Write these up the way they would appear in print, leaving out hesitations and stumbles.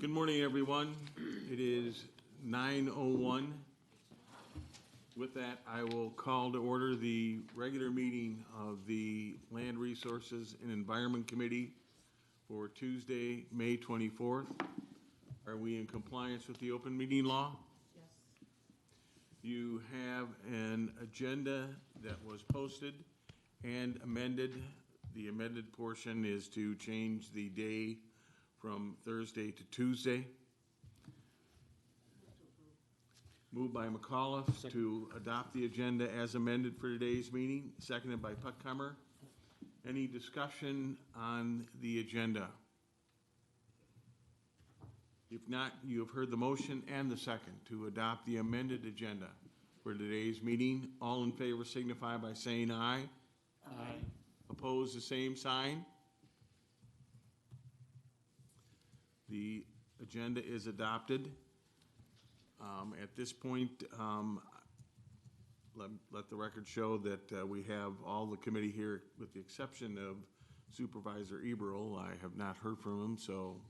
Good morning, everyone. It is 9:01. With that, I will call to order the regular meeting of the Land Resources and Environment Committee for Tuesday, May 24th. Are we in compliance with the open meeting law? Yes. You have an agenda that was posted and amended. The amended portion is to change the day from Thursday to Tuesday. Moved by McAuliffe to adopt the agenda as amended for today's meeting, seconded by Puckhammer. Any discussion on the agenda? If not, you have heard the motion and the second to adopt the amended agenda for today's meeting. All in favor signify by saying aye. Aye. Opposed, the same sign. The agenda is adopted. At this point, let the record show that we have all the committee here with the exception of Supervisor Eberl. I have not heard from him, so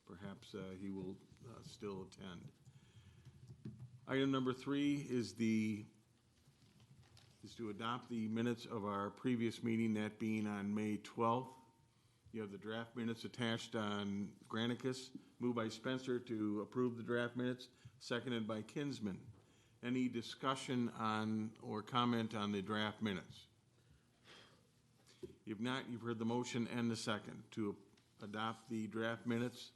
perhaps he will still attend. Item number 3 is to adopt the minutes of our previous meeting, that being on May 12th. You have the draft minutes attached on Granicus. Moved by Spencer to approve the draft minutes, seconded by Kinsman. Any discussion on or comment on the draft minutes? If not, you've heard the motion and the second to adopt the draft minutes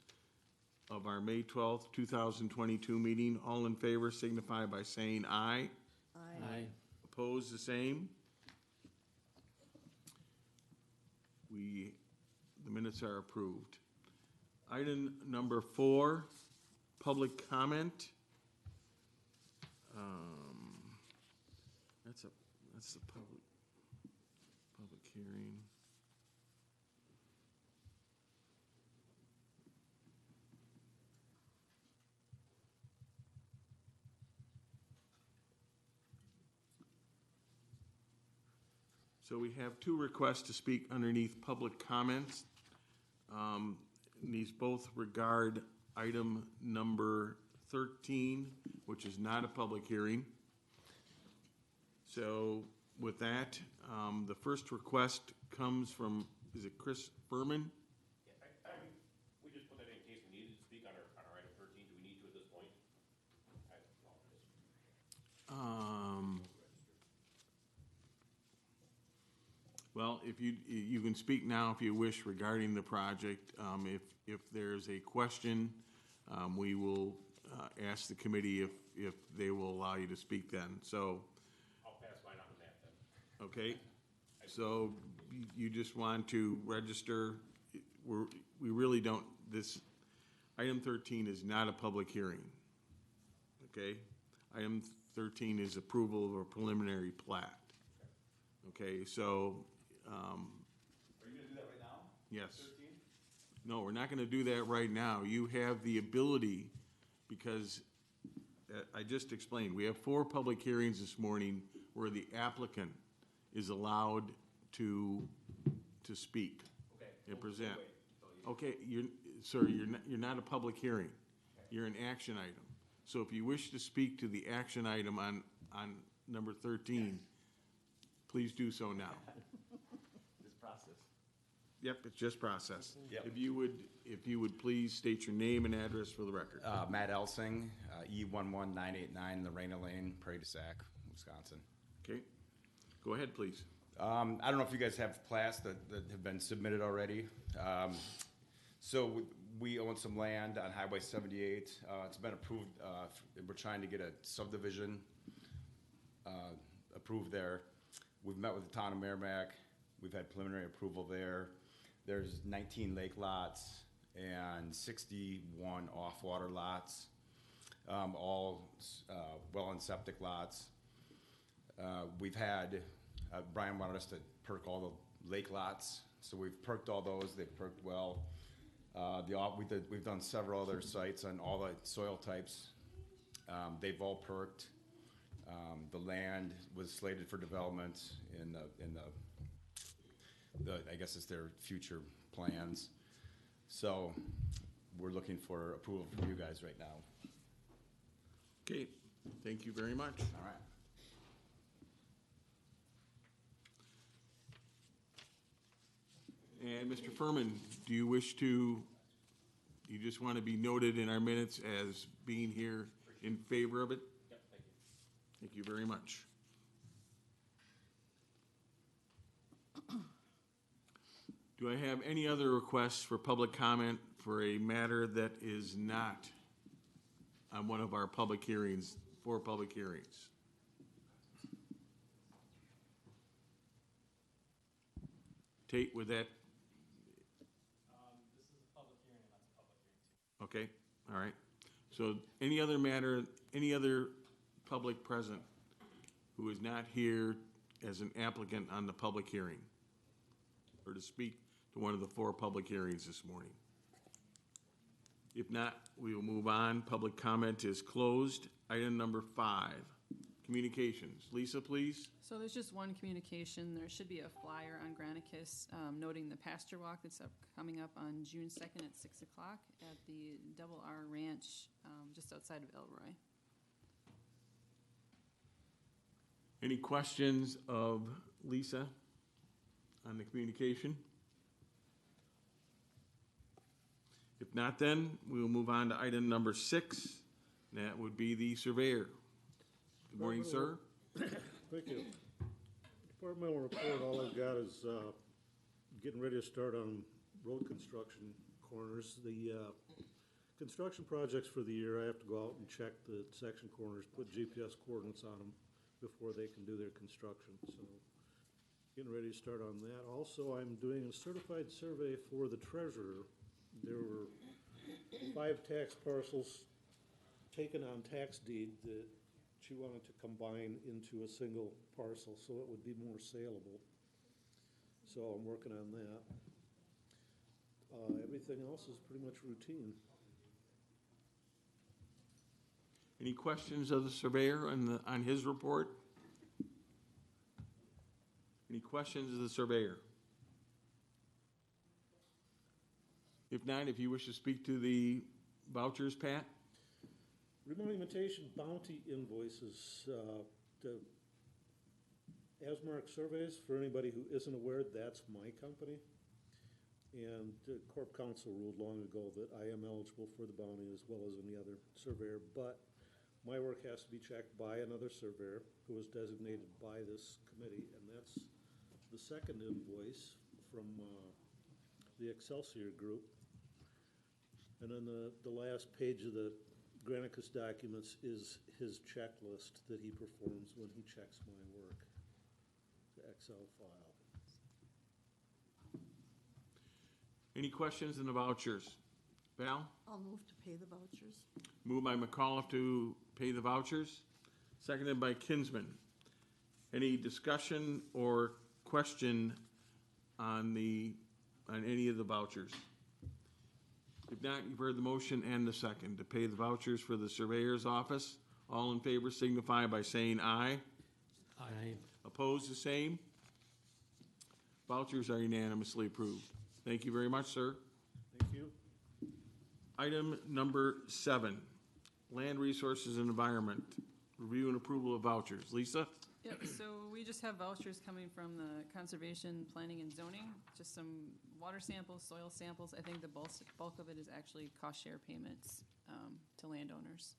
of our May 12th, 2022 meeting. All in favor signify by saying aye. Aye. Opposed, the same. The minutes are approved. Item number 4, public comment. That's a public hearing. So we have 2 requests to speak underneath public comments. These both regard item number 13, which is not a public hearing. So with that, the first request comes from, is it Chris Furman? Yeah, we just put that in case we needed to speak on our item 13. Do we need to at this point? I apologize. Well, if you can speak now if you wish regarding the project. If there's a question, we will ask the committee if they will allow you to speak then. So. I'll pass mine on that then. Okay. So you just want to register. We really don't. This item 13 is not a public hearing. Okay. Item 13 is approval of a preliminary plat. Okay. So. Are you going to do that right now? Yes. 13? No, we're not going to do that right now. You have the ability, because I just explained, we have 4 public hearings this morning where the applicant is allowed to speak and present. Okay, sir, you're not a public hearing. You're an action item. So if you wish to speak to the action item on number 13, please do so now. Yep, it's just process. Yep. If you would please state your name and address for the record. Matt Elsing, E11989 Lorena Lane, Prairie du Sac, Wisconsin. Okay, go ahead, please. I don't know if you guys have plats that have been submitted already. So we own some land on Highway 78. It's been approved. We're trying to get a subdivision approved there. We've met with the town of Merrimack. We've had preliminary approval there. There's 19 lake lots and 61 off-water lots, all well and septic lots. We've had, Brian wanted us to perk all the lake lots, so we've perked all those. They've perked well. We've done several other sites on all the soil types. They've all perked. The land was slated for development in the I guess it's their future plans. So we're looking for approval from you guys right now. Okay, thank you very much. All right. And Mr. Furman, do you wish to, you just want to be noted in our minutes as being here in favor of it? Yep, thank you. Thank you very much. Do I have any other requests for public comment for a matter that is not on one of our public hearings, 4 public hearings? Tate, with that? This is a public hearing, and that's a public hearing too. Okay, all right. So any other matter, any other public present who is not here as an applicant on the public hearing or to speak to one of the 4 public hearings this morning? If not, we will move on. Public comment is closed. Item number 5, communications. Lisa, please. So there's just one communication. There should be a flyer on Granicus noting the pasture walk that's coming up on June 2nd at 6 o'clock at the Double R Ranch, just outside of Elroy. Any questions of Lisa on the communication? If not, then we will move on to item number 6. That would be the surveyor. Good morning, sir. Thank you. Departmental report, all I've got is getting ready to start on road construction corners. The construction projects for the year, I have to go out and check the section corners, put GPS coordinates on them before they can do their construction. So getting ready to start on that. Also, I'm doing a certified survey for the treasurer. There were 5 tax parcels taken on tax deed that she wanted to combine into a single parcel, so it would be more saleable. So I'm working on that. Everything else is pretty much routine. Any questions of the surveyor on his report? Any questions of the surveyor? If not, if you wish to speak to the vouchers, Pat? Remonumentation bounty invoices, the Asmark surveys, for anybody who isn't aware, that's my company. And the Corp Council ruled long ago that I am eligible for the bounty as well as any other surveyor, but my work has to be checked by another surveyor who is designated by this committee, and that's the second invoice from the Excelsior Group. And then the last page of the Granicus documents is his checklist that he performs when he checks my work, the Excel file. Any questions in the vouchers? Val? I'll move to pay the vouchers. Moved by McAuliffe to pay the vouchers, seconded by Kinsman. Any discussion or question on any of the vouchers? If not, you've heard the motion and the second to pay the vouchers for the surveyor's office. All in favor signify by saying aye. Aye. Opposed, the same. Vouchers are unanimously approved. Thank you very much, sir. Thank you. Item number 7, Land Resources and Environment. Review and approval of vouchers. Lisa? Yep, so we just have vouchers coming from the Conservation, Planning, and Zoning, just some water samples, soil samples. I think the bulk of it is actually cost share payments to landowners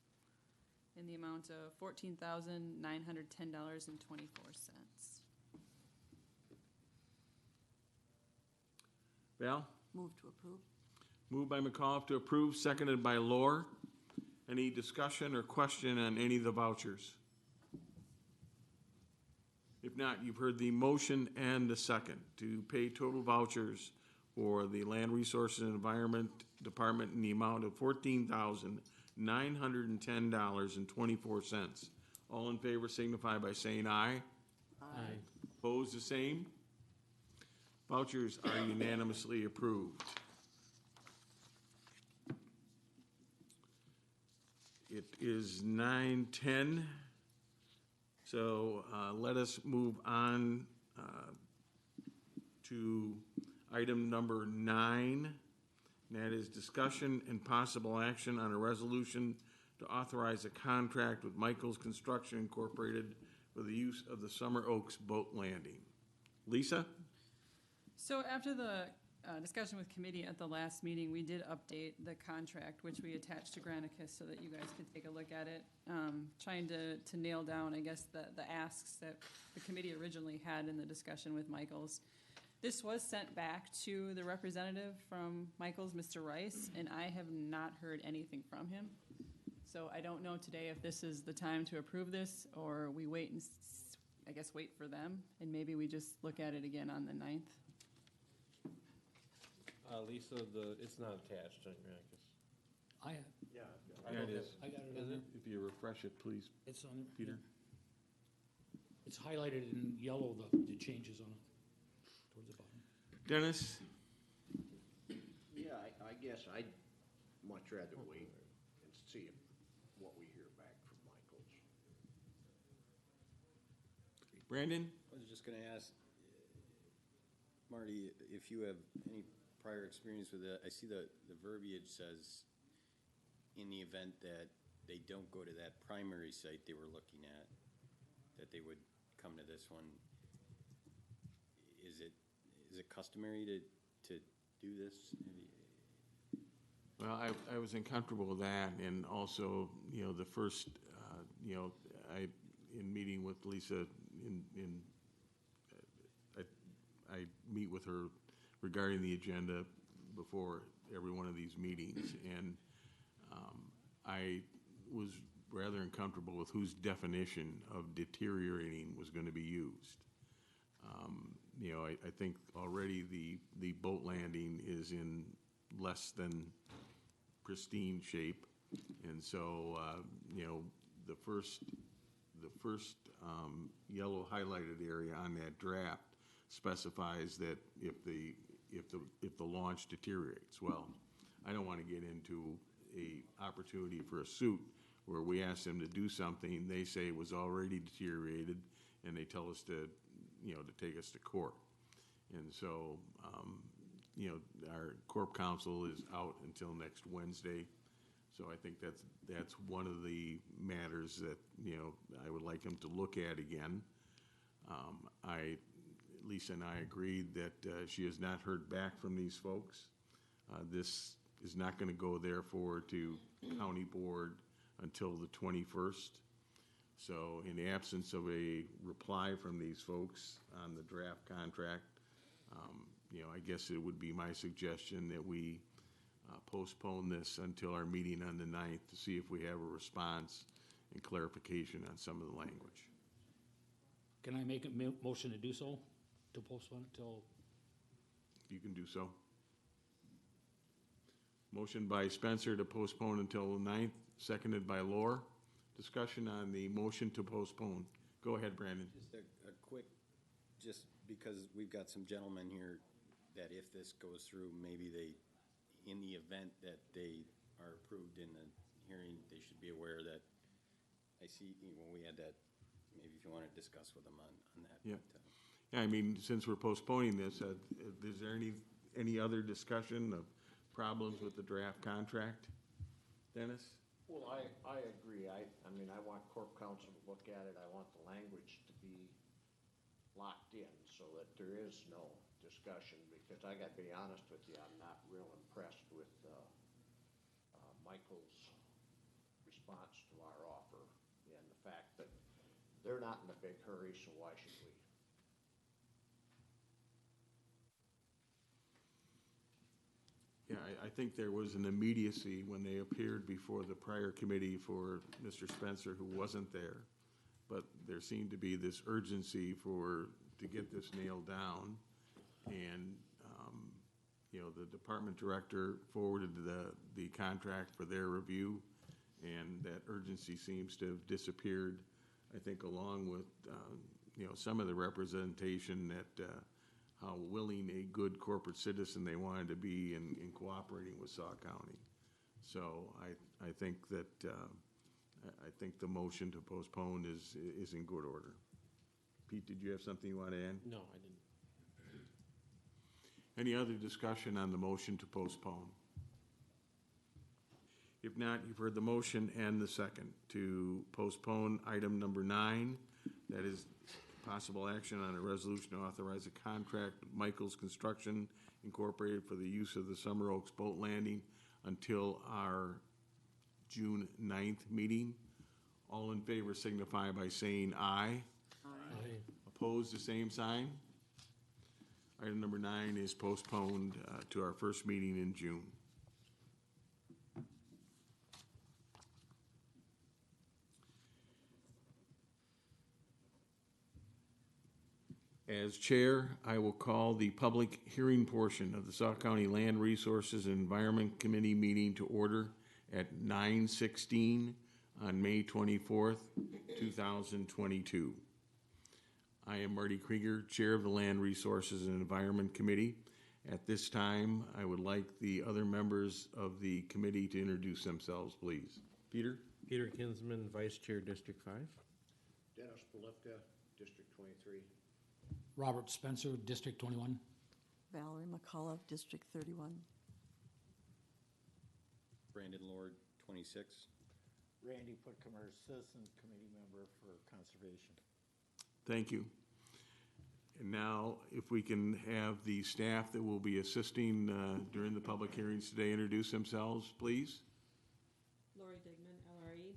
in the amount of $14,910.24. Val? Move to approve. Moved by McAuliffe to approve, seconded by Lohr. Any discussion or question on any of the vouchers? If not, you've heard the motion and the second to pay total vouchers for the Land Resources and Environment Department in the amount of $14,910.24. All in favor signify by saying aye. Aye. Opposed, the same. Vouchers are unanimously approved. It is 9:10, so let us move on to item number 9. And that is discussion and possible action on a resolution to authorize a contract with Michael's Construction Incorporated for the use of the Summer Oaks Boat Landing. Lisa? So after the discussion with committee at the last meeting, we did update the contract, which we attached to Granicus so that you guys could take a look at it. Trying to nail down, I guess, the asks that the committee originally had in the discussion with Michael's. This was sent back to the representative from Michael's, Mr. Rice, and I have not heard anything from him. So I don't know today if this is the time to approve this, or we wait and, I guess, wait for them, and maybe we just look at it again on the 9th. Lisa, it's not attached, I guess. I, Yeah, it is. I got it on there. If you refresh it, please, It's on there. Peter. It's highlighted in yellow, the changes on it, towards the bottom. Dennis? Yeah, I guess I'd much rather wait and see what we hear back from Michael's. Brandon? I was just gonna ask, Marty, if you have any prior experience with it. I see the verbiage says, in the event that they don't go to that primary site they were looking at, that they would come to this one. Is it customary to do this? Well, I was uncomfortable with that, and also, the first, in meeting with Lisa, I meet with her regarding the agenda before every one of these meetings, and I was rather uncomfortable with whose definition of deteriorating was going to be used. I think already the boat landing is in less than pristine shape, and so the first yellow highlighted area on that draft specifies that if the launch deteriorates. Well, I don't want to get into a opportunity for a suit where we ask them to do something, they say it was already deteriorated, and they tell us to take us to court. And so, our corp counsel is out until next Wednesday. So I think that's one of the matters that, I would like him to look at again. Lisa and I agreed that she has not heard back from these folks. This is not going to go therefore to county board until the 21st. So in the absence of a reply from these folks on the draft contract, I guess it would be my suggestion that we postpone this until our meeting on the 9th to see if we have a response and clarification on some of the language. Can I make a motion to do so, to postpone it till? You can do so. Motion by Spencer to postpone until the 9th, seconded by Lohr. Discussion on the motion to postpone. Go ahead, Brandon. Just a quick, just because we've got some gentlemen here that if this goes through, maybe they, in the event that they are approved in the hearing, they should be aware that I see when we had that, maybe if you want to discuss with them on that. Yeah. Yeah, I mean, since we're postponing this, is there any other discussion of problems with the draft contract? Dennis? Well, I agree. I mean, I want corp counsel to look at it. I want the language to be locked in so that there is no discussion, because I got to be honest with you, I'm not real impressed with Michael's response to our offer and the fact that they're not in a big hurry, so why should we? Yeah, I think there was an immediacy when they appeared before the prior committee for Mr. Spencer, who wasn't there. But there seemed to be this urgency to get this nailed down. And, the department director forwarded the contract for their review, and that urgency seems to have disappeared, I think, along with, some of the representation that how willing a good corporate citizen they wanted to be in cooperating with Sauk County. So I think that I think the motion to postpone is in good order. Pete, did you have something you want to add? No, I didn't. Any other discussion on the motion to postpone? If not, you've heard the motion and the second to postpone item number 9. That is possible action on a resolution to authorize a contract with Michael's Construction Incorporated for the use of the Summer Oaks Boat Landing until our June 9th meeting. All in favor signify by saying aye. Aye. Opposed, the same sign. Item number 9 is postponed to our first meeting in June. As chair, I will call the public hearing portion of the Sauk County Land Resources and Environment Committee meeting to order at 9:16 on May 24th, 2022. I am Marty Krieger, Chair of the Land Resources and Environment Committee. At this time, I would like the other members of the committee to introduce themselves, please. Peter? Peter Kinsman, Vice Chair, District 5. Dennis Polipka, District 23. Robert Spencer, District 21. Valerie McCullough, District 31. Brandon Lord, 26. Randy Putkamer, Citizen Committee Member for Conservation. Thank you. And now, if we can have the staff that will be assisting during the public hearings today introduce themselves, please. Lori Digman, LRE.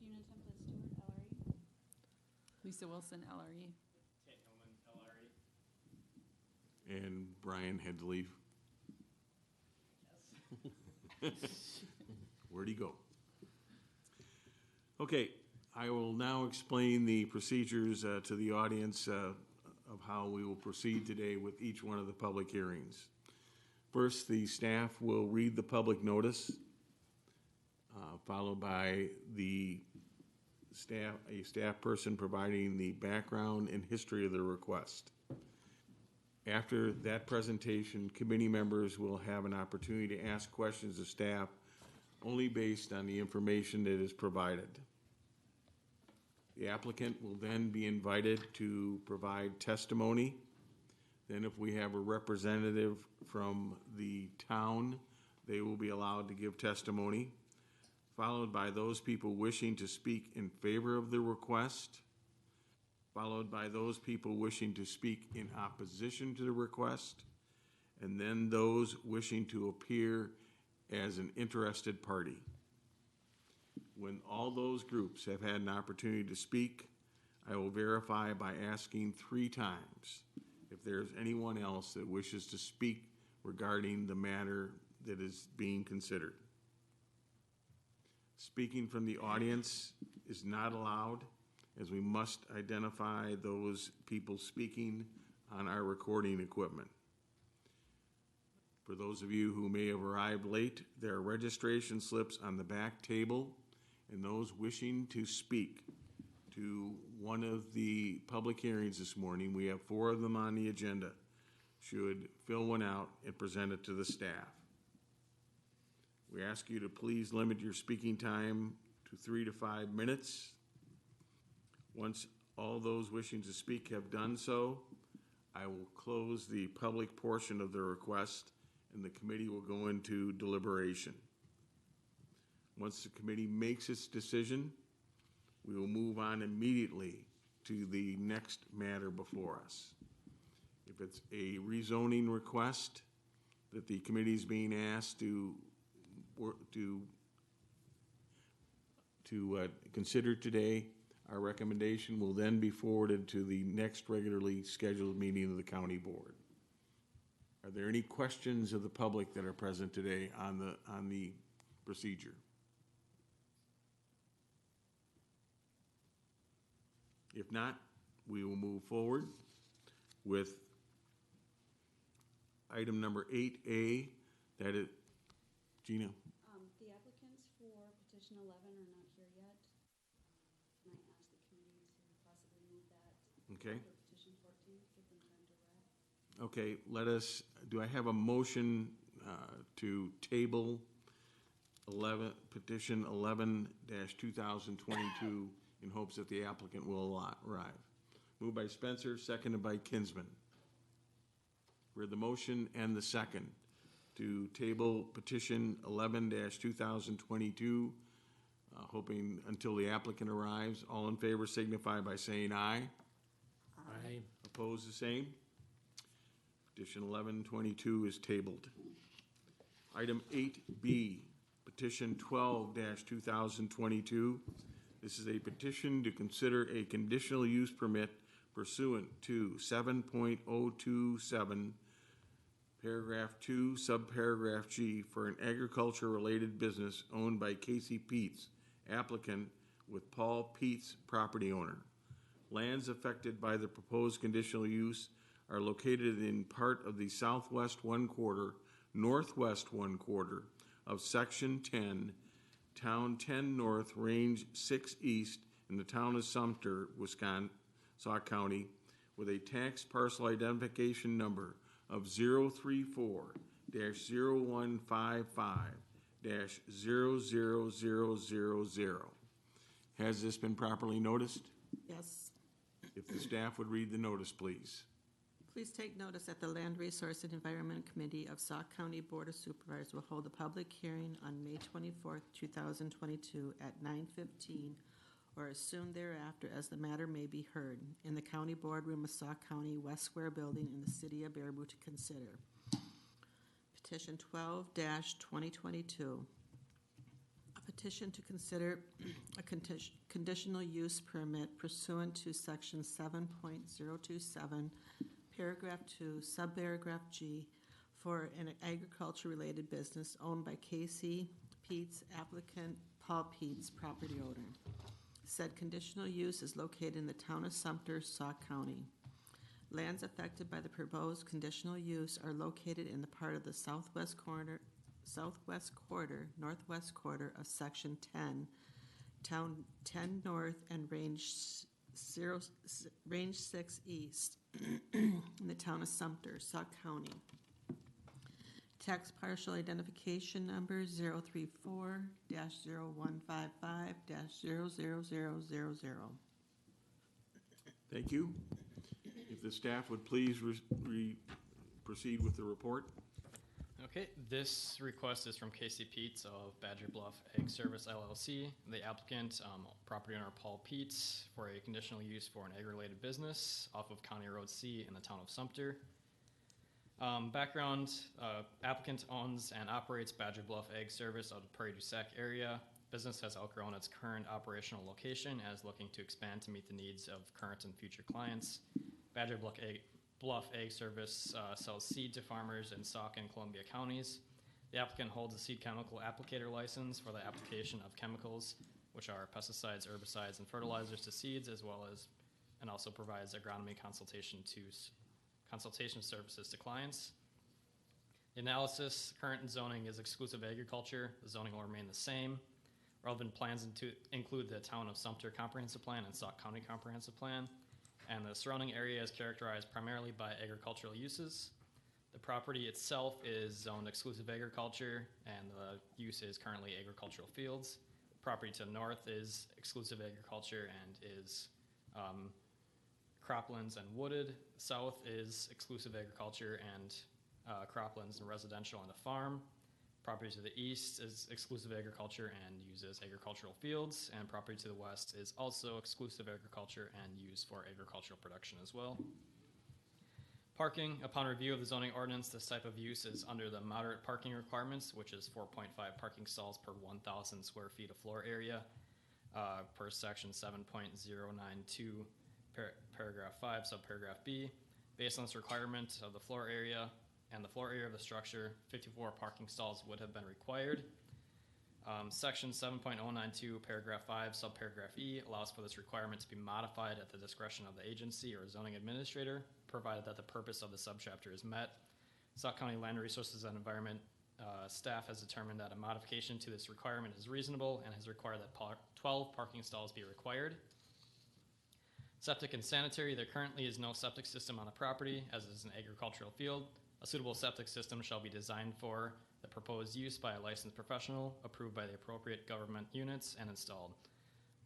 Gina Templin Stewart, LRE. Lisa Wilson, LRE. Ted Hillman, LRE. And Brian had to leave. Where'd he go? Okay, I will now explain the procedures to the audience of how we will proceed today with each one of the public hearings. First, the staff will read the public notice, followed by a staff person providing the background and history of the request. After that presentation, committee members will have an opportunity to ask questions of staff only based on the information that is provided. The applicant will then be invited to provide testimony. Then if we have a representative from the town, they will be allowed to give testimony, followed by those people wishing to speak in favor of the request, followed by those people wishing to speak in opposition to the request, and then those wishing to appear as an interested party. When all those groups have had an opportunity to speak, I will verify by asking 3 times if there's anyone else that wishes to speak regarding the matter that is being considered. Speaking from the audience is not allowed, as we must identify those people speaking on our recording equipment. For those of you who may have arrived late, there are registration slips on the back table, and those wishing to speak to one of the public hearings this morning, we have 4 of them on the agenda, should fill one out and present it to the staff. We ask you to please limit your speaking time to 3 to 5 minutes. Once all those wishing to speak have done so, I will close the public portion of the request and the committee will go into deliberation. Once the committee makes its decision, we will move on immediately to the next matter before us. If it's a rezoning request that the committee is being asked to consider today, our recommendation will then be forwarded to the next regularly scheduled meeting of the county board. Are there any questions of the public that are present today on the procedure? If not, we will move forward with item number 8A, that is, Gina. The applicants for petition 11 are not here yet. Might ask the committee to possibly move that. Okay. For petition 14, give them time to wrap. Okay, do I have a motion to table petition 11-2022 in hopes that the applicant will arrive? Moved by Spencer, seconded by Kinsman. We have the motion and the second to table petition 11-2022, hoping until the applicant arrives. All in favor signify by saying aye. Aye. Opposed, the same. Petition 1122 is tabled. Item 8B, petition 12-2022. This is a petition to consider a conditional use permit pursuant to 7.027, paragraph 2, subparagraph G, for an agriculture-related business owned by Casey Peets, applicant, with Paul Peets, property owner. Lands affected by the proposed conditional use are located in part of the southwest one quarter, northwest one quarter of Section 10, Town 10 North, Range 6 East, in the town of Sumter, Wisconsin, Sauk County, with a tax parcel identification number of 034-0155-00000. Has this been properly noticed? Yes. If the staff would read the notice, please. Please take notice that the Land Resource and Environment Committee of Sauk County Board of Supervisors will hold a public hearing on May 24th, 2022 at 9:15 or as soon thereafter as the matter may be heard in the County Boardroom of Sauk County West Square Building in the city of Baraboo to consider. Petition 12-2022. A petition to consider a conditional use permit pursuant to section 7.027, paragraph 2, subparagraph G, for an agriculture-related business owned by Casey Peets, applicant Paul Peets, property owner. Said conditional use is located in the town of Sumter, Sauk County. Lands affected by the proposed conditional use are located in the part of the southwest quarter, northwest quarter of Section 10, Town 10 North and Range 6 East in the town of Sumter, Sauk County. Tax partial identification number 034-0155-00000. Thank you. If the staff would please proceed with the report. Okay, this request is from Casey Peets of Badger Bluff Egg Service LLC, the applicant, property owner Paul Peets, for a conditional use for an egg-related business off of County Road C in the town of Sumter. Background, applicant owns and operates Badger Bluff Egg Service out of Prairie du Sac area. Business has outgrown its current operational location and is looking to expand to meet the needs of current and future clients. Badger Bluff Egg Service sells seed to farmers in Sauk and Columbia counties. The applicant holds a seed chemical applicator license for the application of chemicals, which are pesticides, herbicides, and fertilizers to seeds, as well as, and also provides agronomy consultation services to clients. The analysis, current zoning is exclusive agriculture. The zoning will remain the same. Relevant plans include the Town of Sumter Comprehensive Plan and Sauk County Comprehensive Plan, and the surrounding area is characterized primarily by agricultural uses. The property itself is zoned exclusive agriculture, and the use is currently agricultural fields. Property to the north is exclusive agriculture and is croplands and wooded. South is exclusive agriculture and croplands and residential and a farm. Property to the east is exclusive agriculture and uses agricultural fields, and property to the west is also exclusive agriculture and used for agricultural production as well. Parking, upon review of the zoning ordinance, this type of use is under the moderate parking requirements, which is 4.5 parking stalls per 1,000 square feet of floor area, per section 7.092, paragraph 5, subparagraph B. Based on this requirement of the floor area and the floor area of the structure, 54 parking stalls would have been required. Section 7.092, paragraph 5, subparagraph E allows for this requirement to be modified at the discretion of the agency or zoning administrator, provided that the purpose of the subchapter is met. Sauk County Land Resources and Environment staff has determined that a modification to this requirement is reasonable and has required that 12 parking stalls be required. Septic and sanitary, there currently is no septic system on the property, as it is an agricultural field. A suitable septic system shall be designed for the proposed use by a licensed professional, approved by the appropriate government units, and installed.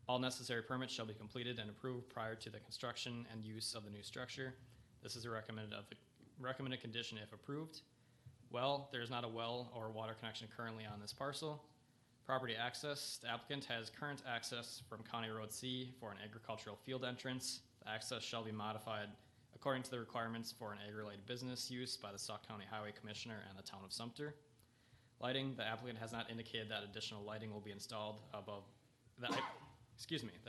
All necessary permits shall be completed and approved prior to the construction and use of the new structure. This is a recommended condition if approved. Well, there is not a well or water connection currently on this parcel. Property access, the applicant has current access from County Road C for an agricultural field entrance. The access shall be modified according to the requirements for an ag-related business use by the Sauk County Highway Commissioner and the Town of Sumter. Lighting, the applicant has not indicated that additional lighting will be installed above, the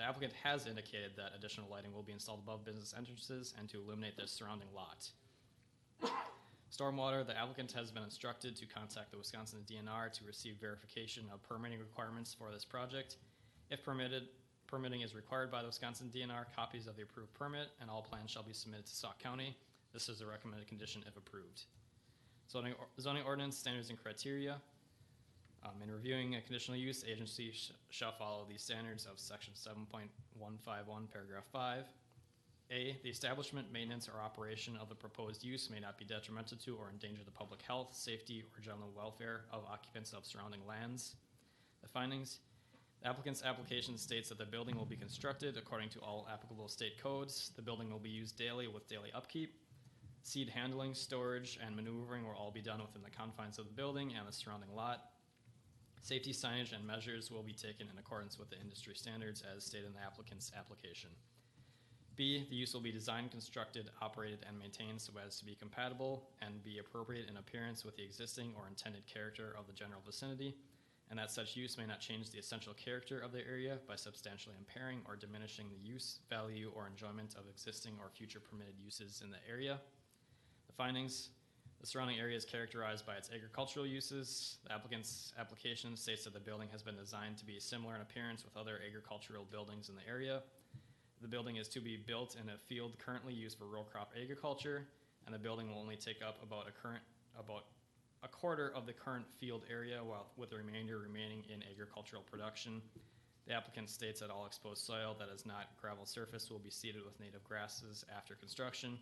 applicant has indicated that additional lighting will be installed above business entrances and to illuminate the surrounding lot. Stormwater, the applicant has been instructed to contact the Wisconsin DNR to receive verification of permitting requirements for this project. If permitting is required by the Wisconsin DNR, copies of the approved permit and all plans shall be submitted to Sauk County. This is a recommended condition if approved. Zoning ordinance standards and criteria. In reviewing a conditional use, the agency shall follow the standards of section 7.151, paragraph 5. A, the establishment, maintenance, or operation of the proposed use may not be detrimental to or endanger the public health, safety, or general welfare of occupants of surrounding lands. The findings, the applicant's application states that the building will be constructed according to all applicable state codes. The building will be used daily with daily upkeep. Seed handling, storage, and maneuvering will all be done within the confines of the building and the surrounding lot. Safety signage and measures will be taken in accordance with the industry standards as stated in the applicant's application. B, the use will be designed, constructed, operated, and maintained so as to be compatible and be appropriate in appearance with the existing or intended character of the general vicinity, and that such use may not change the essential character of the area by substantially impairing or diminishing the use, value, or enjoyment of existing or future permitted uses in the area. The findings, the surrounding area is characterized by its agricultural uses. The applicant's application states that the building has been designed to be similar in appearance with other agricultural buildings in the area. The building is to be built in a field currently used for row crop agriculture, and the building will only take up about a quarter of the current field area, while with the remainder remaining in agricultural production. The applicant states that all exposed soil that is not gravel surface will be seeded with native grasses after construction,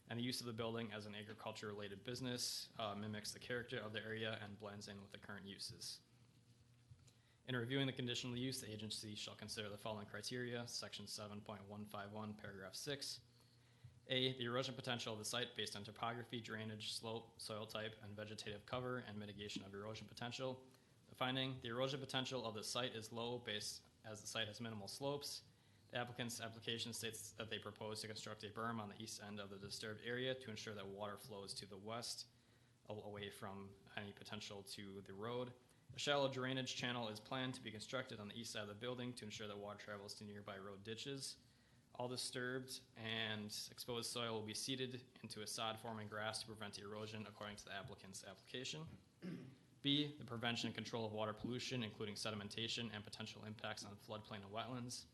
and the use of the building as an agriculture-related business mimics the character of the area and blends in with the current uses. In reviewing the conditional use, the agency shall consider the following criteria, section 7.151, paragraph 6. A, the erosion potential of the site based on topography, drainage, slope, soil type, and vegetative cover and mitigation of erosion potential. The finding, the erosion potential of the site is low based as the site has minimal slopes. The applicant's application states that they propose to construct a berm on the east end of the disturbed area to ensure that water flows to the west, away from any potential to the road. A shallow drainage channel is planned to be constructed on the east side of the building to ensure that water travels to nearby road ditches. All disturbed and exposed soil will be seeded into a sod-forming grass to prevent erosion according to the applicant's application. B, the prevention and control of water pollution, including sedimentation and potential impacts on floodplain and wetlands.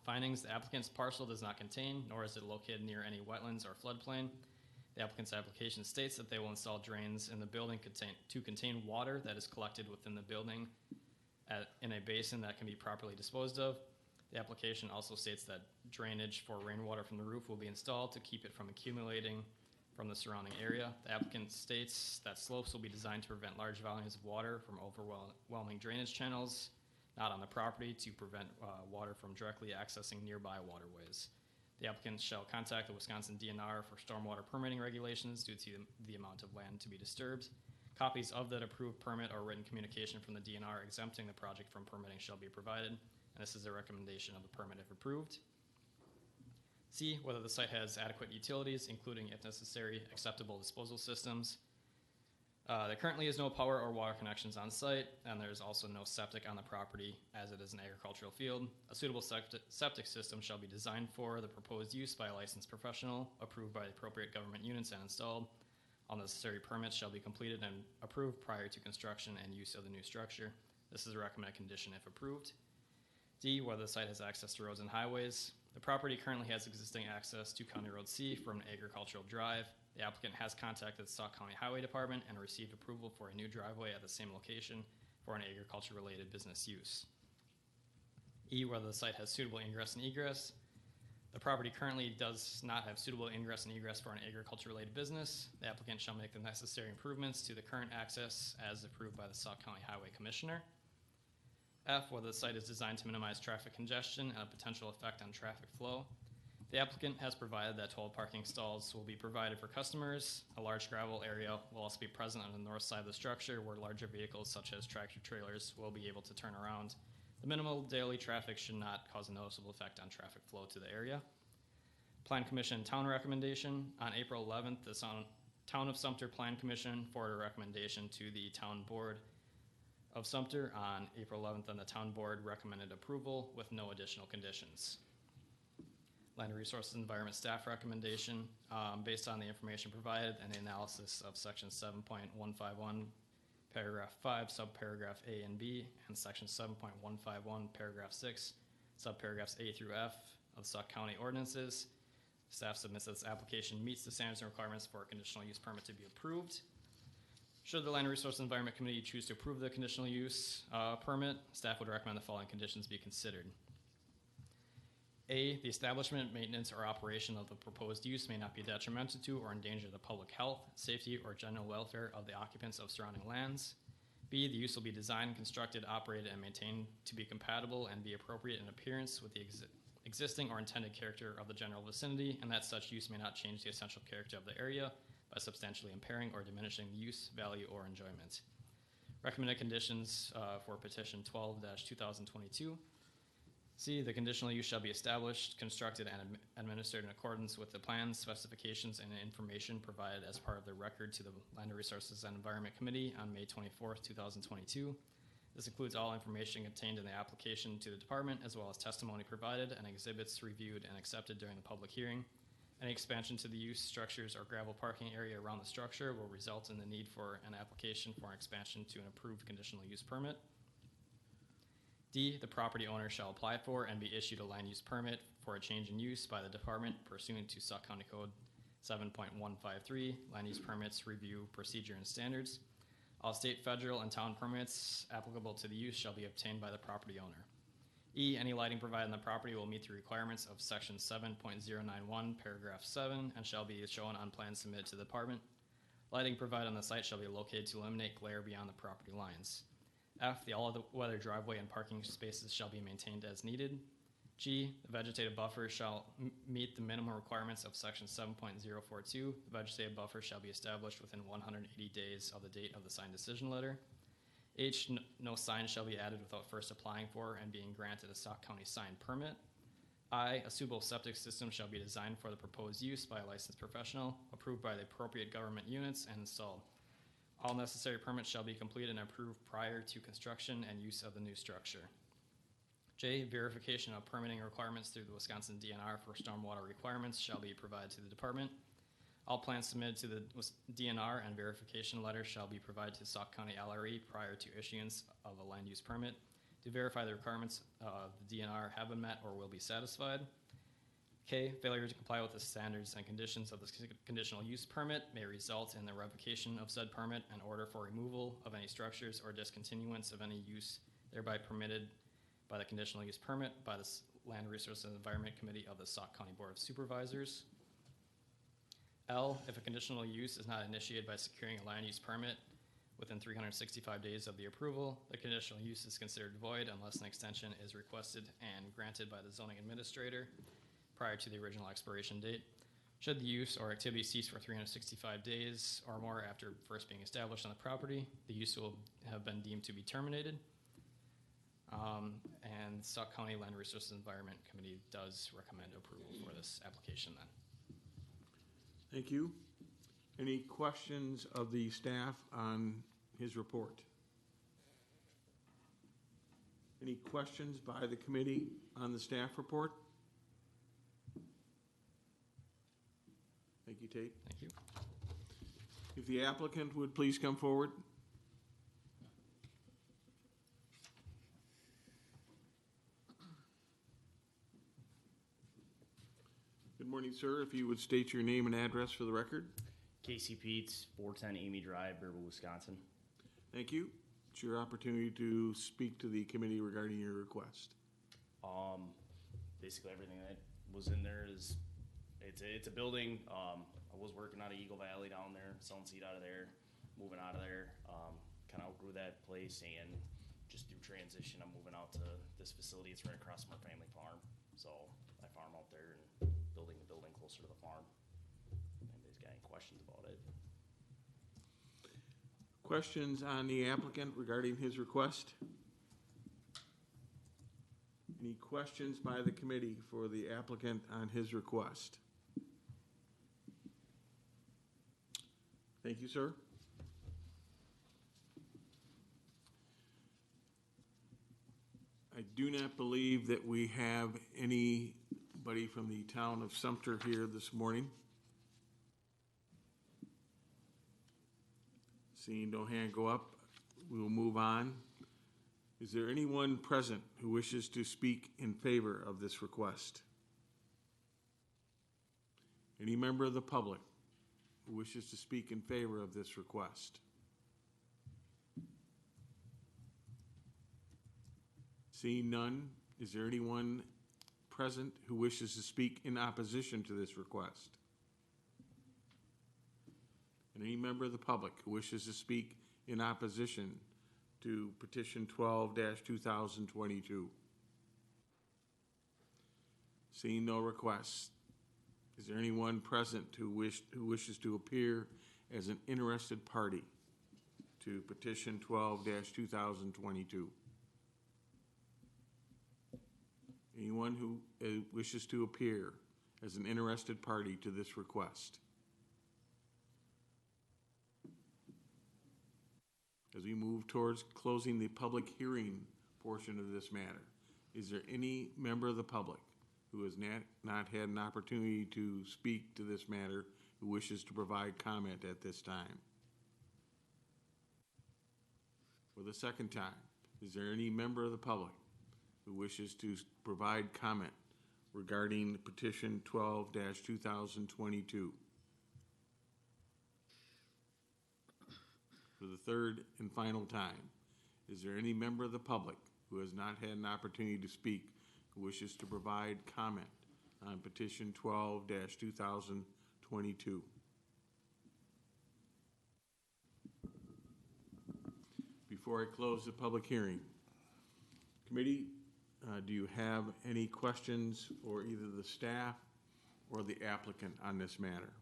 Findings, the applicant's parcel does not contain, nor is it located near any wetlands or floodplain. The applicant's application states that they will install drains in the building to contain water that is collected within the building in a basin that can be properly disposed of. The application also states that drainage for rainwater from the roof will be installed to keep it from accumulating from the surrounding area. The applicant states that slopes will be designed to prevent large volumes of water from overwhelming drainage channels not on the property to prevent water from directly accessing nearby waterways. The applicant shall contact the Wisconsin DNR for stormwater permitting regulations due to the amount of land to be disturbed. Copies of that approved permit or written communication from the DNR exempting the project from permitting shall be provided, and this is a recommendation of the permit if approved. C, whether the site has adequate utilities, including, if necessary, acceptable disposal systems. There currently is no power or water connections on site, and there's also no septic on the property as it is an agricultural field. A suitable septic system shall be designed for the proposed use by a licensed professional, approved by the appropriate government units and installed. All necessary permits shall be completed and approved prior to construction and use of the new structure. This is a recommended condition if approved. D, whether the site has access to roads and highways. The property currently has existing access to County Road C from an agricultural drive. The applicant has contacted the Sauk County Highway Department and received approval for a new driveway at the same location for an agriculture-related business use. E, whether the site has suitable ingress and egress. The property currently does not have suitable ingress and egress for an agriculture-related business. The applicant shall make the necessary improvements to the current access as approved by the Sauk County Highway Commissioner. F, whether the site is designed to minimize traffic congestion and a potential effect on traffic flow. The applicant has provided that 12 parking stalls will be provided for customers. A large gravel area will also be present on the north side of the structure where larger vehicles such as tractor trailers will be able to turn around. The minimal daily traffic should not cause a noticeable effect on traffic flow to the area. Plan Commission Town Recommendation. On April 11th, the Town of Sumter Plan Commission forwarded a recommendation to the Town Board of Sumter on April 11th, and the Town Board recommended approval with no additional conditions. Land Resources Environment Staff Recommendation, based on the information provided and the analysis of Section 7.151, Paragraph 5, Subparagraph A and B, and Section 7.151, Paragraph 6, Subparagraphs A through F of the Sauk County Ordinances, staff submits that this application meets the standards and requirements for a conditional use permit to be approved. Should the Land Resources Environment Committee choose to approve the conditional use permit, staff would recommend the following conditions be considered. A, the establishment, maintenance, or operation of the proposed use may not be detrimental to or endanger the public health, safety, or general welfare of the occupants of surrounding lands. B, the use will be designed, constructed, operated, and maintained to be compatible and be appropriate in appearance with the existing or intended character of the general vicinity, and that such use may not change the essential character of the area by substantially impairing or diminishing the use, value, or enjoyment. Recommended conditions for Petition 12-2022. C, the conditional use shall be established, constructed, and administered in accordance with the plans, specifications, and information provided as part of the record to the Land Resources and Environment Committee on May 24th, 2022. This includes all information contained in the application to the department, as well as testimony provided and exhibits reviewed and accepted during the public hearing. Any expansion to the use, structures, or gravel parking area around the structure will result in the need for an application for an expansion to an approved conditional use permit. D, the property owner shall apply for and be issued a land use permit for a change in use by the department pursuant to Sauk County Code 7.153, Land Use Permits Review Procedure and Standards. All state, federal, and town permits applicable to the use shall be obtained by the property owner. E, any lighting provided on the property will meet the requirements of Section 7.091, Paragraph 7, and shall be shown on plans submitted to the department. Lighting provided on the site shall be located to eliminate glare beyond the property lines. F, the all-weather driveway and parking spaces shall be maintained as needed. G, the vegetated buffer shall meet the minimum requirements of Section 7.042. The vegetated buffer shall be established within 180 days of the date of the signed decision letter. H, no sign shall be added without first applying for and being granted a Sauk County sign permit. I, a suitable septic system shall be designed for the proposed use by a licensed professional, approved by the appropriate government units, and installed. All necessary permits shall be completed and approved prior to construction and use of the new structure. J, verification of permitting requirements through the Wisconsin DNR for stormwater requirements shall be provided to the department. All plans submitted to the DNR and verification letter shall be provided to Sauk County LRE prior to issuance of a land use permit to verify the requirements of the DNR have been met or will be satisfied. K, failure to comply with the standards and conditions of the conditional use permit may result in the revocation of said permit and order for removal of any structures or discontinuance of any use thereby permitted by the conditional use permit by the Land Resources and Environment Committee of the Sauk County Board of Supervisors. L, if a conditional use is not initiated by securing a land use permit within 365 days of the approval, the conditional use is considered void unless an extension is requested and granted by the zoning administrator prior to the original expiration date. Should the use or activity cease for 365 days or more after first being established on the property, the use will have been deemed to be terminated. And Sauk County Land Resources and Environment Committee does recommend approval for this application then. Thank you. Any questions of the staff on his report? Any questions by the committee on the staff report? Thank you, Tate. Thank you. If the applicant would please come forward. Good morning, sir. If you would state your name and address for the record. Casey Peets, 410 Amy Drive, Riverville, Wisconsin. Thank you. It's your opportunity to speak to the committee regarding your request. Basically everything that was in there is, it's a building. I was working out of Eagle Valley down there, selling seed out of there, moving out of there. Kind of outgrew that place, and just through transition, I'm moving out to this facility. It's right across from our family farm. So I farm out there, and building a building closer to the farm. Anybody's got any questions about it? Questions on the applicant regarding his request? Any questions by the committee for the applicant on his request? Thank you, sir. I do not believe that we have anybody from the town of Sumter here this morning. Seeing no hand go up, we will move on. Is there anyone present who wishes to speak in favor of this request? Any member of the public who wishes to speak in favor of this request? Seeing none, is there anyone present who wishes to speak in opposition to this request? And any member of the public who wishes to speak in opposition to petition 12-2022? Seeing no requests, is there anyone present who wishes to appear as an interested party to petition 12-2022? Anyone who wishes to appear as an interested party to this request? As we move towards closing the public hearing portion of this matter, is there any member of the public who has not had an opportunity to speak to this matter who wishes to provide comment at this time? For the second time, is there any member of the public who wishes to provide comment regarding petition 12-2022? For the third and final time, is there any member of the public who has not had an opportunity to speak who wishes to provide comment on petition 12-2022? Before I close the public hearing, committee, do you have any questions for either the staff or the applicant on this matter?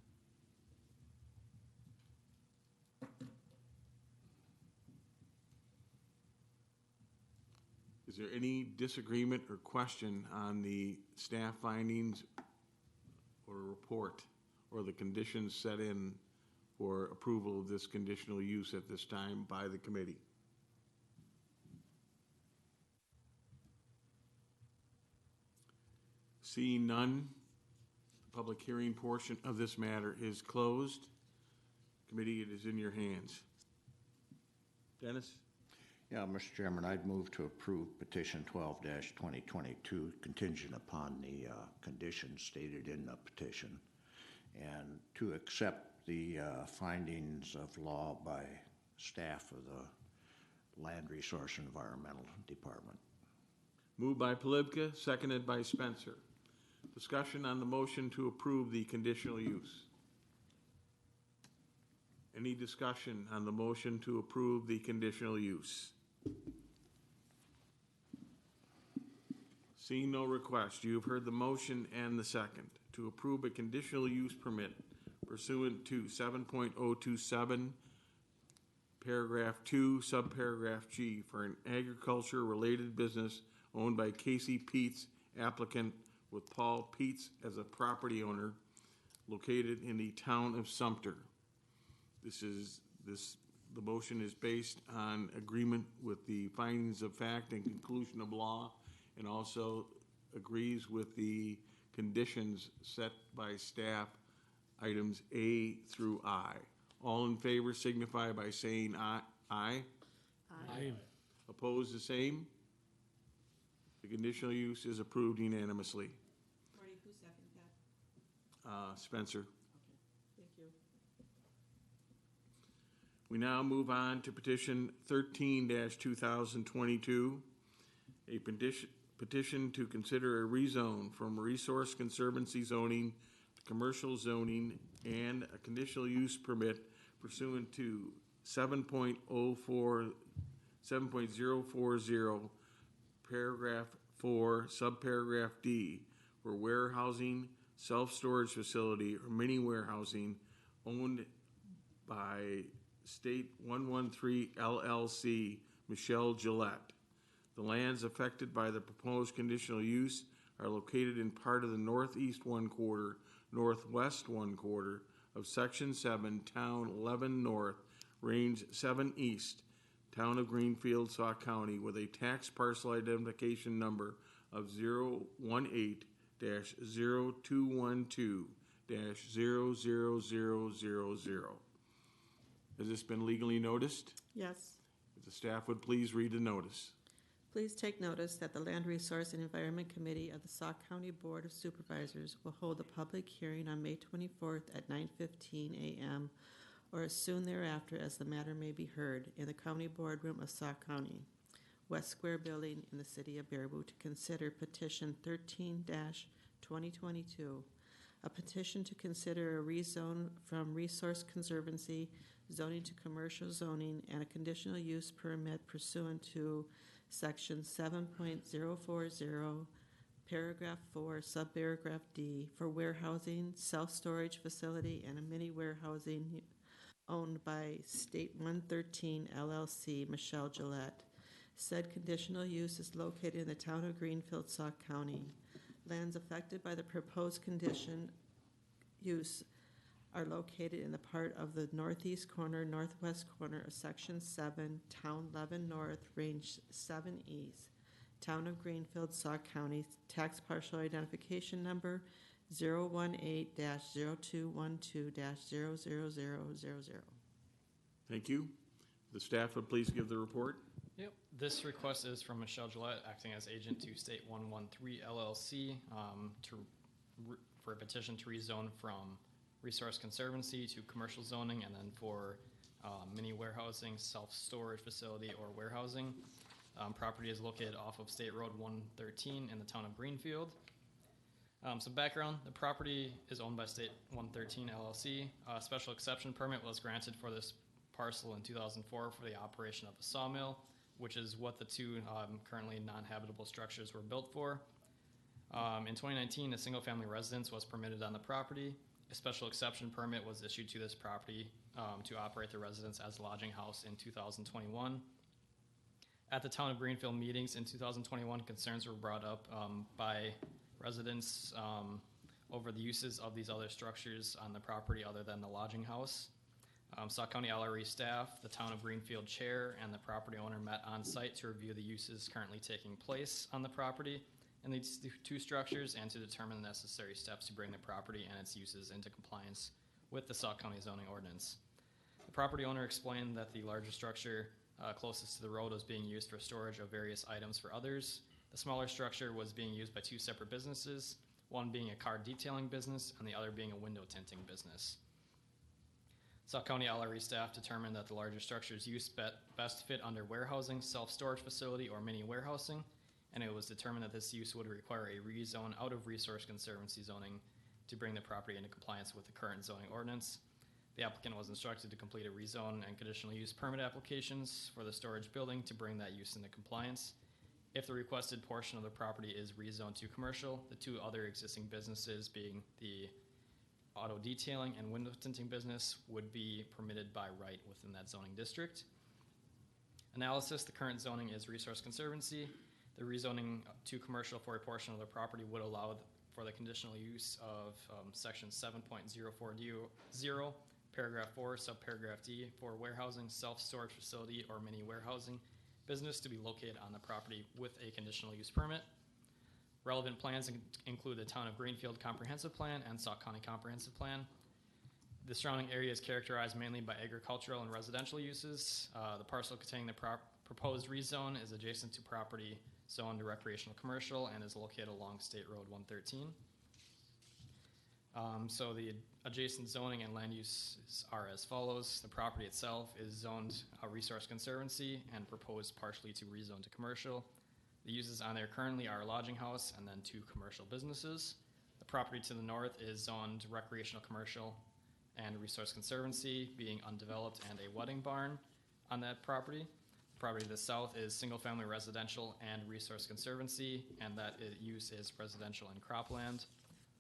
Is there any disagreement or question on the staff findings or report or the conditions set in for approval of this conditional use at this time by the committee? Seeing none, the public hearing portion of this matter is closed. Committee, it is in your hands. Dennis? Yeah, Mr. Chairman, I'd move to approve petition 12-2022 contingent upon the conditions stated in the petition, and to accept the findings of law by staff of the Land Resource and Environmental Department. Moved by Polivka, seconded by Spencer. Discussion on the motion to approve the conditional use. Any discussion on the motion to approve the conditional use? Seeing no request, you have heard the motion and the second to approve a conditional use permit pursuant to 7.027, paragraph 2, subparagraph G for an agriculture-related business owned by Casey Peets, applicant, with Paul Peets as a property owner located in the town of Sumter. The motion is based on agreement with the findings of fact and conclusion of law, and also agrees with the conditions set by staff, items A through I. All in favor signify by saying aye. Aye. Aye. Opposed, the same. The conditional use is approved unanimously. Marty, who seconded that? Spencer. Okay, thank you. We now move on to petition 13-2022, a petition to consider a rezone from Resource Conservancy zoning to commercial zoning and a conditional use permit pursuant to 7.040, paragraph 4, subparagraph D, for warehousing, self-storage facility, or mini warehousing owned by State 113 LLC, Michelle Gillette. The lands affected by the proposed conditional use are located in part of the northeast 1/4, northwest 1/4 of Section 7, Town 11 North, Range 7 East, Town of Greenfield, Sauk County, with a tax parcel identification number of 018-0212-00000. Has this been legally noticed? Yes. If the staff would please read the notice. Please take notice that the Land Resource and Environment Committee of the Sauk County Board of Supervisors will hold a public hearing on May 24th at 9:15 a.m. or as soon thereafter as the matter may be heard in the County Boardroom of Sauk County, West Square Building in the city of Baraboo, to consider Petition 13-2022, a petition to consider a rezone from Resource Conservancy zoning to commercial zoning and a conditional use permit pursuant to Section 7.040, Paragraph 4, Subparagraph D, for warehousing, self-storage facility, and a mini warehousing owned by State 113 LLC, Michelle Gillette. Said conditional use is located in the town of Greenfield, Sauk County. Lands affected by the proposed condition use are located in the part of the northeast corner, northwest corner of Section 7, Town 11 North, Range 7 East, Town of Greenfield, Sauk County, tax parcel identification number 018-0212-00000. Thank you. The staff would please give the report. Yep. This request is from Michelle Gillette, acting as agent to State 113 LLC, for a petition to rezone from Resource Conservancy to commercial zoning, and then for mini warehousing, self-storage facility, or warehousing. Property is located off of State Road 113 in the town of Greenfield. Some background: the property is owned by State 113 LLC. A special exception permit was granted for this parcel in 2004 for the operation of a sawmill, which is what the two currently non-habitable structures were built for. In 2019, a single-family residence was permitted on the property. A special exception permit was issued to this property to operate the residence as a lodging house in 2021. At the Town of Greenfield meetings in 2021, concerns were brought up by residents over the uses of these other structures on the property other than the lodging house. Sauk County LRE staff, the Town of Greenfield chair, and the property owner met on site to review the uses currently taking place on the property and these two structures, and to determine the necessary steps to bring the property and its uses into compliance with the Sauk County zoning ordinance. The property owner explained that the larger structure closest to the road was being used for storage of various items for others. The smaller structure was being used by two separate businesses, one being a car detailing business and the other being a window tinting business. Sauk County LRE staff determined that the larger structure's use best fit under warehousing, self-storage facility, or mini warehousing, and it was determined that this use would require a rezone out of Resource Conservancy zoning to bring the property into compliance with the current zoning ordinance. The applicant was instructed to complete a rezone and conditional use permit applications for the storage building to bring that use into compliance. If the requested portion of the property is rezoned to commercial, the two other existing businesses, being the auto detailing and window tinting business, would be permitted by right within that zoning district. Analysis: the current zoning is Resource Conservancy. The rezoning to commercial for a portion of the property would allow for the conditional use of Section 7.040, Paragraph 4, Subparagraph D, for warehousing, self-storage facility, or mini warehousing business to be located on the property with a conditional use permit. Relevant plans include the Town of Greenfield Comprehensive Plan and Sauk County Comprehensive Plan. The surrounding area is characterized mainly by agricultural and residential uses. The parcel containing the proposed rezone is adjacent to property zoned recreational commercial and is located along State Road 113. So the adjacent zoning and land uses are as follows. The property itself is zoned Resource Conservancy and proposed partially to rezone to commercial. The uses on there currently are a lodging house and then two commercial businesses. The property to the north is zoned recreational commercial and Resource Conservancy, being undeveloped, and a wedding barn on that property. The property to the south is single-family residential and Resource Conservancy, and that use is residential and cropland.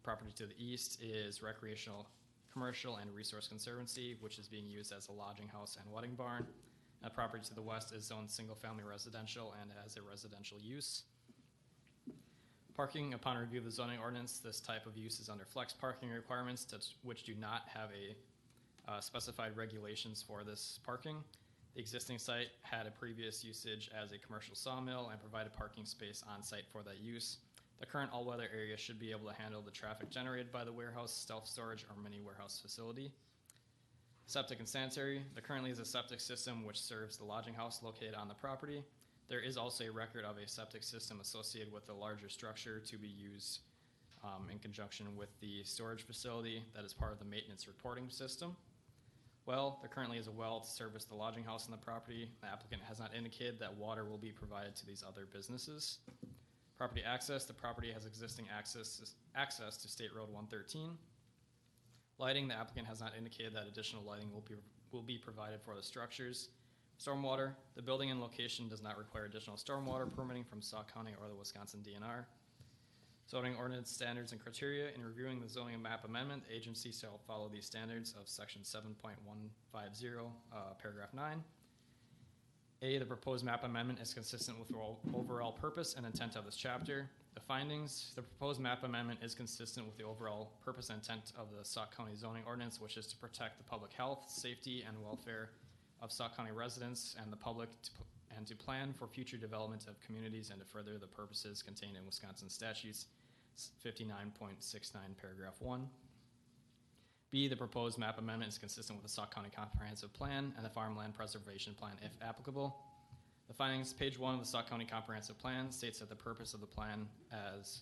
Property to the east is recreational, commercial, and resource conservancy, which is being used as a lodging house and wedding barn. Property to the west is zoned single-family residential and has a residential use. Parking, upon review of the zoning ordinance, this type of use is under flex parking requirements, which do not have a specified regulations for this parking. The existing site had a previous usage as a commercial sawmill and provided parking space on site for that use. The current all-weather area should be able to handle the traffic generated by the warehouse, self-storage, or mini warehouse facility. Septic and sanitary. There currently is a septic system which serves the lodging house located on the property. There is also a record of a septic system associated with the larger structure to be used in conjunction with the storage facility that is part of the maintenance reporting system. Well, there currently is a well to service the lodging house on the property. The applicant has not indicated that water will be provided to these other businesses. Property access. The property has existing access to State Road 113. Lighting. The applicant has not indicated that additional lighting will be provided for the structures. Stormwater. The building and location does not require additional stormwater permitting from Sauk County or the Wisconsin DNR. Zoning ordinance standards and criteria. In reviewing the zoning map amendment, the agency shall follow these standards of section 7.150, paragraph 9. A, the proposed map amendment is consistent with the overall purpose and intent of this chapter. The findings, the proposed map amendment is consistent with the overall purpose and intent of the Sauk County zoning ordinance, which is to protect the public health, safety, and welfare of Sauk County residents and the public, and to plan for future development of communities and to further the purposes contained in Wisconsin statutes 59.69, paragraph 1. B, the proposed map amendment is consistent with the Sauk County Comprehensive Plan and the Farmland Preservation Plan, if applicable. The findings, page 1 of the Sauk County Comprehensive Plan states that the purpose of the plan, as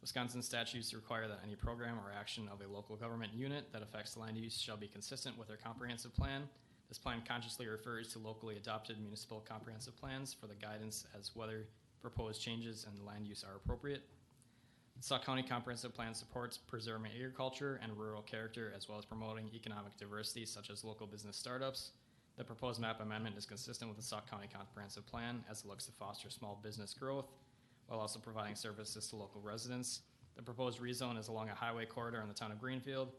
Wisconsin statutes require that any program or action of a local government unit that affects land use shall be consistent with their comprehensive plan. This plan consciously refers to locally adopted municipal comprehensive plans for the guidance as whether proposed changes in land use are appropriate. The Sauk County Comprehensive Plan supports preserving agriculture and rural character as well as promoting economic diversity such as local business startups. The proposed map amendment is consistent with the Sauk County Comprehensive Plan as it looks to foster small business growth while also providing services to local residents. The proposed rezone is along a highway corridor in the town of Greenfield.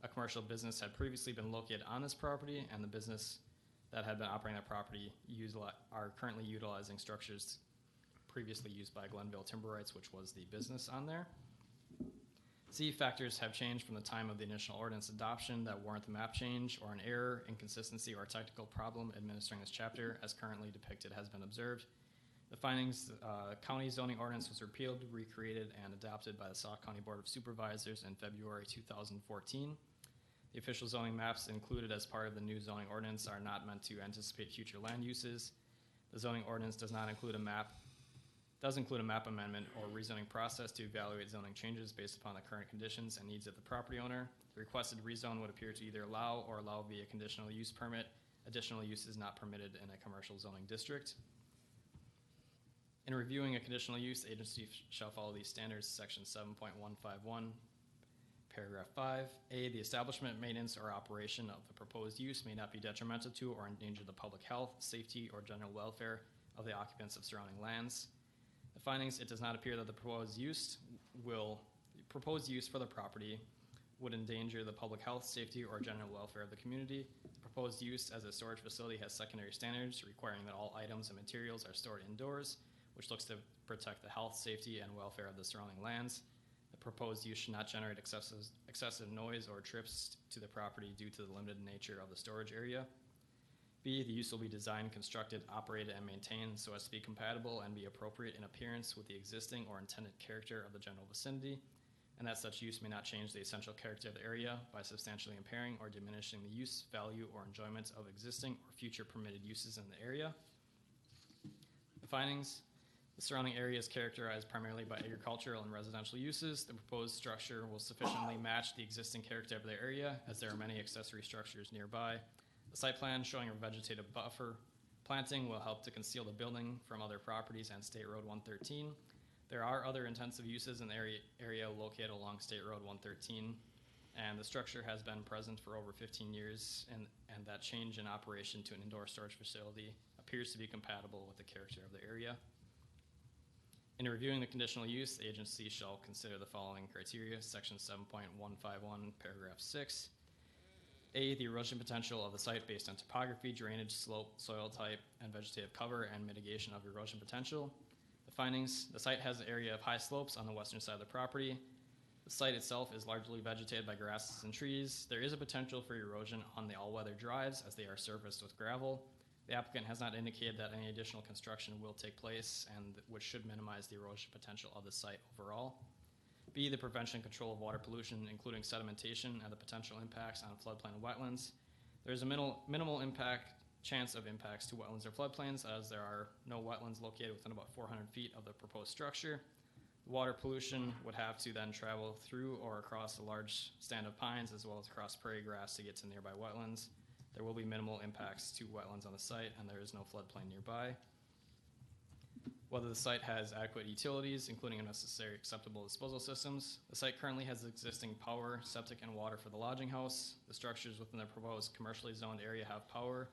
A commercial business had previously been located on this property, and the business that had been operating that property are currently utilizing structures previously used by Glenville Timber Rights, which was the business on there. C, factors have changed from the time of the initial ordinance adoption that warrant the map change or an error, inconsistency, or technical problem administering this chapter as currently depicted has been observed. The findings, county zoning ordinance was repealed, recreated, and adopted by the Sauk County Board of Supervisors in February 2014. The official zoning maps included as part of the new zoning ordinance are not meant to anticipate future land uses. The zoning ordinance does include a map amendment or rezoning process to evaluate zoning changes based upon the current conditions and needs of the property owner. The requested rezone would appear to either allow or allow via conditional use permit. Additional use is not permitted in a commercial zoning district. In reviewing a conditional use, the agency shall follow these standards, section 7.151, paragraph 5. A, the establishment, maintenance, or operation of the proposed use may not be detrimental to or endanger the public health, safety, or general welfare of the occupants of surrounding lands. The findings, it does not appear that the proposed use for the property would endanger the public health, safety, or general welfare of the community. The proposed use as a storage facility has secondary standards requiring that all items and materials are stored indoors, which looks to protect the health, safety, and welfare of the surrounding lands. The proposed use should not generate excessive noise or trips to the property due to the limited nature of the storage area. B, the use will be designed, constructed, operated, and maintained so as to be compatible and be appropriate in appearance with the existing or intended character of the general vicinity, and that such use may not change the essential character of the area by substantially impairing or diminishing the use, value, or enjoyment of existing or future permitted uses in the area. The findings, the surrounding area is characterized primarily by agricultural and residential uses. The proposed structure will sufficiently match the existing character of the area as there are many accessory structures nearby. The site plan showing a vegetated buffer planting will help to conceal the building from other properties and State Road 113. There are other intensive uses in the area located along State Road 113, and the structure has been present for over 15 years, and that change in operation to an indoor storage facility appears to be compatible with the character of the area. In reviewing the conditional use, the agency shall consider the following criteria, section 7.151, paragraph 6. A, the erosion potential of the site based on topography, drainage, slope, soil type, and vegetative cover and mitigation of erosion potential. The findings, the site has an area of high slopes on the western side of the property. The site itself is largely vegetated by grasses and trees. There is a potential for erosion on the all-weather drives as they are surfaced with gravel. The applicant has not indicated that any additional construction will take place, and which should minimize the erosion potential of the site overall. B, the prevention and control of water pollution, including sedimentation and the potential impacts on floodplain and wetlands. There is a minimal chance of impacts to wetlands or floodplains, as there are no wetlands located within about 400 feet of the proposed structure. Water pollution would have to then travel through or across a large stand of pines as well as across prairie grass to get to nearby wetlands. There will be minimal impacts to wetlands on the site, and there is no floodplain nearby. Whether the site has adequate utilities, including necessary acceptable disposal systems. The site currently has existing power, septic, and water for the lodging house. The structures within the proposed commercially zoned area have power.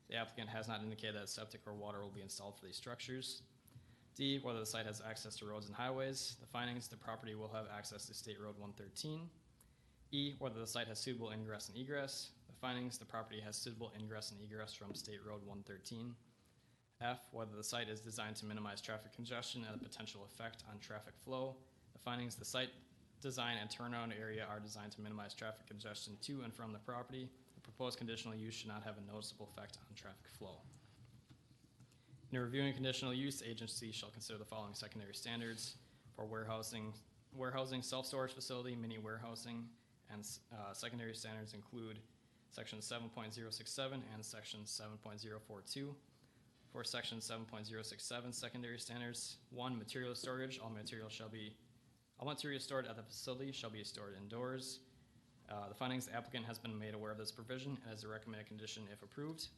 The applicant has not indicated that septic or water will be installed for these structures. D, whether the site has access to roads and highways. The findings, the property will have access to State Road 113. E, whether the site has suitable ingress and egress. The findings, the property has suitable ingress and egress from State Road 113. F, whether the site is designed to minimize traffic congestion and the potential effect on traffic flow. The findings, the site design and turnaround area are designed to minimize traffic congestion to and from the property. The proposed conditional use should not have a noticeable effect on traffic flow. In reviewing conditional use, the agency shall consider the following secondary standards for warehousing, self-storage facility, mini warehousing, and secondary standards include section 7.067 and section 7.042. For section 7.067 secondary standards, 1, material storage. All material stored at the facility shall be stored indoors. The findings, the applicant has been made aware of this provision and is a recommended condition if approved.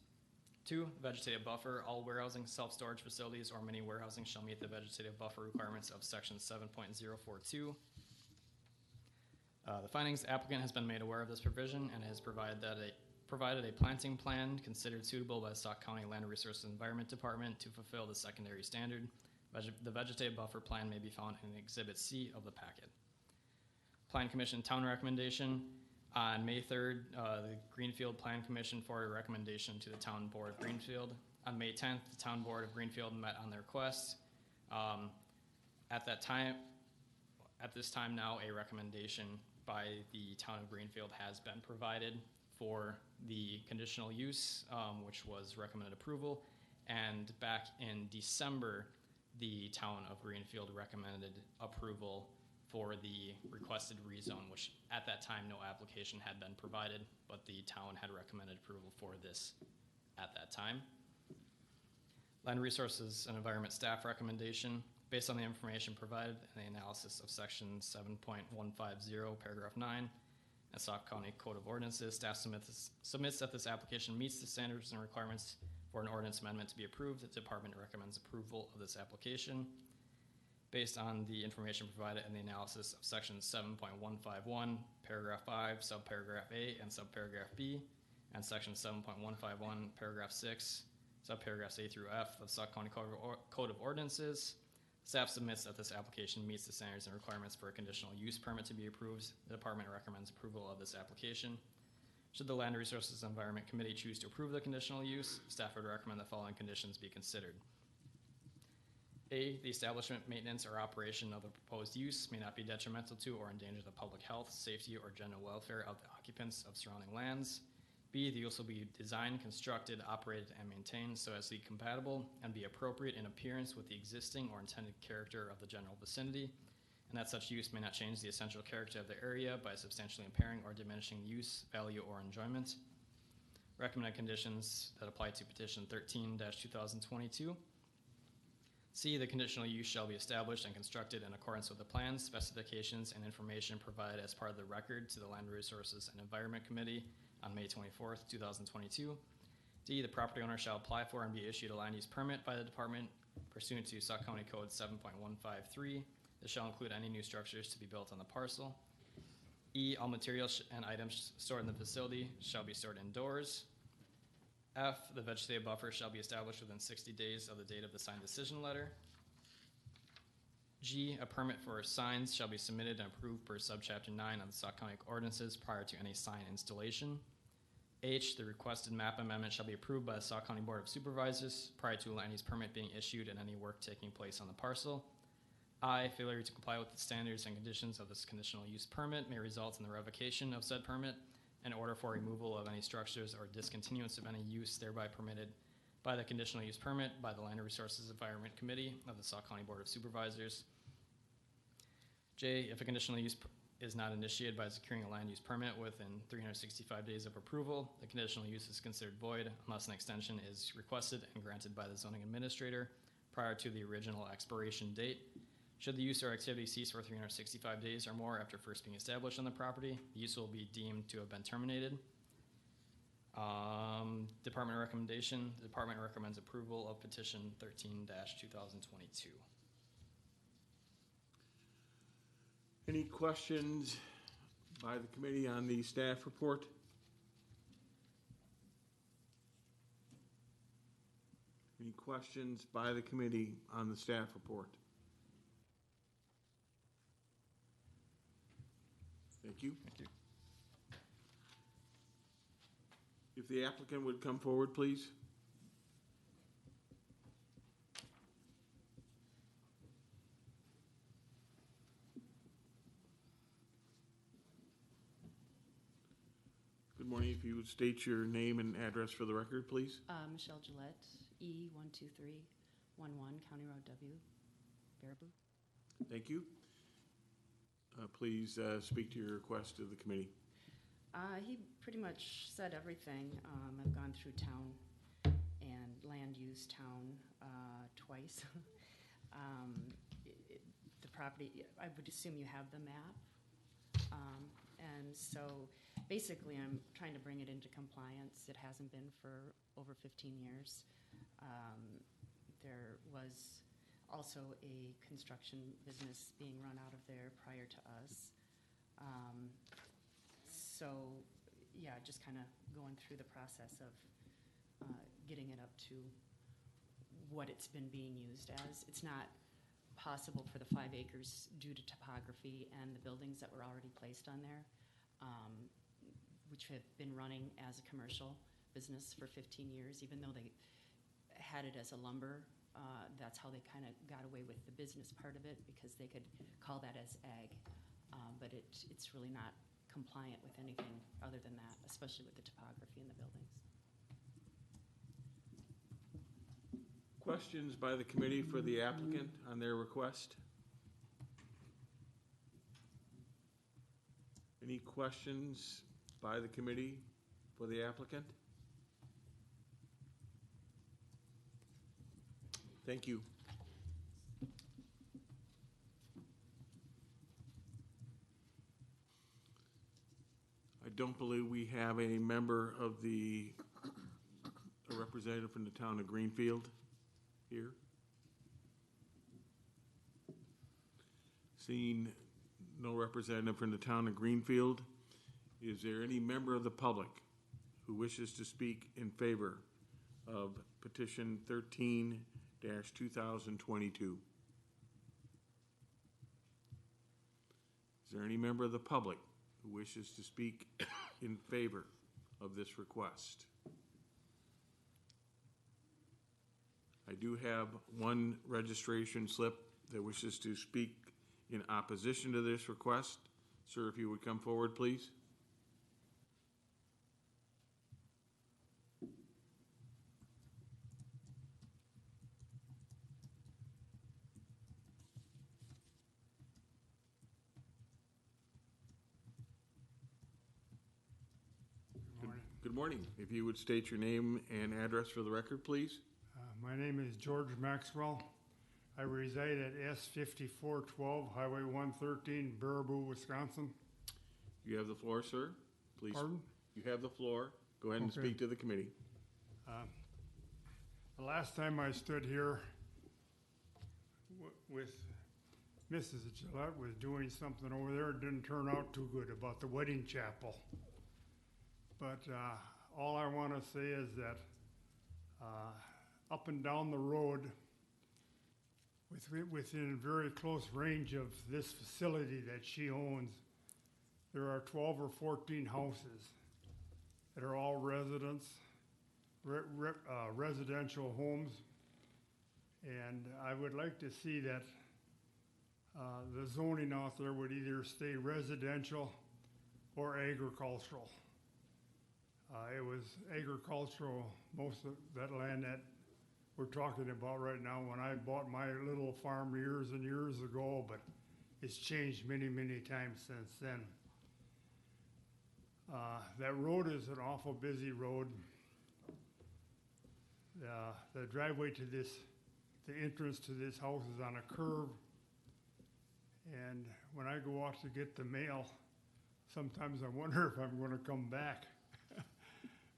2, vegetated buffer. All warehousing, self-storage facilities, or mini warehousing shall meet the vegetative buffer requirements of section 7.042. The findings, the applicant has been made aware of this provision and has provided a planting plan considered suitable by the Sauk County Land Resources and Environment Department to fulfill the secondary standard. The vegetative buffer plan may be found in Exhibit C of the packet. Plan Commission town recommendation. On May 3rd, the Greenfield Plan Commission forwarded a recommendation to the Town Board of Greenfield. On May 10th, the Town Board of Greenfield met on their request. At this time now, a recommendation by the Town of Greenfield has been provided for the conditional use, which was recommended approval. And back in December, the Town of Greenfield recommended approval for the requested rezone, which at that time no application had been provided, but the town had recommended approval for this at that time. Land Resources and Environment staff recommendation. Based on the information provided and the analysis of section 7.150, paragraph 9, and Sauk County Code of Ordinances, staff submits that this application meets the standards and requirements for an ordinance amendment to be approved. The department recommends approval of this application. Based on the information provided and the analysis of section 7.151, paragraph 5, subparagraph A and subparagraph B, and section 7.151, paragraph 6, subparagraphs A through F of Sauk County Code of Ordinances, staff submits that this application meets the standards and requirements for a conditional use permit to be approved. The department recommends approval of this application. Should the Land Resources and Environment Committee choose to approve the conditional use, staff would recommend the following conditions be considered. A, the establishment, maintenance, or operation of the proposed use may not be detrimental to or endanger the public health, safety, or general welfare of the occupants of surrounding lands. B, the use will be designed, constructed, operated, and maintained so as to be compatible and be appropriate in appearance with the existing or intended character of the general vicinity, and that such use may not change the essential character of the area by substantially impairing or diminishing use, value, or enjoyment. Recommended conditions that apply to Petition 13-2022. C, the conditional use shall be established and constructed in accordance with the plans, specifications, and information provided as part of the record to the Land Resources and Environment Committee on May 24th, 2022. D, the property owner shall apply for and be issued a land use permit by the department pursuant to Sauk County Code 7.153. This shall include any new structures to be built on the parcel. E, all materials and items stored in the facility shall be stored indoors. F, the vegetative buffer shall be established within 60 days of the date of the signed decision letter. G, a permit for signs shall be submitted and approved per subchapter 9 of the Sauk County ordinances prior to any sign installation. H, the requested map amendment shall be approved by the Sauk County Board of Supervisors prior to a land use permit being issued and any work taking place on the parcel. I, failure to comply with the standards and conditions of this conditional use permit may result in the revocation of said permit in order for removal of any structures or discontinuance of any use thereby permitted by the conditional use permit by the Land Resources Environment Committee of the Sauk County Board of Supervisors. J, if a conditional use is not initiated by securing a land use permit within 365 days of approval, the conditional use is considered void unless an extension is requested and granted by the zoning administrator prior to the original expiration date. Should the use or activity cease for 365 days or more after first being established on the property, the use will be deemed to have been terminated. Department recommendation, the department recommends approval of petition 13-2022. Any questions by the committee on the staff report? Any questions by the committee on the staff report? Thank you. Thank you. If the applicant would come forward, please. Good morning. If you would state your name and address for the record, please. Michelle Gillette, E12311, County Road W, Baraboo. Thank you. Please speak to your request to the committee. He pretty much said everything. I've gone through town and land use town twice. The property, I would assume you have the map. And so basically I'm trying to bring it into compliance. It hasn't been for over 15 years. There was also a construction business being run out of there prior to us. So, yeah, just kind of going through the process of getting it up to what it's been being used as. It's not possible for the 5 acres due to topography and the buildings that were already placed on there, which have been running as a commercial business for 15 years, even though they had it as a lumber. That's how they kind of got away with the business part of it, because they could call that as ag, but it's really not compliant with anything other than that, especially with the topography in the buildings. Questions by the committee for the applicant on their request? Any questions by the committee for the applicant? Thank you. I don't believe we have a member of a representative from the town of Greenfield here. Seeing no representative from the town of Greenfield, is there any member of the public who wishes to speak in favor of petition 13-2022? Is there any member of the public who wishes to speak in favor of this request? I do have one registration slip that wishes to speak in opposition to this request. Sir, if you would come forward, please. Good morning. If you would state your name and address for the record, please. My name is George Maxwell. I reside at S5412, Highway 113, Baraboo, Wisconsin. You have the floor, sir. Please. Pardon? You have the floor. Go ahead and Okay. speak to the committee. The last time I stood here with Mrs. Gillette was doing something over there. It didn't turn out too good about the wedding chapel. But all I want to say is that up and down the road within very close range of this facility that she owns, there are 12 or 14 houses that are all residential homes. And I would like to see that the zoning out there would either stay residential or agricultural. It was agricultural, most of that land that we're talking about right now when I bought my little farm years and years ago, but it's changed many, many times since then. That road is an awful busy road. The driveway to this, the entrance to this house is on a curve. And when I go out to get the mail, sometimes I wonder if I'm gonna come back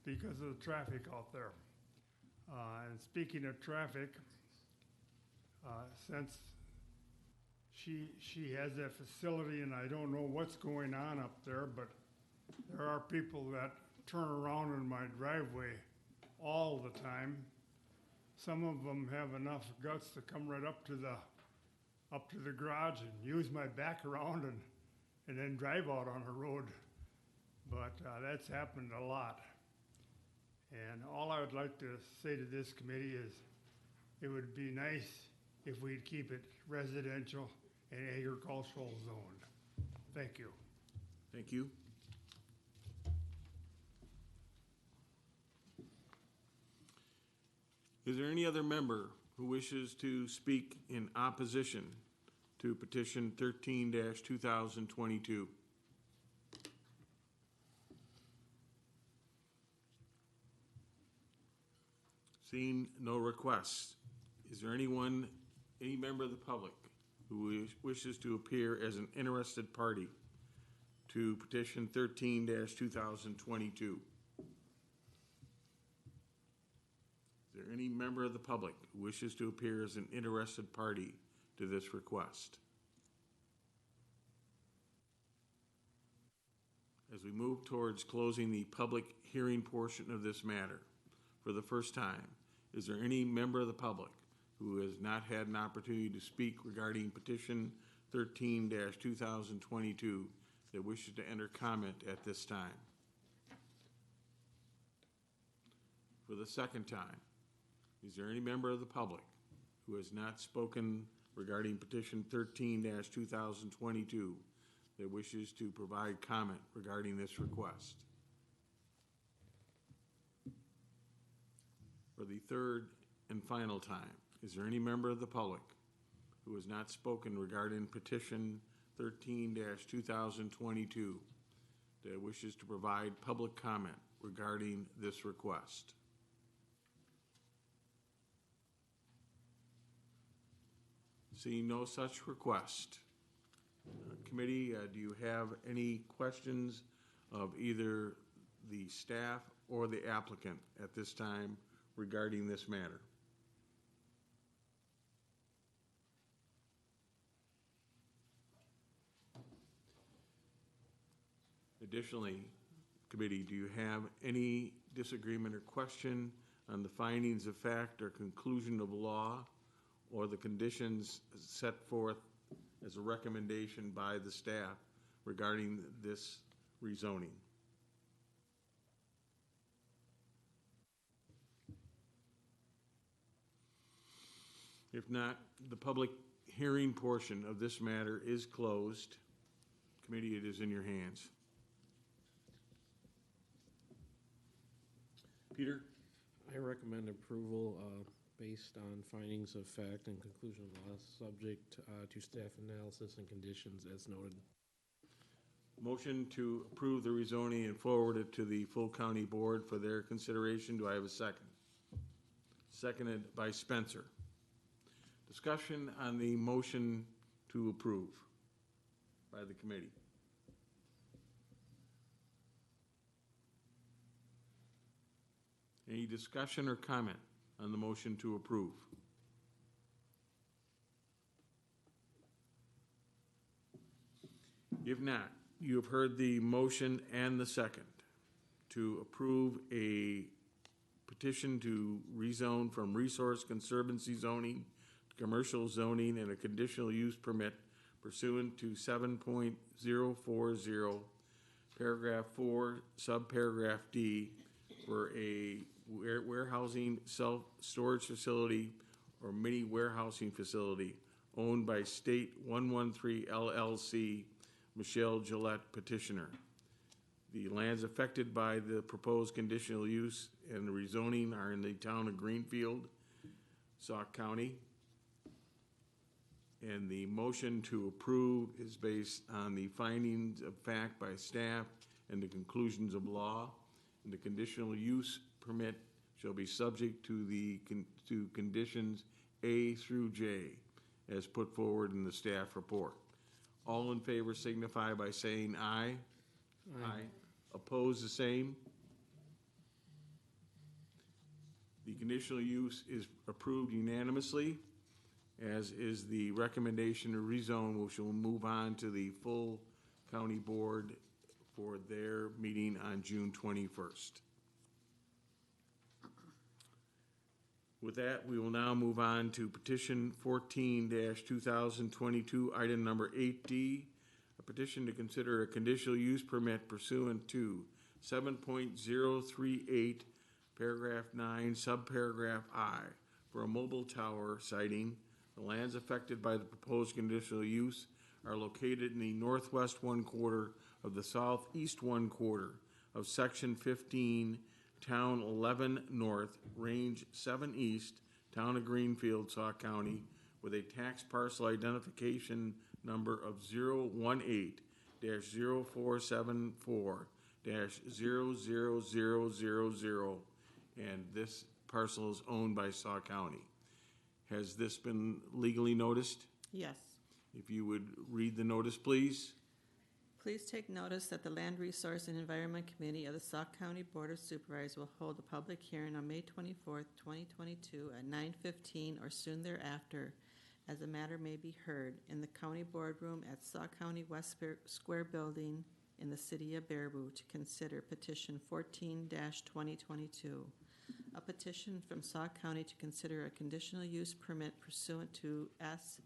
because of the traffic out there. And speaking of traffic, since she has that facility and I don't know what's going on up there, but there are people that turn around in my driveway all the time. Some of them have enough guts to come right up to the garage and use my back around and then drive out on the road. But that's happened a lot. And all I would like to say to this committee is it would be nice if we'd keep it residential and agricultural zoned. Thank you. Thank you. Is there any other member who wishes to speak in opposition to petition 13-2022? Seeing no requests, is there any member of the public who wishes to appear as an interested party to petition 13-2022? Is there any member of the public who wishes to appear as an interested party to this request? As we move towards closing the public hearing portion of this matter, for the first time, is there any member of the public who has not had an opportunity to speak regarding petition 13-2022 that wishes to enter comment at this time? For the second time, is there any member of the public who has not spoken regarding petition 13-2022 that wishes to provide comment regarding this request? For the third and final time, is there any member of the public who has not spoken regarding petition 13-2022 that wishes to provide public comment regarding this request? Seeing no such request, committee, do you have any questions of either the staff or the applicant at this time regarding this matter? Additionally, committee, do you have any disagreement or question on the findings of fact or conclusion of law or the conditions set forth as a recommendation by the staff regarding this rezoning? If not, the public hearing portion of this matter is closed. Committee, it is in your hands. Peter? I recommend approval based on findings of fact and conclusion of law, subject to staff analysis and conditions as noted. Motion to approve the rezoning and forward it to the full county board for their consideration. Do I have a second? Seconded by Spencer. Discussion on the motion to approve by the committee. Any discussion or comment on the motion to approve? If not, you have heard the motion and the second to approve a petition to rezone from Resource Conservancy zoning to commercial zoning and a conditional use permit pursuant to 7.040, paragraph 4, subparagraph D, for a warehousing self-storage facility or mini warehousing facility owned by State 113 LLC, Michelle Gillette petitioner. The lands affected by the proposed conditional use and the rezoning are in the town of Greenfield, Sauk County. And the motion to approve is based on the findings of fact by staff and the conclusions of law. And the conditional use permit shall be subject to conditions A through J as put forward in the staff report. All in favor signify by saying aye. Aye. Oppose the same. The conditional use is approved unanimously, as is the recommendation to rezone, which will move on to the full county board for their meeting on June 21st. With that, we will now move on to petition 14-2022, item number 8D, a petition to consider a conditional use permit pursuant to 7.038, paragraph 9, subparagraph I, for a mobile tower siting. The lands affected by the proposed conditional use are located in the northwest one quarter of the southeast one quarter of section 15, town 11 north, range 7 east, town of Greenfield, Sauk County, with a tax parcel identification number of 018-0474-00000, and this parcel is owned by Sauk County. Has this been legally noticed? Yes. If you would read the notice, please. Please take notice that the Land Resource and Environment Committee of the Sauk County Board of Supervisors will hold a public hearing on May 24th, 2022 at 9:15 or soon thereafter, as the matter may be heard in the county boardroom at Sauk County West Square Building in the city of Baraboo to consider petition 14-2022. A petition from Sauk County to consider a conditional use permit pursuant to S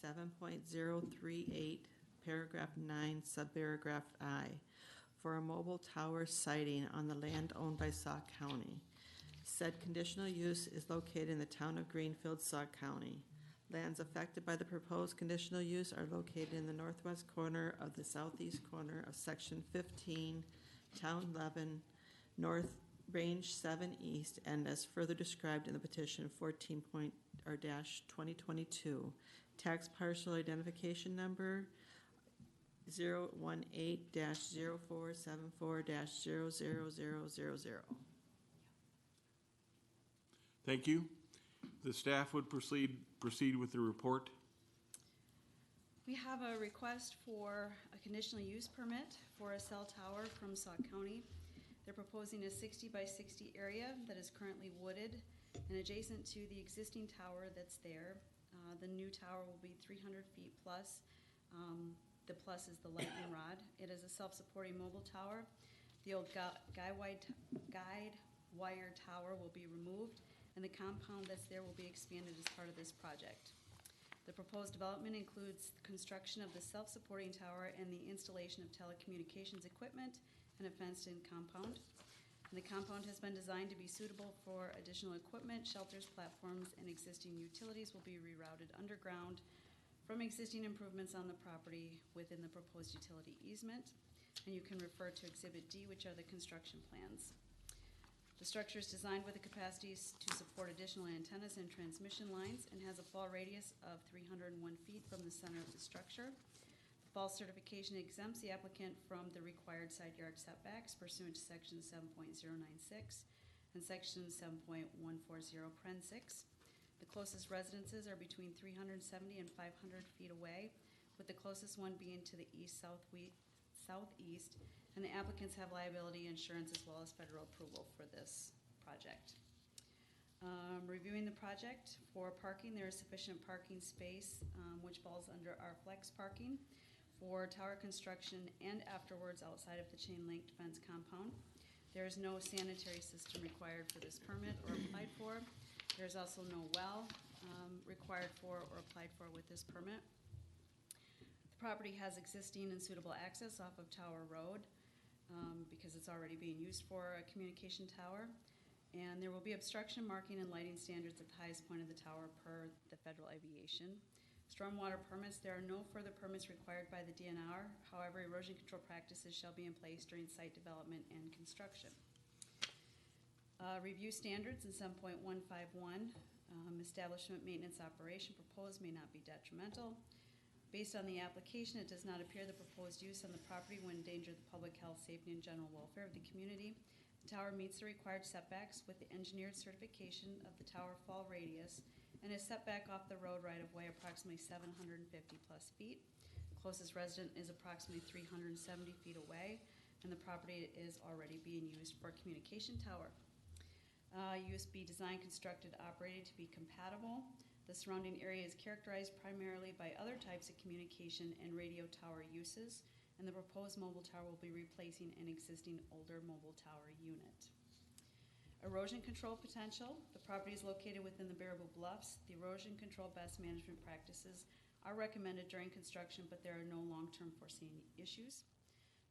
7.038, paragraph 9, subparagraph I, for a mobile tower siting on the land owned by Sauk County. Said conditional use is located in the town of Greenfield, Sauk County. Lands affected by the proposed conditional use are located in the northwest corner of the southeast corner of section 15, town 11, north, range 7 east, and as further described in the petition 14-2022, tax parcel identification number 018-0474-00000. Thank you. The staff would proceed with the report. We have a request for a conditional use permit for a cell tower from Sauk County. They're proposing a 60 by 60 area that is currently wooded and adjacent to the existing tower that's there. The new tower will be 300 feet plus. The plus is the lightning rod. It is a self-supporting mobile tower. The old guide wire tower will be removed, and the compound that's there will be expanded as part of this project. The proposed development includes the construction of the self-supporting tower and the installation of telecommunications equipment and a fenced-in compound. And the compound has been designed to be suitable for additional equipment, shelters, platforms, and existing utilities will be rerouted underground from existing improvements on the property within the proposed utility easement. And you can refer to Exhibit D, which are the construction plans. The structure is designed with the capacities to support additional antennas and transmission lines and has a fall radius of 301 feet from the center of the structure. The fall certification exempts the applicant from the required side yard setbacks pursuant to section 7.096 and section 7.140(6). The closest residences are between 370 and 500 feet away, with the closest one being to the southeast, and the applicants have liability insurance as well as federal approval for this project. Reviewing the project for parking, there is sufficient parking space, which falls under our flex parking for tower construction and afterwards outside of the chain link fence compound. There is no sanitary system required for this permit or applied for. There's also no well required for or applied for with this permit. The property has existing and suitable access off of Tower Road because it's already being used for a communication tower. And there will be obstruction marking and lighting standards at the highest point of the tower per the federal aviation. Stormwater permits, there are no further permits required by the DNR. However, erosion control practices shall be in place during site development and construction. Review standards in 7.151, establishment, maintenance, operation proposed may not be detrimental. Based on the application, it does not appear the proposed use on the property will endanger the public health, safety, and general welfare of the community. The tower meets the required setbacks with the engineered certification of the tower fall radius and is set back off the road right-of-way approximately 750 plus feet. Closest resident is approximately 370 feet away, and the property is already being used for a communication tower. USB design constructed, operated to be compatible. The surrounding area is characterized primarily by other types of communication and radio tower uses, and the proposed mobile tower will be replacing an existing older mobile tower unit. Erosion control potential. The property is located within the Bearable Bluffs. The erosion control best management practices are recommended during construction, but there are no long-term foreseen issues.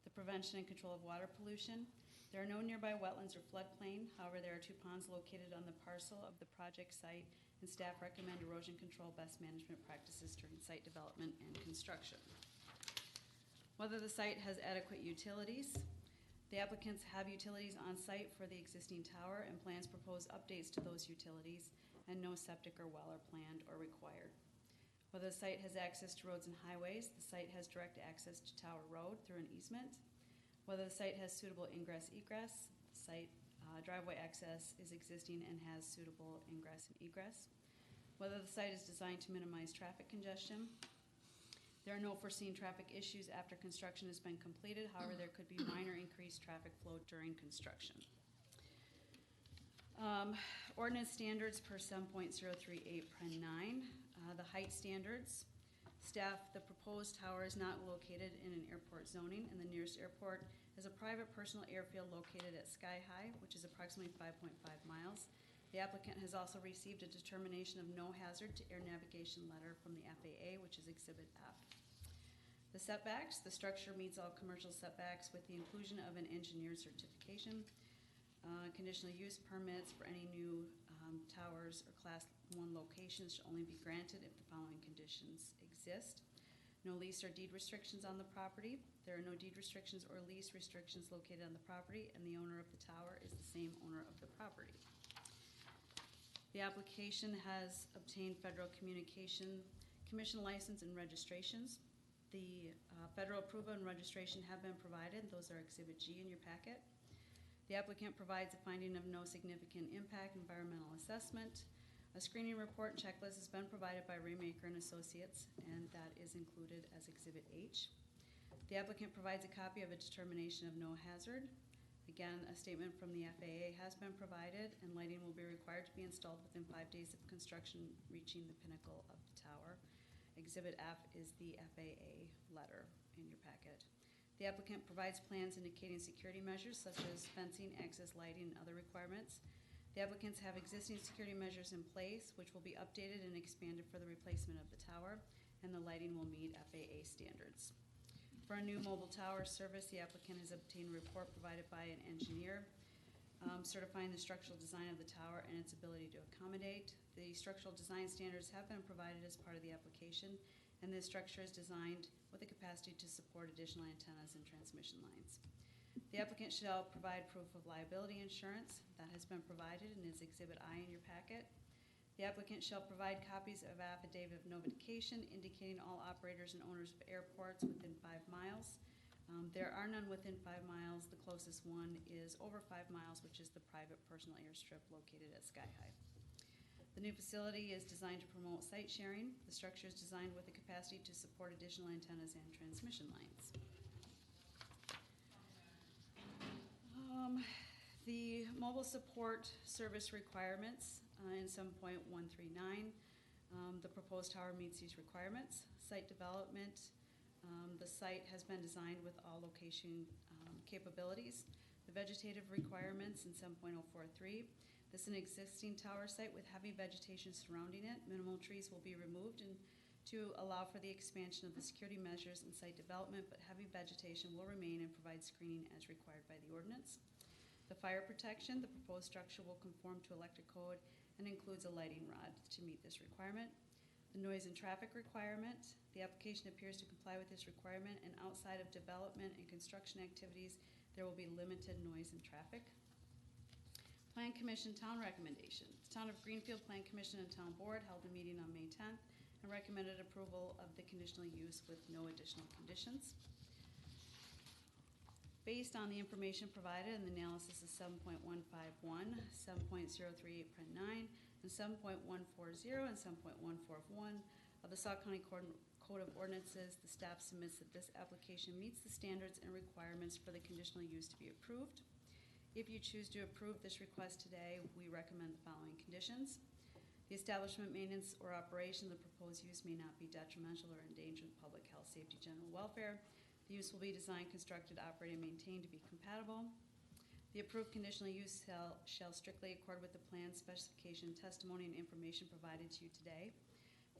The prevention and control of water pollution. There are no nearby wetlands or floodplain. However, there are 2 ponds located on the parcel of the project site, and staff recommend erosion control best management practices during site development and construction. Whether the site has adequate utilities. The applicants have utilities on site for the existing tower and plans propose updates to those utilities, and no septic or well are planned or required. Whether the site has access to roads and highways. The site has direct access to Tower Road through an easement. Whether the site has suitable ingress-egress. The site driveway access is existing and has suitable ingress and egress. Whether the site is designed to minimize traffic congestion. There are no foreseen traffic issues after construction has been completed. However, there could be minor increased traffic flow during construction. Ordinance standards per 7.038.9. The height standards. Staff, the proposed tower is not located in an airport zoning, and the nearest airport is a private personal airfield located at Sky High, which is approximately 5.5 miles. The applicant has also received a determination of no hazard to air navigation letter from the FAA, which is Exhibit F. The setbacks, the structure meets all commercial setbacks with the inclusion of an engineered certification. Conditional use permits for any new towers or Class 1 locations should only be granted if the following conditions exist. No lease or deed restrictions on the property. There are no deed restrictions or lease restrictions located on the property, and the owner of the tower is the same owner of the property. The application has obtained Federal Communication Commission license and registrations. The federal approval and registration have been provided. Those are Exhibit G in your packet. The applicant provides a finding of no significant impact environmental assessment. A screening report and checklist has been provided by Raymaker and Associates, and that is included as Exhibit H. The applicant provides a copy of a determination of no hazard. Again, a statement from the FAA has been provided, and lighting will be required to be installed within 5 days of construction reaching the pinnacle of the tower. Exhibit F is the FAA letter in your packet. The applicant provides plans indicating security measures such as fencing, access, lighting, and other requirements. The applicants have existing security measures in place, which will be updated and expanded for the replacement of the tower, and the lighting will meet FAA standards. For a new mobile tower service, the applicant has obtained a report provided by an engineer certifying the structural design of the tower and its ability to accommodate. The structural design standards have been provided as part of the application, and this structure is designed with the capacity to support additional antennas and transmission lines. The applicant shall provide proof of liability insurance. That has been provided and is Exhibit I in your packet. The applicant shall provide copies of affidavit of notification indicating all operators and owners of airports within 5 miles. There are none within 5 miles. The closest one is over 5 miles, which is the private personal airstrip located at Sky High. The new facility is designed to promote site sharing. The structure is designed with the capacity to support additional antennas and transmission lines. The mobile support service requirements in 7.139. The proposed tower meets these requirements. Site development. The site has been designed with all location capabilities. The vegetative requirements in 7.043. This is an existing tower site with heavy vegetation surrounding it. Minimal trees will be removed and to allow for the expansion of the security measures and site development, but heavy vegetation will remain and provide screening as required by the ordinance. The fire protection, the proposed structure will conform to electric code and includes a lighting rod to meet this requirement. The noise and traffic requirement, the application appears to comply with this requirement, and outside of development and construction activities, there will be limited noise and traffic. Plan Commission Town recommendation. The Town of Greenfield Plan Commission and Town Board held a meeting on May 10th and recommended approval of the conditional use with no additional conditions. Based on the information provided and the analysis of 7.151, 7.038.9, and 7.140 and 7.141 of the Sauk County Code of Ordinances, the staff submits that this application meets the standards and requirements for the conditional use to be approved. If you choose to approve this request today, we recommend the following conditions. The establishment, maintenance, or operation of the proposed use may not be detrimental or endanger the public health, safety, general welfare. The use will be designed, constructed, operated, and maintained to be compatible. The approved conditional use shall strictly accord with the plan, specification, testimony, and information provided to you today.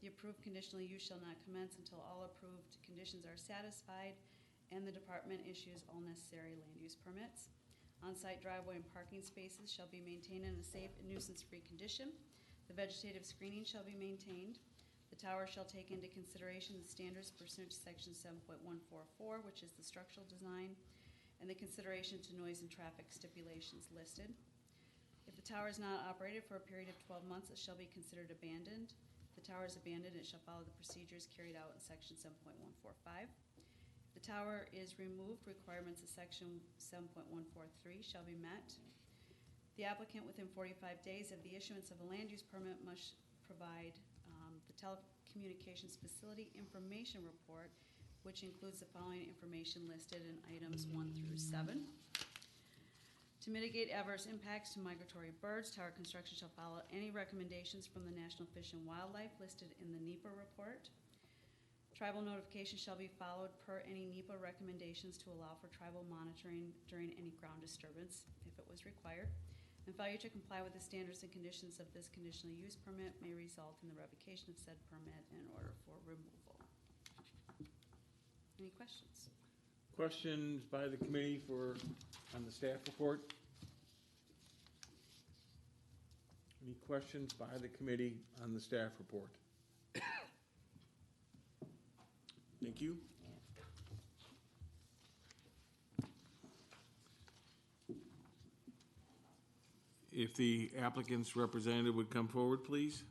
The approved conditional use shall not commence until all approved conditions are satisfied and the department issues all necessary land use permits. On-site driveway and parking spaces shall be maintained in a safe and nuisance-free condition. The vegetative screening shall be maintained. The tower shall take into consideration the standards pursuant to section 7.144, which is the structural design, and the consideration to noise and traffic stipulations listed. If the tower is not operated for a period of 12 months, it shall be considered abandoned. If the tower is abandoned, it shall follow the procedures carried out in section 7.145. If the tower is removed, requirements of section 7.143 shall be met. The applicant within 45 days of the issuance of a land use permit must provide the telecommunications facility information report, which includes the following information listed in items 1 through 7. To mitigate adverse impacts to migratory birds, tower construction shall follow any recommendations from the National Fish and Wildlife listed in the NEPA report. Tribal notification shall be followed per any NEPA recommendations to allow for tribal monitoring during any ground disturbance if it was required. And failure to comply with the standards and conditions of this conditional use permit may result in the revocation of said permit in order for removal. Any questions? Questions by the committee on the staff report? Any questions by the committee on the staff report? Thank you. If the applicant's representative would come forward, please.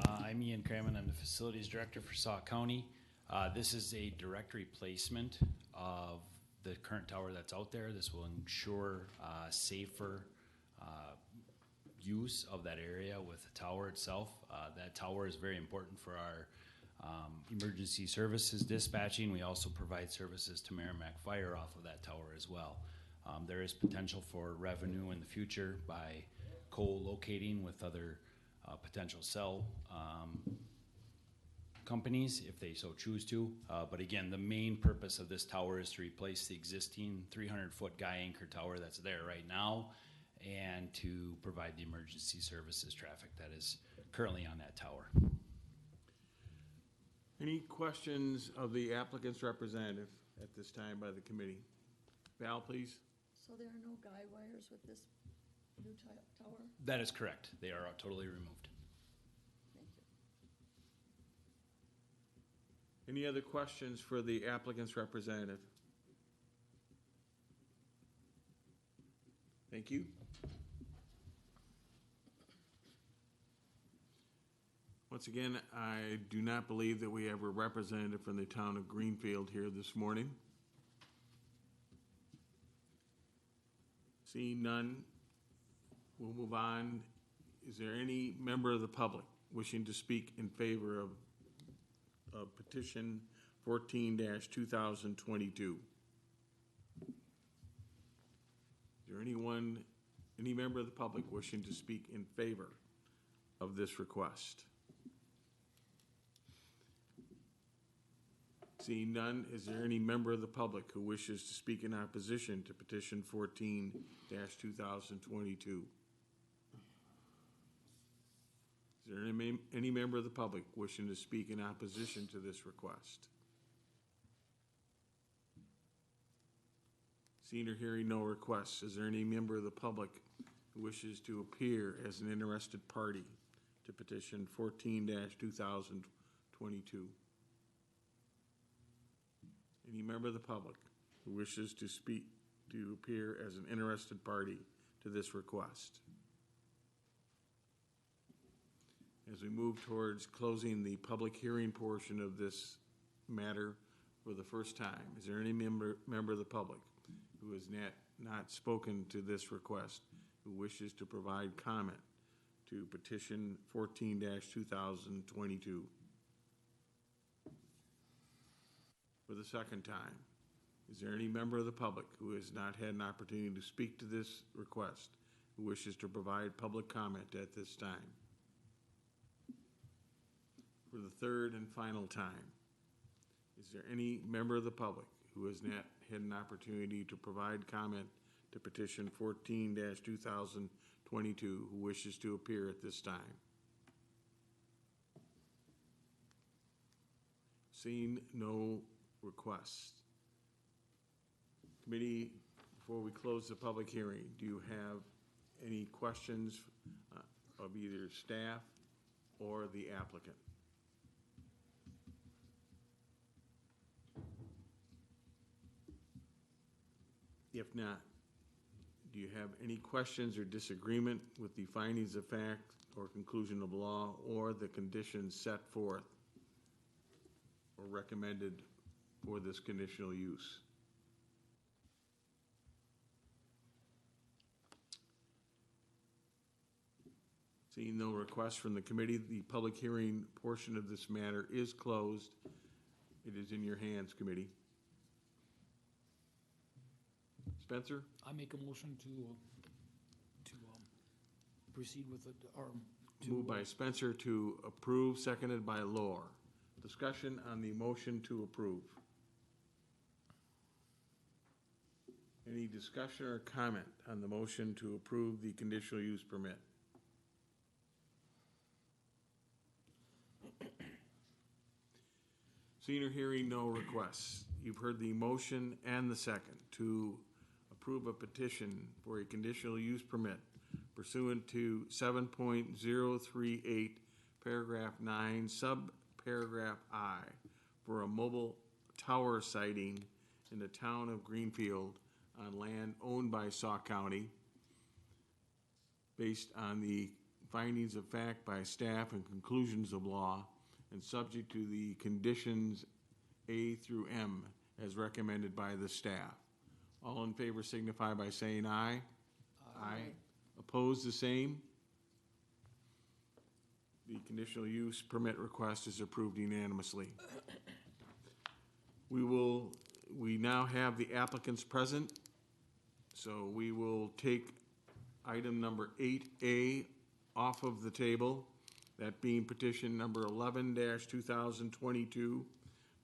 I'm Ian Crammond. I'm the Facilities Director for Sauk County. This is a direct replacement of the current tower that's out there. This will ensure safer use of that area with the tower itself. That tower is very important for our emergency services dispatching. We also provide services to Merrimack Fire off of that tower as well. There is potential for revenue in the future by co-locating with other potential cell companies if they so choose to. But again, the main purpose of this tower is to replace the existing 300-foot guy anchor tower that's there right now and to provide the emergency services traffic that is currently on that tower. Any questions of the applicant's representative at this time by the committee? Val, please. So there are no guy wires with this new tower? That is correct. They are totally removed. Thank you. Any other questions for the applicant's representative? Thank you. Once again, I do not believe that we have a representative from the town of Greenfield here this morning. Seeing none, we'll move on. Is there any member of the public wishing to speak in favor of petition 14-2022? Is there any member of the public wishing to speak in favor of this request? Seeing none, is there any member of the public who wishes to speak in opposition to petition 14-2022? Is there any member of the public wishing to speak in opposition to this request? Seeing or hearing no requests, is there any member of the public who wishes to appear as an interested party to petition 14-2022? Any member of the public who wishes to appear as an interested party to this request? As we move towards closing the public hearing portion of this matter for the first time, is there any member of the public who has not spoken to this request who wishes to provide comment to petition 14-2022? For the second time, is there any member of the public who has not had an opportunity to speak to this request who wishes to provide public comment at this time? For the third and final time, is there any member of the public who has not had an opportunity to provide comment to petition 14-2022 who wishes to appear at this time? Seeing no requests. Committee, before we close the public hearing, do you have any questions of either staff or the applicant? If not, do you have any questions or disagreement with the findings of fact or conclusion of law or the conditions set forth or recommended for this conditional use? Seeing no requests from the committee, the public hearing portion of this matter is closed. It is in your hands, committee. Spencer? I make a motion to proceed with it, or to. Moved by Spencer to approve, seconded by Lohr. Discussion on the motion to approve. Any discussion or comment on the motion to approve the conditional use permit? Seeing or hearing no requests, you've heard the motion and the second to approve a petition for a conditional use permit pursuant to 7.038 paragraph 9 subparagraph I for a mobile tower siting in the town of Greenfield on land owned by Sauk County based on the findings of fact by staff and conclusions of law and subject to the conditions A through M as recommended by the staff. All in favor signify by saying aye. Aye. Opposed, the same. The conditional use permit request is approved unanimously. We now have the applicants present, so we will take item number 8A off of the table, that being petition number 11-2022 to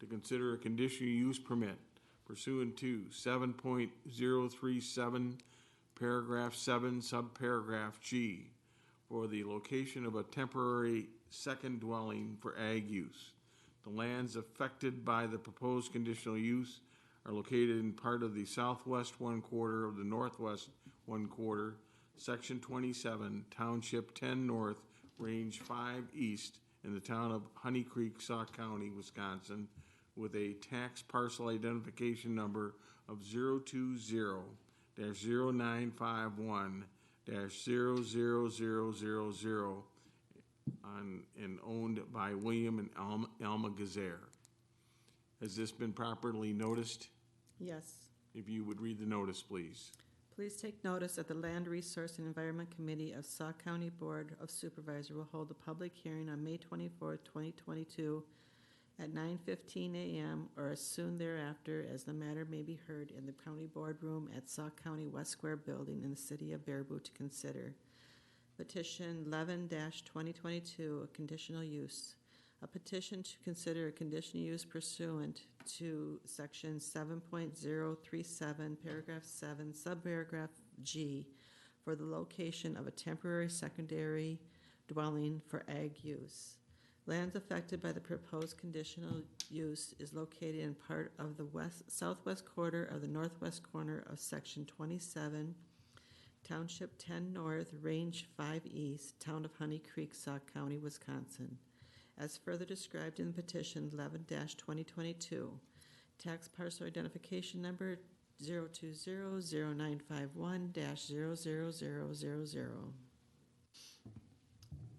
consider a conditional use permit pursuant to 7.037 paragraph 7 subparagraph G for the location of a temporary second dwelling for ag use. The lands affected by the proposed conditional use are located in part of the southwest 1/4 of the northwest 1/4, section 27, township 10 north, range 5 east in the town of Honey Creek, Sauk County, Wisconsin, with a tax parcel identification number of 020-0951-00000 and owned by William and Alma Gazer. Has this been properly noticed? Yes. If you would read the notice, please. Please take notice that the Land Resource and Environment Committee of Sauk County Board of Supervisors will hold a public hearing on May 24th, 2022 at 9:15 a.m. or as soon thereafter as the matter may be heard in the county boardroom at Sauk County West Square Building in the city of Baraboo to consider. Petition 11-2022, a conditional use A petition to consider a conditional use pursuant to section 7.037, paragraph 7, subparagraph G, for the location of a temporary secondary dwelling for ag use. Lands affected by the proposed conditional use is located in part of the southwest quarter of the northwest corner of section 27, Township 10 North, Range 5 East, Town of Honey Creek, Sauk County, Wisconsin. As further described in petition 11-2022, tax parcel identification number 0200951-00000.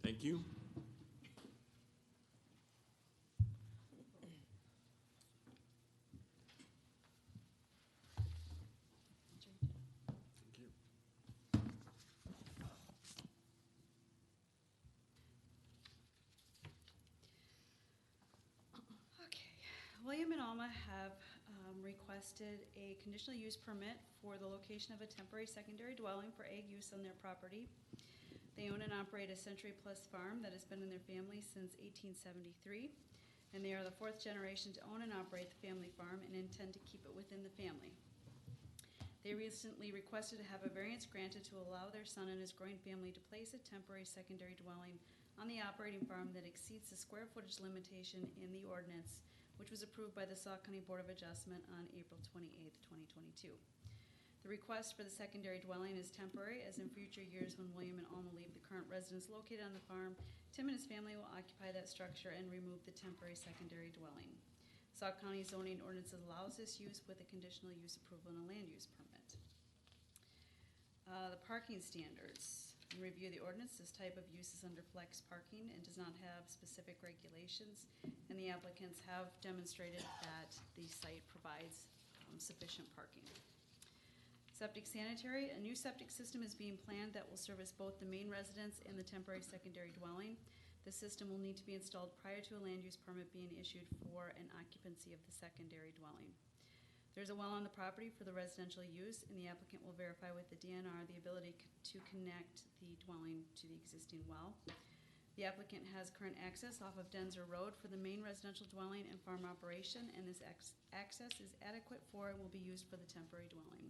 Thank you. William and Alma have requested a conditional use permit for the location of a temporary secondary dwelling for ag use on their property. They own and operate a century-plus farm that has been in their family since 1873, and they are the fourth generation to own and operate the family farm and intend to keep it within the family. They recently requested to have a variance granted to allow their son and his growing family to place a temporary secondary dwelling on the operating farm that exceeds the square footage limitation in the ordinance, which was approved by the Sauk County Board of Adjustment on April 28, 2022. The request for the secondary dwelling is temporary, as in future years when William and Alma leave the current residence located on the farm, Tim and his family will occupy that structure and remove the temporary secondary dwelling. Sauk County zoning ordinance allows this use with a conditional use approval and a land use permit. The parking standards. In review of the ordinance, this type of use is under flex parking and does not have specific regulations, and the applicants have demonstrated that the site provides sufficient parking. Septic sanitary, a new septic system is being planned that will service both the main residence and the temporary secondary dwelling. The system will need to be installed prior to a land use permit being issued for an occupancy of the secondary dwelling. There's a well on the property for the residential use, and the applicant will verify with the DNR the ability to connect the dwelling to the existing well. The applicant has current access off of Denzer Road for the main residential dwelling and farm operation, and this access is adequate for and will be used for the temporary dwelling.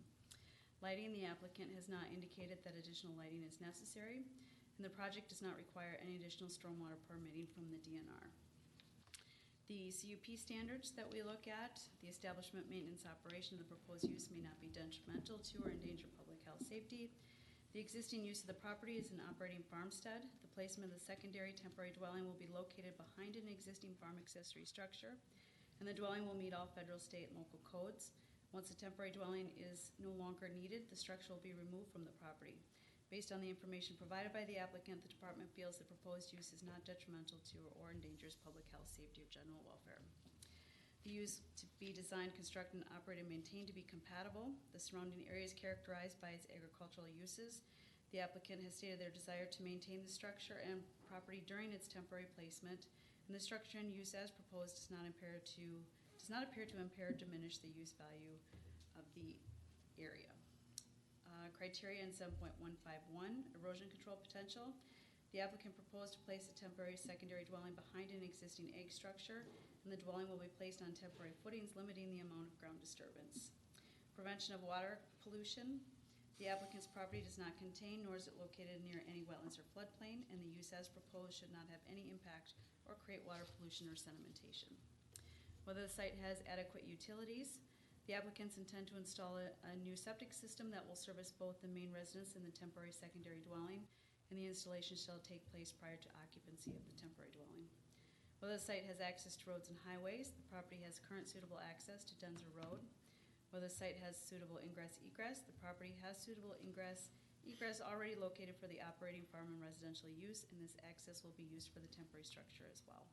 Lighting, the applicant has not indicated that additional lighting is necessary, and the project does not require any additional stormwater permitting from the DNR. The CUP standards that we look at, the establishment, maintenance, operation of the proposed use may not be detrimental to or endanger public health, safety. The existing use of the property is an operating farmstead. The placement of the secondary temporary dwelling will be located behind an existing farm accessory structure, and the dwelling will meet all federal, state, and local codes. Once the temporary dwelling is no longer needed, the structure will be removed from the property. Based on the information provided by the applicant, the department feels the proposed use is not detrimental to or endangers public health, safety, or general welfare. The use to be designed, constructed, and operated and maintained to be compatible. The surrounding area is characterized by its agricultural uses. The applicant has stated their desire to maintain the structure and property during its temporary placement, and the structure and use as proposed does not appear to impair or diminish the use value of the area. Criteria in 7.151, erosion control potential. The applicant proposed to place a temporary secondary dwelling behind an existing ag structure, and the dwelling will be placed on temporary footings, limiting the amount of ground disturbance. Prevention of water pollution. The applicant's property does not contain, nor is it located near any wetlands or floodplain, and the use as proposed should not have any impact or create water pollution or sedimentation. Whether the site has adequate utilities. The applicants intend to install a new septic system that will service both the main residence and the temporary secondary dwelling, and the installation shall take place prior to occupancy of the temporary dwelling. Whether the site has access to roads and highways. The property has current suitable access to Denzer Road. Whether the site has suitable ingress-egress. The property has suitable ingress already located for the operating farm and residential use, and this access will be used for the temporary structure as well.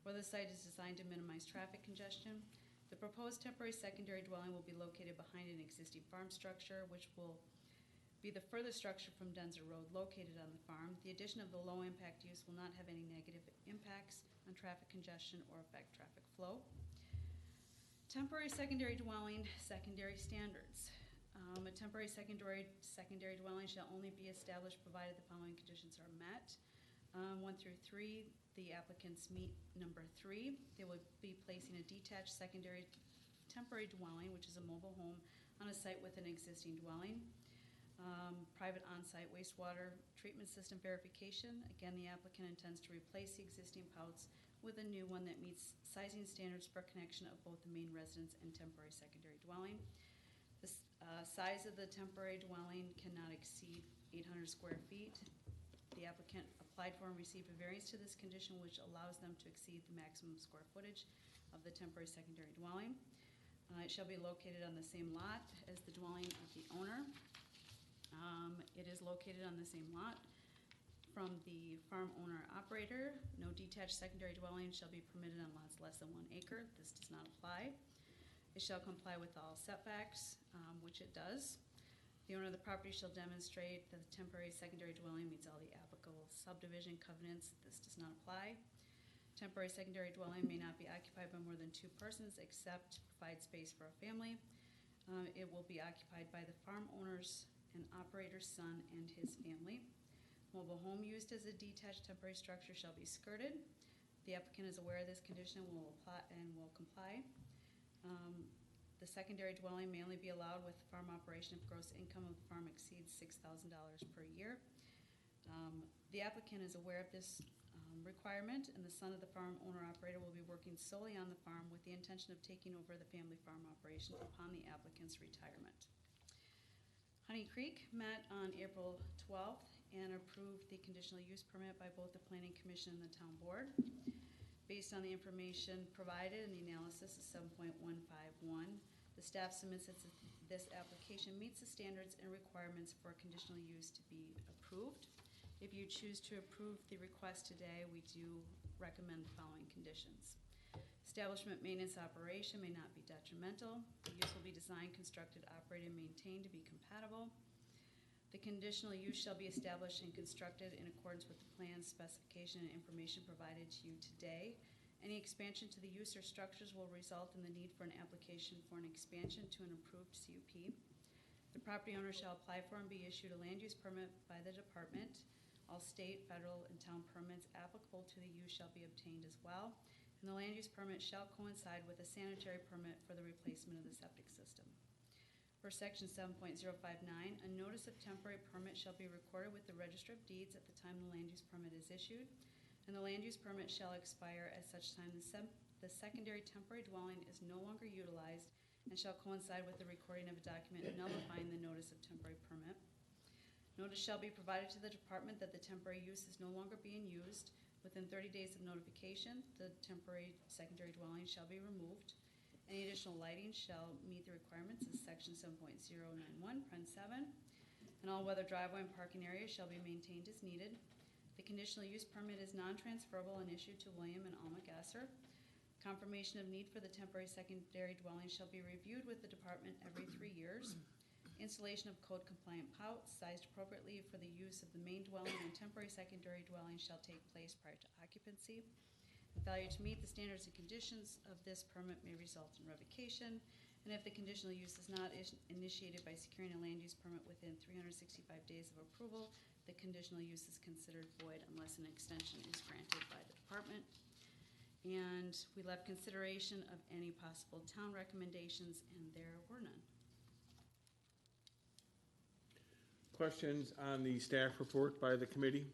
Whether the site is designed to minimize traffic congestion. The proposed temporary secondary dwelling will be located behind an existing farm structure, which will be the furthest structure from Denzer Road located on the farm. The addition of the low-impact use will not have any negative impacts on traffic congestion or affect traffic flow. Temporary secondary dwelling, secondary standards. A temporary secondary dwelling shall only be established provided the following conditions are met. 1 through 3, the applicants meet number 3, they will be placing a detached secondary temporary dwelling, which is a mobile home, on a site with an existing dwelling. Private on-site wastewater treatment system verification. Again, the applicant intends to replace the existing pouts with a new one that meets sizing standards for connection of both the main residence and temporary secondary dwelling. The size of the temporary dwelling cannot exceed 800 square feet. The applicant applied for and received a variance to this condition, which allows them to exceed the maximum square footage of the temporary secondary dwelling. It shall be located on the same lot as the dwelling of the owner. It is located on the same lot from the farm owner operator. No detached secondary dwelling shall be permitted on lots less than 1 acre. This does not apply. It shall comply with all setbacks, which it does. The owner of the property shall demonstrate that the temporary secondary dwelling meets all the applicable subdivision covenants. This does not apply. Temporary secondary dwelling may not be occupied by more than 2 persons except to provide space for a family. It will be occupied by the farm owner's and operator's son and his family. Mobile home used as a detached temporary structure shall be skirted. The applicant is aware of this condition and will apply and will comply. The secondary dwelling may only be allowed with farm operation if gross income of the farm exceeds $6,000 per year. The applicant is aware of this requirement, and the son of the farm owner operator will be working solely on the farm with the intention of taking over the family farm operation upon the applicant's retirement. Honey Creek met on April 12th and approved the conditional use permit by both the Planning Commission and the Town Board. Based on the information provided and the analysis of 7.151, the staff submits that this application meets the standards and requirements for conditional use to be approved. If you choose to approve the request today, we do recommend the following conditions. Establishment, maintenance, operation may not be detrimental. The use will be designed, constructed, operated, and maintained to be compatible. The conditional use shall be established and constructed in accordance with the plans, specification, and information provided to you today. Any expansion to the use or structures will result in the need for an application for an expansion to an approved CUP. The property owner shall apply for and be issued a land use permit by the department. All state, federal, and town permits applicable to the use shall be obtained as well. And the land use permit shall coincide with a sanitary permit for the replacement of the septic system. For section 7.059, a notice of temporary permit shall be recorded with the Register of Deeds at the time the land use permit is issued, and the land use permit shall expire at such time the secondary temporary dwelling is no longer utilized and shall coincide with the recording of a document nullifying the notice of temporary permit. Notice shall be provided to the department that the temporary use is no longer being used. Within 30 days of notification, the temporary secondary dwelling shall be removed. Any additional lighting shall meet the requirements of section 7.091, Paren 7, and all weather driveway and parking areas shall be maintained as needed. The conditional use permit is non-transferable and issued to William and Alma Gasser. Confirmation of need for the temporary secondary dwelling shall be reviewed with the department every 3 years. Installation of code-compliant pouts sized appropriately for the use of the main dwelling and temporary secondary dwelling shall take place prior to occupancy. The failure to meet the standards and conditions of this permit may result in revocation, and if the conditional use is not initiated by securing a land use permit within 365 days of approval, the conditional use is considered void unless an extension is granted by the department. And we left consideration of any possible town recommendations, and there were none. Questions on the staff report by the committee?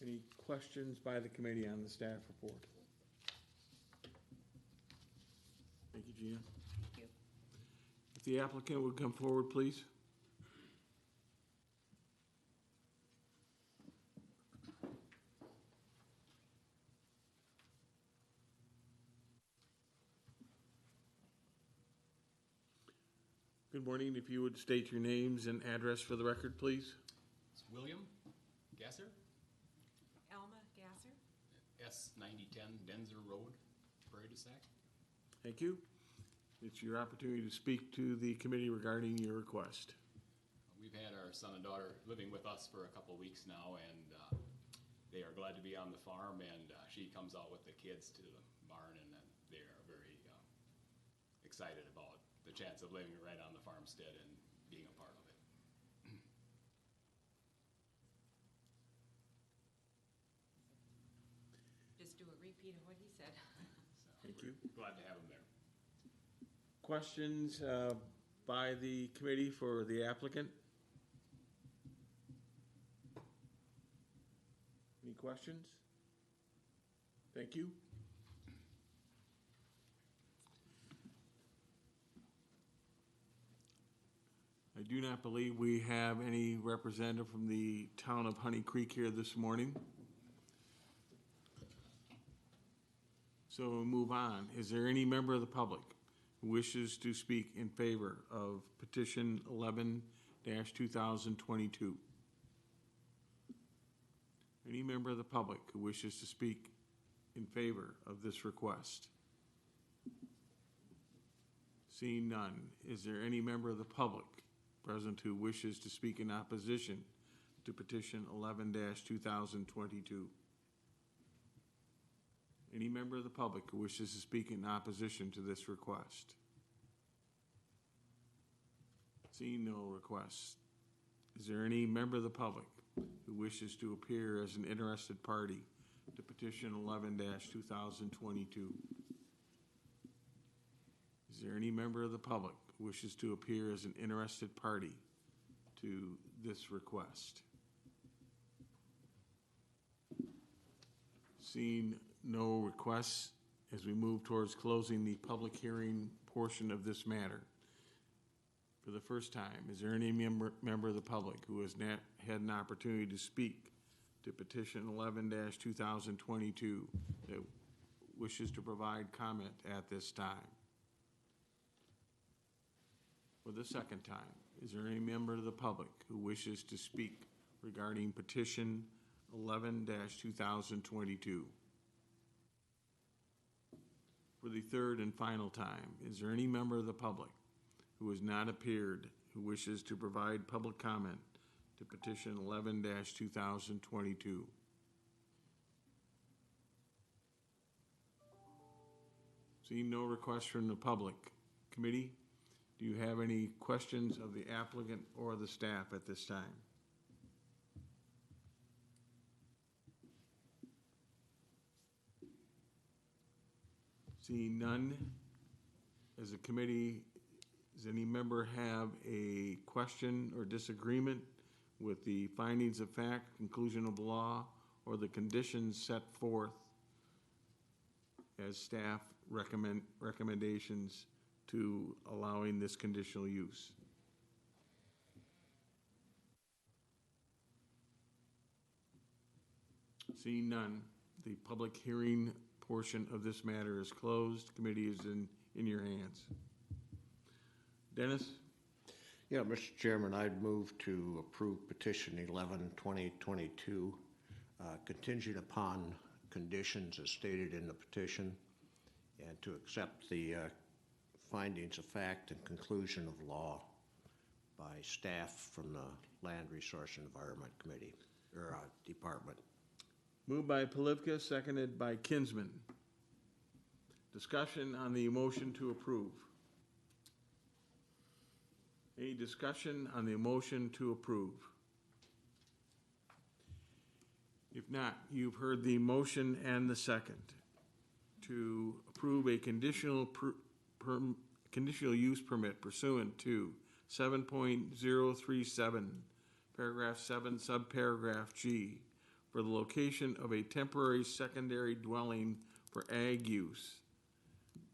Any questions by the committee on the staff report? Thank you, Gina. Thank you. If the applicant would come forward, please. Good morning. If you would state your names and address for the record, please. It's William Gasser, Alma Gasser. S9010 Denzer Road, Prairie du Sac. Thank you. It's your opportunity to speak to the committee regarding your request. We've had our son and daughter living with us for a couple weeks now, and they are glad to be on the farm, and she comes out with the kids to the barn, and they are very excited about the chance of living right on the farmstead and being a part of it. repeated what he said. Thank you. Glad to have him there. Questions by the committee for the applicant? Any questions? Thank you. I do not believe we have any representative from the town of Honey Creek here this morning. So we'll move on. Is there any member of the public who wishes to speak in favor of petition 11-2022? Any member of the public who wishes to speak in favor of this request? Seeing none, is there any member of the public present who wishes to speak in opposition to petition 11-2022? Any member of the public who wishes to speak in opposition to this request? Seeing no requests, is there any member of the public who wishes to appear as an interested party to petition 11-2022? Is there any member of the public who wishes to appear as an interested party to this request? Seeing no requests, as we move towards closing the public hearing portion of this matter, for the first time, is there any member of the public who has not had an opportunity to speak to petition 11-2022 that wishes to provide comment at this time? For the second time, is there any member of the public who wishes to speak regarding petition 11-2022? For the third and final time, is there any member of the public who has not appeared who wishes to provide public comment to petition 11-2022? Seeing no requests from the public, committee, do you have any questions of the applicant or the staff at this time? Seeing none, as a committee, does any member have a question or disagreement with the findings of fact, conclusion of law, or the conditions set forth as staff recommendations to allowing this conditional use? Seeing none, the public hearing portion of this matter is closed. Committee is in your hands. Dennis? Yeah, Mr. Chairman, I'd move to approve petition 11-2022, contingent upon conditions as stated in the petition, and to accept the findings of fact and conclusion of law by staff from the Land Resource and Environment Committee, or Department. Moved by Polivka, seconded by Kinsman. Discussion on the motion to approve. Any discussion on the motion to approve? If not, you've heard the motion and the second to approve a conditional use permit pursuant to 7.037, paragraph 7, subparagraph G, for the location of a temporary secondary dwelling for ag use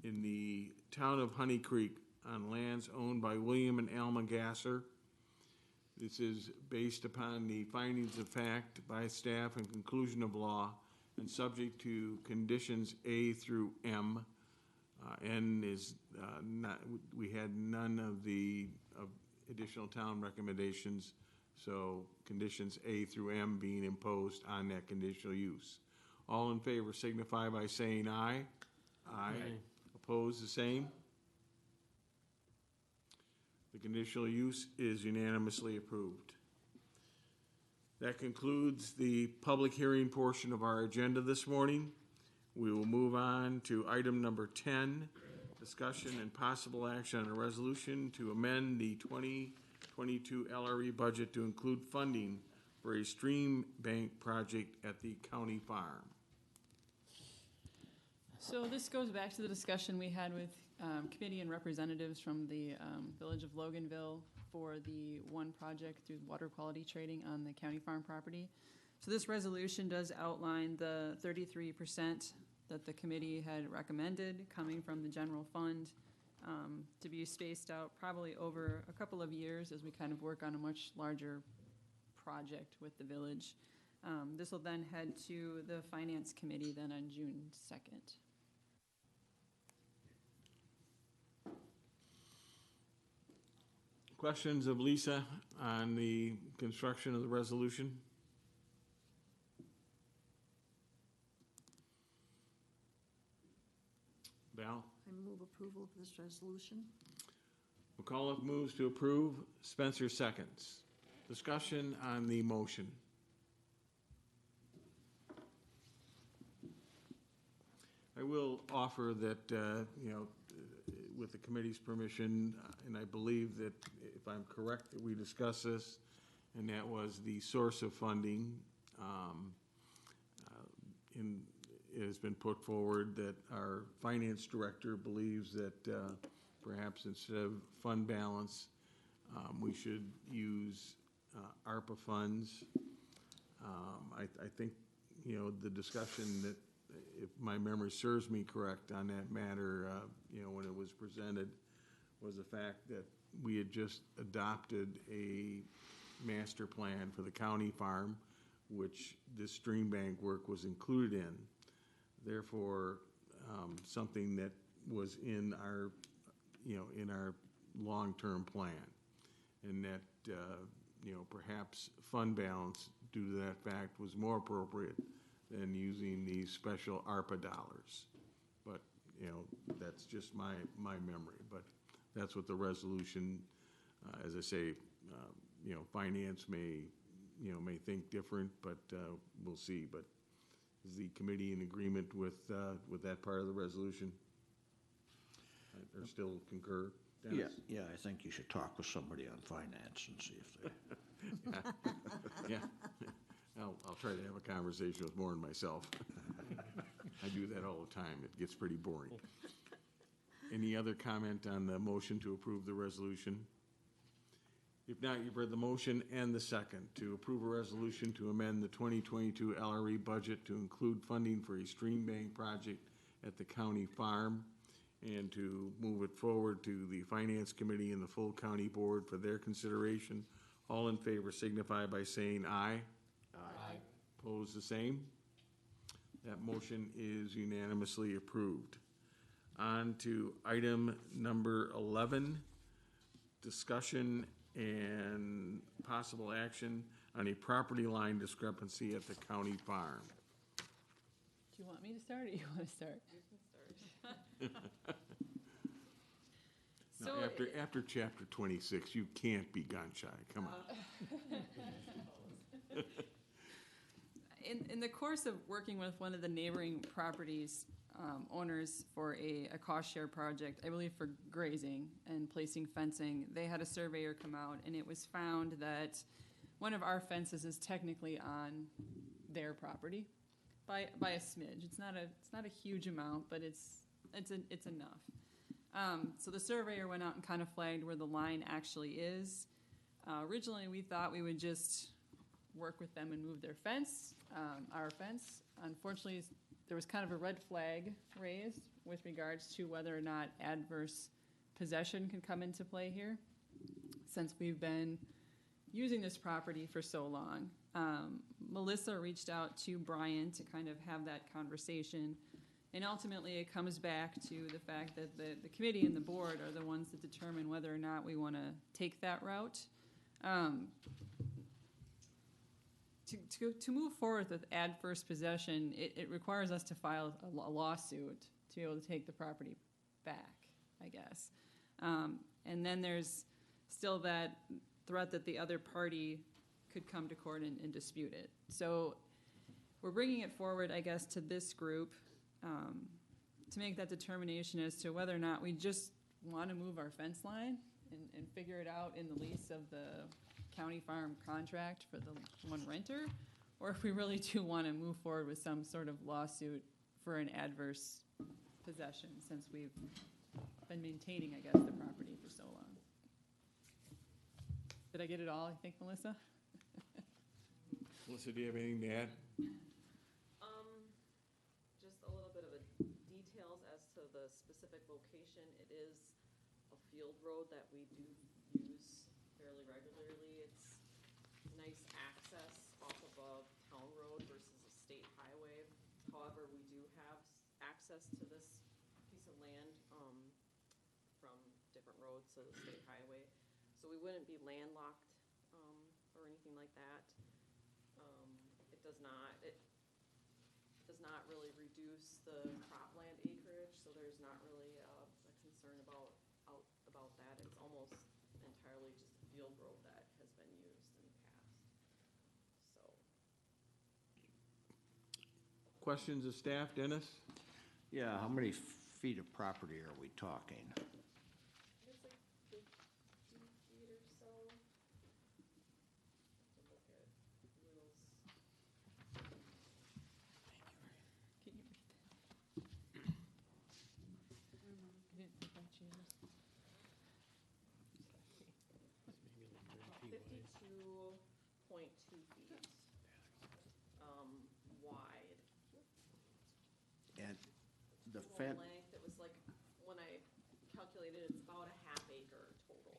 in the town of Honey Creek on lands owned by William and Alma Gasser. This is based upon the findings of fact by staff and conclusion of law, and subject to conditions A through M. N is not, we had none of the additional town recommendations, so conditions A through M being imposed on that conditional use. All in favor signify by saying aye. Aye. Opposed, the same. The conditional use is unanimously approved. That concludes the public hearing portion of our agenda this morning. We will move on to item number 10, discussion and possible action on a resolution to amend the 2022 LRE budget to include funding for a stream bank project at the county farm. So this goes back to the discussion we had with committee and representatives from the Village of Loganville for the one project through water quality trading on the county farm property. So this resolution does outline the 33% that the committee had recommended coming from the general fund to be spaced out probably over a couple of years as we kind of work on a much larger project with the village. This will then head to the Finance Committee then on June 2nd. Questions of Lisa on the construction of the resolution? Val? I move approval of this resolution. McAuliffe moves to approve. Spencer seconds. Discussion on the motion. I will offer that, with the committee's permission, and I believe that if I'm correct, that we discussed this, and that was the source of funding. It has been put forward that our finance director believes that perhaps instead of fund balance, we should use ARPA funds. I think, the discussion that, if my memory serves me correct on that matter, when it was presented, was the fact that we had just adopted a master plan for the county farm, which this stream bank work was included in. Therefore, something that was in our, in our long-term plan, and that, perhaps fund balance, due to that fact, was more appropriate than using these special ARPA dollars. But, that's just my memory. But that's what the resolution, as I say, finance may think different, but we'll see. But is the committee in agreement with that part of the resolution? Or still concur? Dennis? Yeah, I think you should talk with somebody on finance and see if they. Yeah. I'll try to have a conversation with more than myself. I do that all the time. It gets pretty boring. Any other comment on the motion to approve the resolution? If not, you've heard the motion and the second to approve a resolution to amend the 2022 LRE budget to include funding for a stream bank project at the county farm, and to move it forward to the Finance Committee and the full county board for their consideration. All in favor signify by saying aye. Aye. Opposed, the same. That motion is unanimously approved. On to item number 11, discussion and possible action on a property line discrepancy at the county farm. Do you want me to start, or you want to start? You can start. Now, after chapter 26, you can't be gun shy. Come on. In the course of working with one of the neighboring properties owners for a cost share project, I believe for grazing and placing fencing, they had a surveyor come out, and it was found that one of our fences is technically on their property by a smidge. It's not a huge amount, but it's enough. So the surveyor went out and kind of flagged where the line actually is. Originally, we thought we would just work with them and move their fence, our fence. Unfortunately, there was kind of a red flag raised with regards to whether or not adverse possession can come into play here, since we've been using this property for so long. Melissa reached out to Brian to kind of have that conversation, and ultimately it comes back to the fact that the committee and the board are the ones that determine whether or not we want to take that route. To move forward with adverse possession, it requires us to file a lawsuit to be able to take the property back, I guess. And then there's still that threat that the other party could come to court and dispute it. So we're bringing it forward, I guess, to this group to make that determination as to whether or not we just want to move our fence line and figure it out in the lease of the county farm contract for the one renter, or if we really do want to move forward with some sort of lawsuit for an adverse possession since we've been maintaining, I guess, the property for so long. Did I get it all, I think, Melissa? Melissa, do you have anything to add? Just a little bit of details as to the specific location. It is a field road that we do use fairly regularly. It's nice access off of a town road versus a state highway. However, we do have access to this piece of land from different roads to the state highway. So we wouldn't be landlocked or anything like that. It does not really reduce the cropland acreage, so there's not really a concern about that. It's almost entirely just a field road that has been used in the past. So. Questions of staff, Dennis? Yeah, how many feet of property are we talking? It's like 50 feet or so. To look at Will's. Can you read that? I didn't think I changed. 52.2 feet wide. And the Total fence, length, it was like, when I calculated, it's about a half acre total.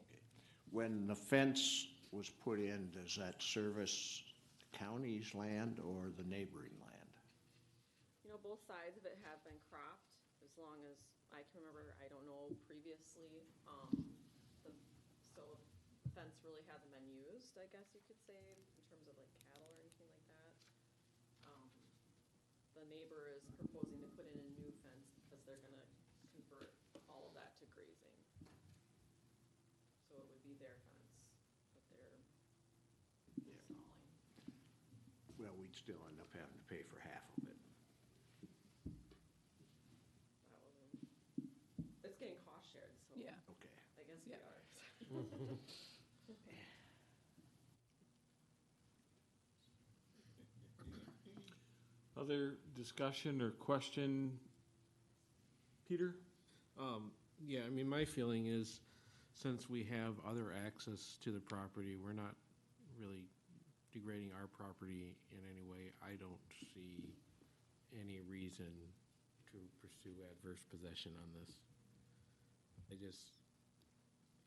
when the fence was put in, does that service the county's land or the neighboring land? You know, both sides of it have been cropped, as long as I can remember. I don't know previously. So the fence really hasn't been used, I guess you could say, in terms of like cattle or anything like that. The neighbor is proposing to put in a new fence because they're gonna convert all of that to grazing. So it would be their fence that they're installing. Well, we'd still end up having to pay for half of it. That wasn't, it's getting cost shared, so. Yeah. Okay. I guess we Yeah. are. Other discussion or question? Peter? Yeah, I mean, my feeling is, since we have other access to the property, we're not really degrading our property in any way. I don't see any reason to pursue adverse possession on this.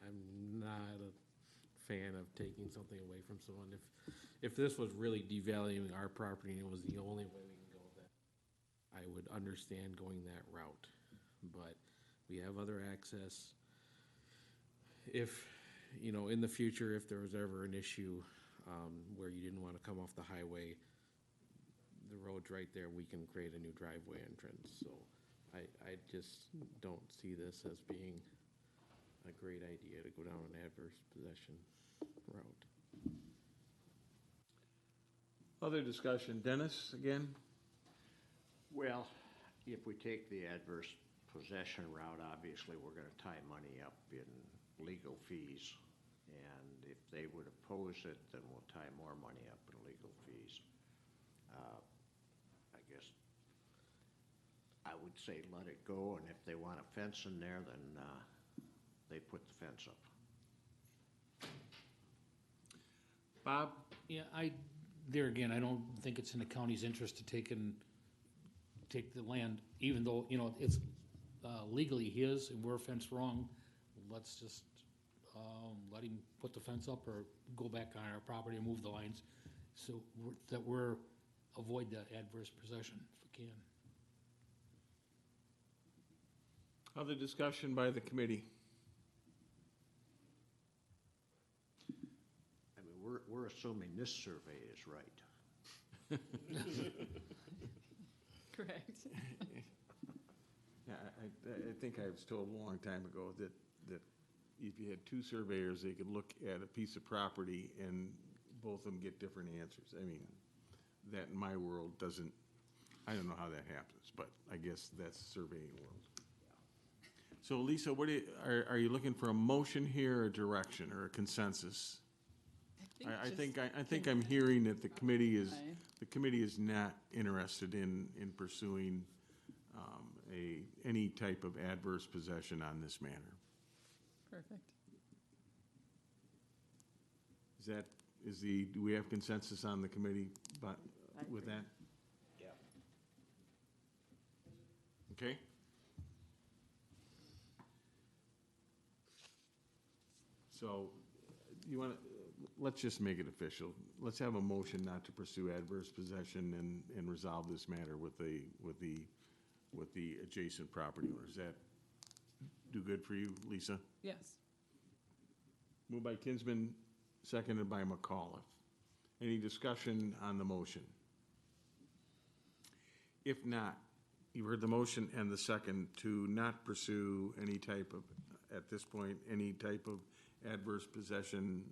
I'm not a fan of taking something away from someone. If this was really devaluing our property and it was the only way we can go with that, I would understand going that route. But we have other access. If, in the future, if there was ever an issue where you didn't want to come off the highway, the road's right there, we can create a new driveway entrance. So I just don't see this as being a great idea to go down an adverse possession route. Other discussion. Dennis, again? Well, if we take the adverse possession route, obviously, we're gonna tie money up in legal fees. And if they would oppose it, then we'll tie more money up in legal fees. I guess I would say let it go, and if they want a fence in there, then they put the fence up. Bob? Yeah, there again, I don't think it's in the county's interest to take the land, even though, it's legally his and we're fenced wrong. Let's just let him put the fence up or go back on our property and move the lines so we're avoid that adverse possession if we can. Other discussion by the committee? I mean, we're assuming this survey is right. Correct. Yeah, I think I was told a long time ago that if you had two surveyors, they could look at a piece of property and both of them get different answers. I mean, that in my world I don't know how that happens, but I guess that's the surveying world. So Lisa, are you looking for a motion here or direction or a consensus? I think I'm hearing that the committee is not interested in pursuing any type of adverse possession on this matter. Perfect. Do we have consensus on the committee with that? Yeah. Okay? So, let's just make it official. Let's have a motion not to pursue adverse possession and resolve this matter with the adjacent property owners. Does that do good for you, Lisa? Yes. Moved by Kinsman, seconded by McAuliffe. Any discussion on the motion? If not, you heard the motion and the second to not pursue any type of, at this point, any type of adverse possession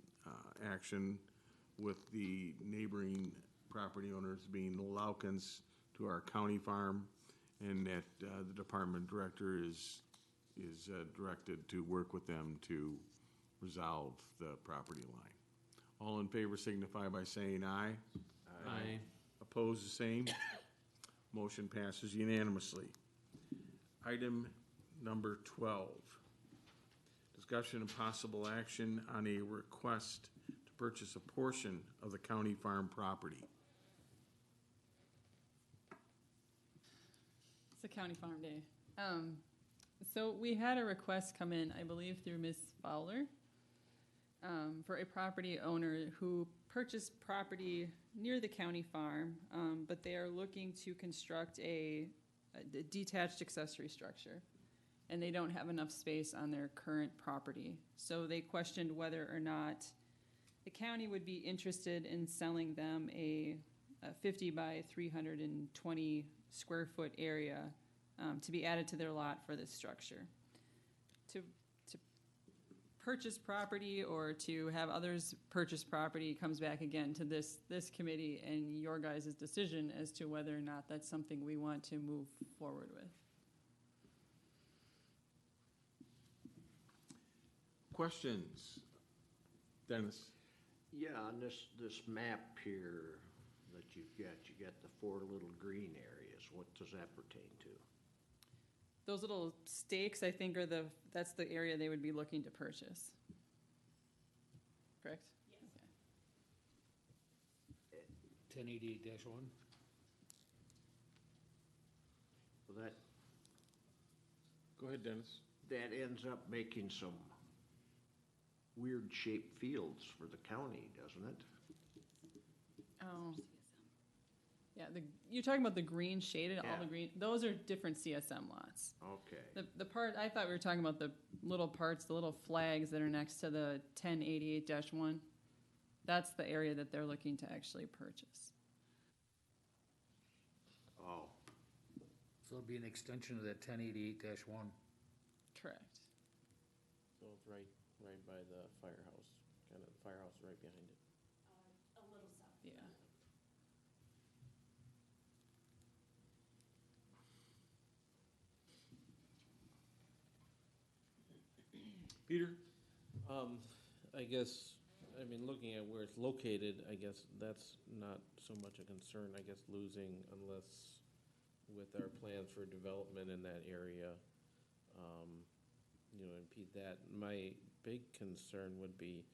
action with the neighboring property owners being the Laukens to our county farm, and that the department director is directed to work with them to resolve the property line. All in favor signify by saying aye. Aye. Opposed, the same. Motion passes unanimously. Item number 12. Discussion and possible action on a request to purchase a portion of the county farm property. It's a county farm day. So we had a request come in, I believe through Ms. Fowler, for a property owner who purchased property near the county farm, but they are looking to construct a detached accessory structure, and they don't have enough space on their current property. So they questioned whether or not the county would be interested in selling them a 50 by 320 square foot area to be added to their lot for this structure. To purchase property or to have others purchase property comes back again to this committee and your guys' decision as to whether or not that's something we want to move forward with. Questions? Dennis? Yeah, on this map here that you got the 4 little green areas. What does that pertain to? Those little stakes, I think, that's the area they would be looking to purchase. Correct? Okay. 1088-1. Well, that, Go ahead, Dennis. that ends up making some weird shaped fields for the county, doesn't it? Oh. Yeah, you're talking about the green shaded, all Yeah. the green, those are different CSM lots. Okay. The part, I thought we were talking about the little parts, the little flags that are next to the 1088-1. That's the area that they're looking to actually purchase. Oh. So it'd be an extension of that 1088-1. Correct. So it's right by the firehouse, kind of the firehouse right behind it. A little south. Yeah. Peter? I guess, I mean, looking at where it's located, I guess that's not so much a concern, I guess losing unless with our plans for development in that area, impede that. My big concern would be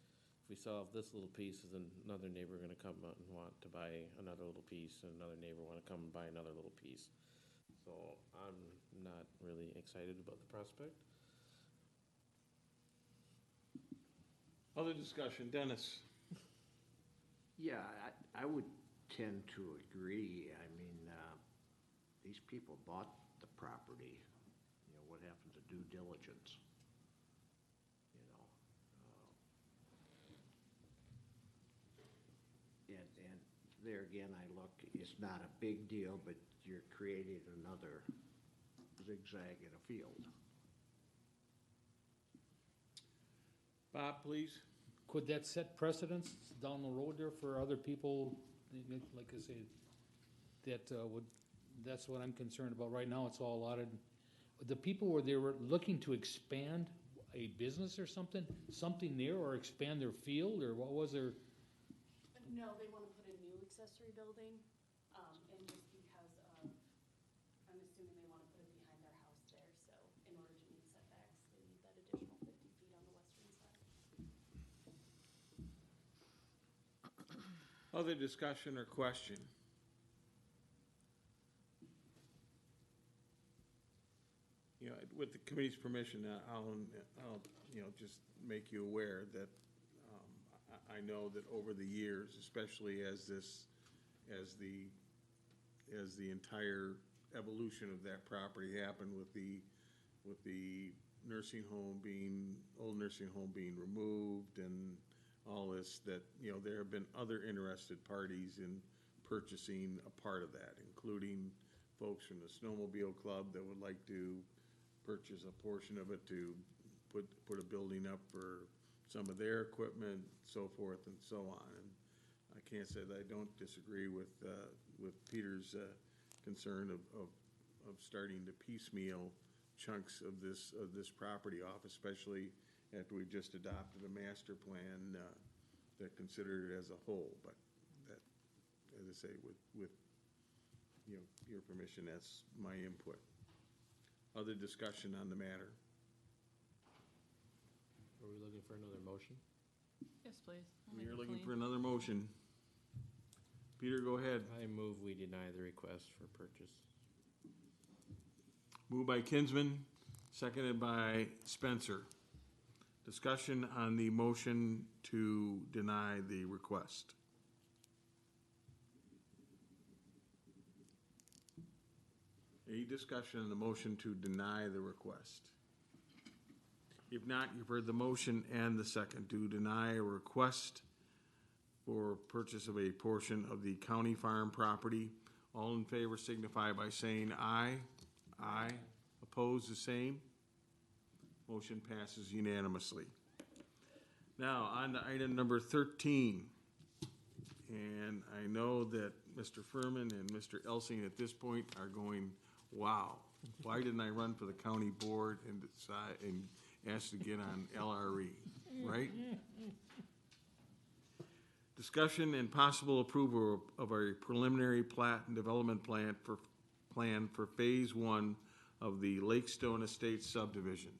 if we saw this little piece, is another neighbor gonna come out and want to buy another little piece, and another neighbor wanna come and buy another little piece. So I'm not really excited about the prospect. Other discussion, Dennis? Yeah, I would tend to agree. I mean, these people bought the property. What happened to due diligence? And there again, I look, it's not a big deal, but you're creating another zigzag in a field. Bob, please? Could that set precedents down the road there for other people, like I say, that's what I'm concerned about right now, it's all allotted. The people where they were looking to expand a business or something there, or expand their field, or what was their? No, they want to put a new accessory building, and just because of, I'm assuming they want to put a Other discussion or question? You know, with the committee's permission, I'll, you know, just make you aware that, I know that over the years, especially as the entire evolution of that property happened with the old nursing home being removed and all this, that, you know, there have been other interested parties in purchasing a part of that, including folks from the snowmobile club that would like to purchase a portion of it to put a building up for some of their equipment, so forth and so on. And I can't say that I don't disagree with Peter's concern of starting to piecemeal chunks of this property off, especially after we just adopted a master plan that considered it as a whole. But that, as I say, with you know, your permission, that's my input. Other discussion on the matter? Are we looking for another motion? Yes, please. I'll make You're it looking clean. for another motion. Peter, go ahead. I move we deny the request for purchase. Moved by Kinsman, seconded by Spencer. Discussion on the motion to deny the request. Any discussion on the motion to deny the request? If not, you've heard the motion and the second to deny a request for purchase of a portion of the county farm property. All in favor signify by saying aye. Aye. Opposed, the same. Motion passes unanimously. Now, on to item number 13. And I know that Mr. Furman and Mr. Elsing at this point are going, wow, why didn't I run for the county board and decide and ask to get on LRE, right? Discussion and possible approval of a preliminary plat and development plan for Phase 1 of the Lakestone Estates subdivision.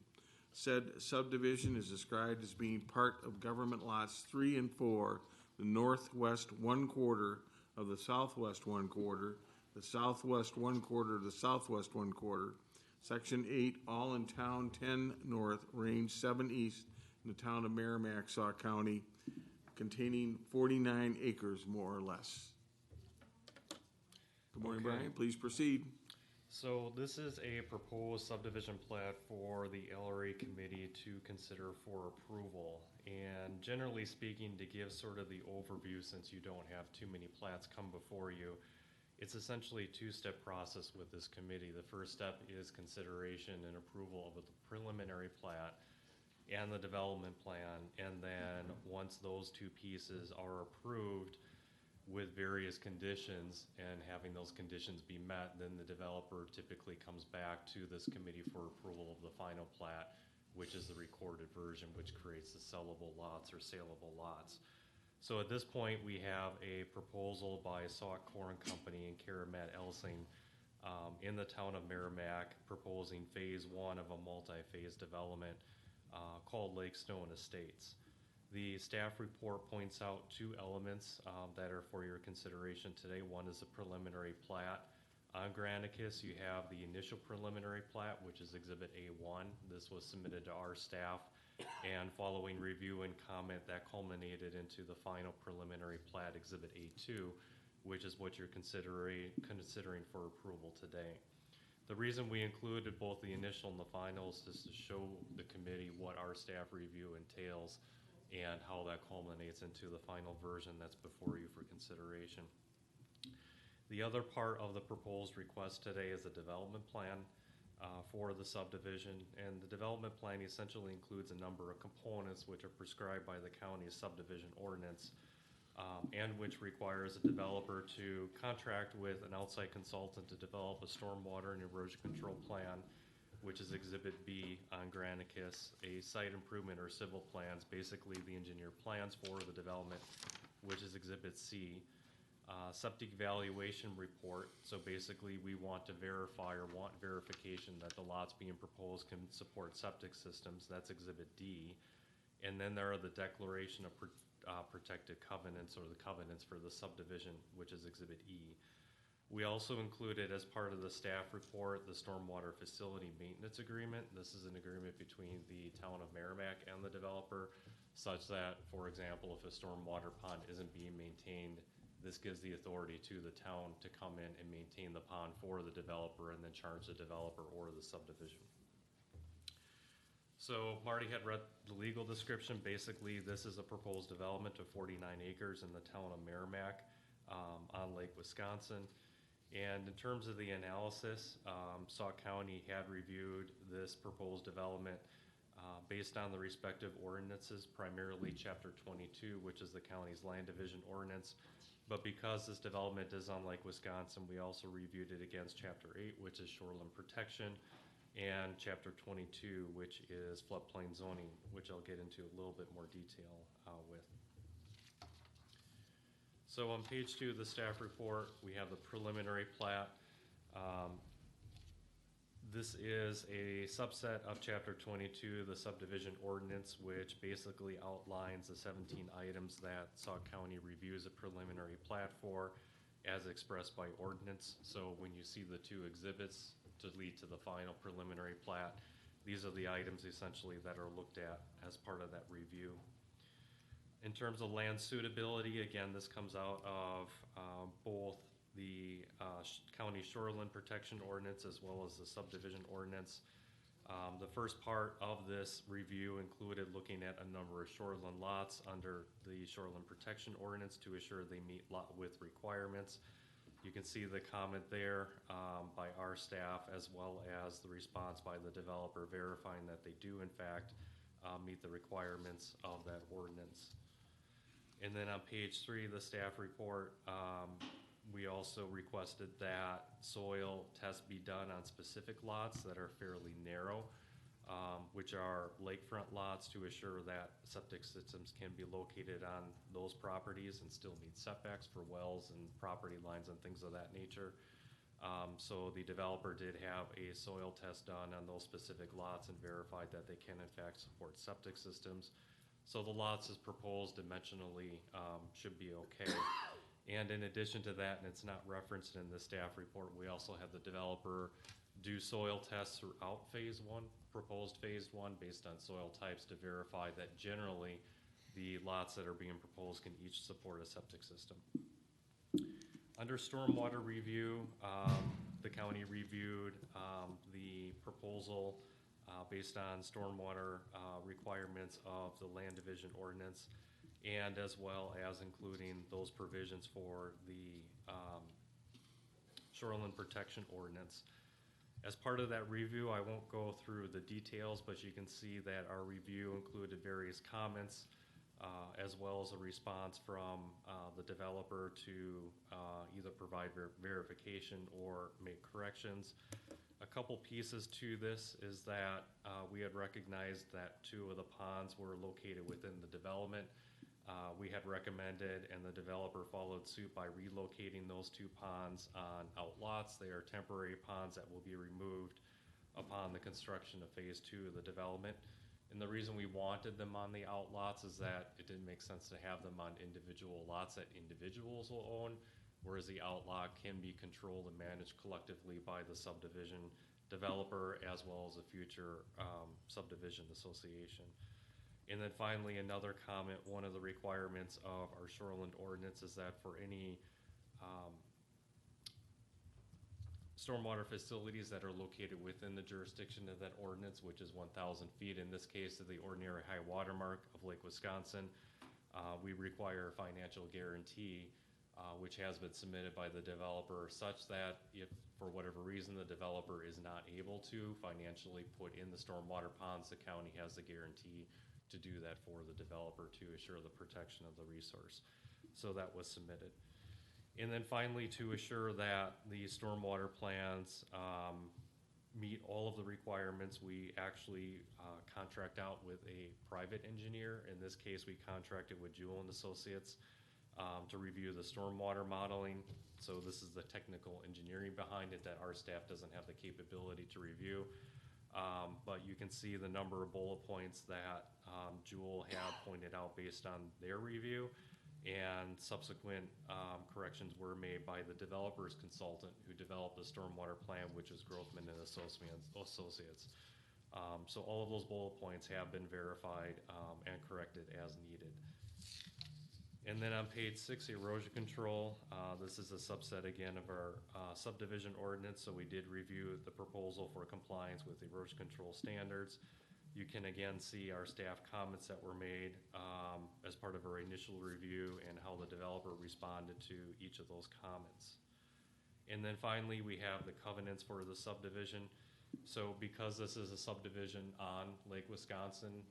Said subdivision is described as being part of government lots 3 and 4, the northwest 1/4 of the southwest 1/4, the southwest 1/4 of the southwest 1/4, Section 8, all in town 10 north, range 7 east, in the town of Merrimack, Sauk County, containing 49 acres, more or less. Good morning, Okay. Brian. Please proceed. So this is a proposed subdivision plat for the LRA committee to consider for approval. And generally speaking, to give sort of the overview, since you don't have too many plats come before you, it's essentially a two-step process with this committee. The first step is consideration and approval of the preliminary plat and the development plan. And then once those two pieces are approved with various conditions and having those conditions be met, then the developer typically comes back to this committee for approval of the final plat, which is the recorded version, which creates the sellable lots or saleable lots. So at this point, we have a proposal by Sauk Corn Company and Matt Elsing in the town of Merrimack, proposing Phase 1 of a multi-phase development called Lakestone Estates. The staff report points out two elements that are for your consideration today. One is a preliminary plat. On Granicus, you have the initial preliminary plat, which is Exhibit A1. This was submitted to our staff, and following review and comment, that culminated into the final preliminary plat, Exhibit A2, which is what you're considering for approval today. The reason we included both the initial and the finals is to show the committee what our staff review entails and how that culminates into the final version that's before you for consideration. The other part of the proposed request today is a development plan for the subdivision, and the development plan essentially includes a number of components which are prescribed by the county's subdivision ordinance, and which requires a developer to contract with an outside consultant to develop a stormwater and erosion control plan, which is Exhibit B on Granicus, a site improvement or civil plans, basically the engineer plans for the development, which is Exhibit C. Septic evaluation report, so basically we want to verify or want verification that the lots being proposed can support septic systems, that's Exhibit D. And then there are the declaration of protected covenants, or the covenants for the subdivision, which is Exhibit E. We also included, as part of the staff report, the stormwater facility maintenance agreement. This is an agreement between the town of Merrimack and the developer, such that, for example, if a stormwater pond isn't being maintained, this gives the authority to the town to come in and maintain the pond for the developer and then charge the developer or the subdivision. So Marty had read the legal description. Basically, this is a proposed development of 49 acres in the town of Merrimack on Lake Wisconsin. And in terms of the analysis, Sauk County had reviewed this proposed development based on the respective ordinances, primarily Chapter 22, which is the county's land division ordinance. But because this development is on Lake Wisconsin, we also reviewed it against Chapter 8, which is shoreline protection, and Chapter 22, which is floodplain zoning, which I'll get into a little bit more detail with. So on page 2 of the staff report, we have the preliminary plat. This is a subset of Chapter 22, the subdivision ordinance, which basically outlines the 17 items that Sauk County reviews a preliminary plat for, as expressed by ordinance. So when you see the two exhibits to lead to the final preliminary plat, these are the items essentially that are looked at as part of that review. In terms of land suitability, again, this comes out of both the county shoreline protection ordinance as well as the subdivision ordinance. The first part of this review included looking at a number of shoreline lots under the shoreline protection ordinance to assure they meet lot width requirements. You can see the comment there by our staff, as well as the response by the developer verifying that they do in fact meet the requirements of that ordinance. And then on page 3 of the staff report, we also requested that soil tests be done on specific lots that are fairly narrow, which are lakefront lots, to assure that septic systems can be located on those properties and still meet setbacks for wells and property lines and things of that nature. So the developer did have a soil test done on those specific lots and verified that they can in fact support septic systems. So the lots as proposed dimensionally should be okay. And in addition to that, and it's not referenced in the staff report, we also have the developer do soil tests throughout phase 1, proposed phase 1, based on soil types to verify that generally the lots that are being proposed can each support a septic system. Under stormwater review, the county reviewed the proposal based on stormwater requirements of the land division ordinance, and as well as including those provisions for the shoreline protection ordinance. As part of that review, I won't go through the details, but you can see that our review included various comments, as well as a response from the developer to either provide verification or make corrections. A couple pieces to this is that we had recognized that 2 of the ponds were located within the development. We had recommended, and the developer followed suit by relocating those 2 ponds on outlots. They are temporary ponds that will be removed upon the construction of phase 2 of the development. And the reason we wanted them on the outlots is that it didn't make sense to have them on individual lots that individuals will own, whereas the outlot can be controlled and managed collectively by the subdivision developer as well as a future subdivision association. And then finally, another comment, one of the requirements of our shoreline ordinance is that for any stormwater facilities that are located within the jurisdiction of that ordinance, which is 1,000 feet, in this case of the ordinary high water mark of Lake Wisconsin, we require a financial guarantee, which has been submitted by the developer, such that if for whatever reason the developer is not able to financially put in the stormwater ponds, the county has the guarantee to do that for the developer to assure the protection of the resource. So that was submitted. And then finally, to assure that the stormwater plans meet all of the requirements, we actually contract out with a private engineer. In this case, we contracted with Jewell and Associates to review the stormwater modeling. So this is the technical engineering behind it that our staff doesn't have the capability to review. But you can see the number of bullet points that Jewel had pointed out based on their review, and subsequent corrections were made by the developer's consultant who developed the stormwater plan, which is Grothman and Associates. So all of those bullet points have been verified and corrected as needed. And then on page 6, erosion control, this is a subset again of our subdivision ordinance, so we did review the proposal for compliance with erosion control standards. You can again see our staff comments that were made as part of our initial review and how the developer responded to each of those comments. And then finally, we have the covenants for the subdivision. So because this is a subdivision on Lake Wisconsin,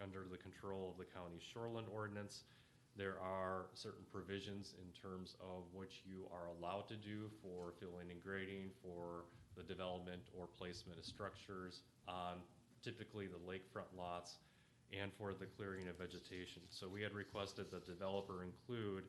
under the control of the county shoreline ordinance, there are certain provisions in terms of what you are allowed to do for filling and grading, for the development or placement of structures on typically the lakefront lots, and for the clearing of vegetation. So we had requested the developer include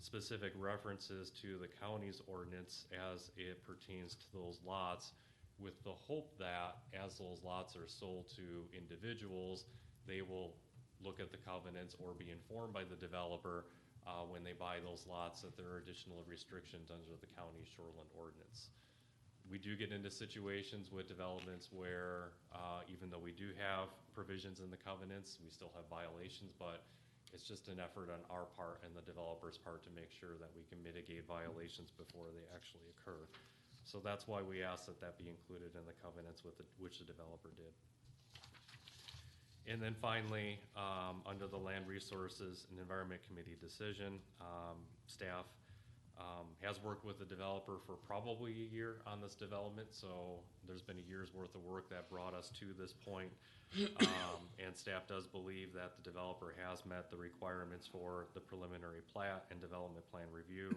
specific references to the county's ordinance as it pertains to those lots, with the hope that as those lots are sold to individuals, they will look at the covenants or be informed by the developer when they buy those lots that there are additional restrictions under the county shoreline ordinance. We do get into situations with developments where even though we do have provisions in the covenants, we still have violations, but it's just an effort on our part and the developer's part to make sure that we can mitigate violations before they actually occur. So that's why we ask that that be included in the covenants with which the developer did. And then finally, under the Land Resources and Environment Committee decision, staff has worked with the developer for probably a year on this development, so there's been a year's worth of work that brought us to this point. And staff does believe that the developer has met the requirements for the preliminary plat and development plan review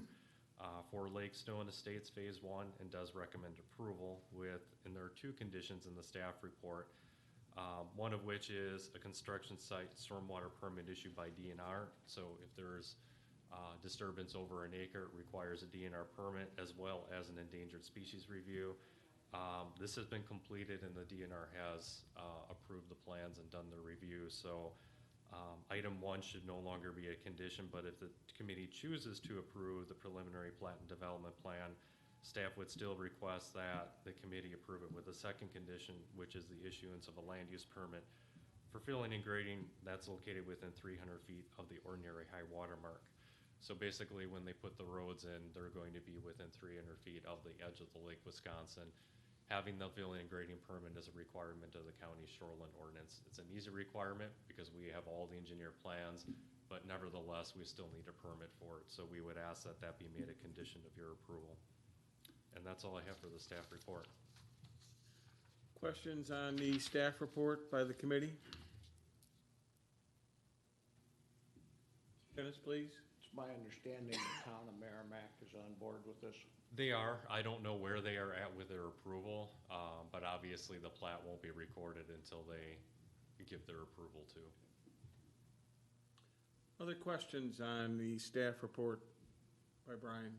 for Lake Stone Estates Phase 1, and does recommend approval and there are 2 conditions in the staff report. One of which is a construction site stormwater permit issued by DNR. So if there's disturbance over an acre, it requires a DNR permit as well as an endangered species review. This has been completed and the DNR has approved the plans and done the review. So item 1 should no longer be a condition, but if the committee chooses to approve the preliminary plat and development plan, staff would still request that the committee approve it with a second condition, which is the issuance of a land use permit for filling and grading that's located within 300 feet of the ordinary high water mark. So basically, when they put the roads in, they're going to be within 300 feet of the edge of the Lake Wisconsin. Having the filling and grading permit is a requirement of the county shoreline ordinance. It's an easy requirement because we have all the engineer plans, but nevertheless, we still need a permit for it. So we would ask that that be made a condition of your approval. And that's all I have for the staff report. Questions on the staff report by the committee? Dennis, please. It's my understanding the town of Merrimack is on board with this. They are. I don't know where they are at with their approval, but obviously the plat won't be recorded until they give their approval too. Other questions on the staff report by Brian?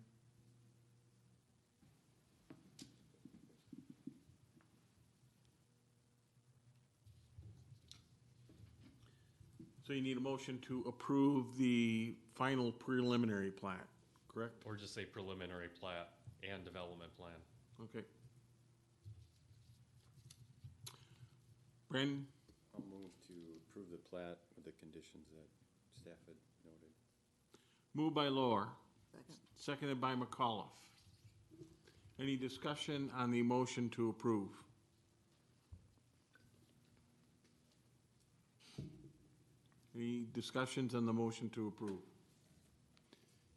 So you need a motion to approve the final preliminary plat, correct? Or just say preliminary plat and development plan. Okay. Brandon? I'll move to approve the plat with the conditions that staff had noted. Moved by Lohr. Second. Seconded by McAuliffe. Any discussion on the motion to approve? Any discussions on the motion to approve?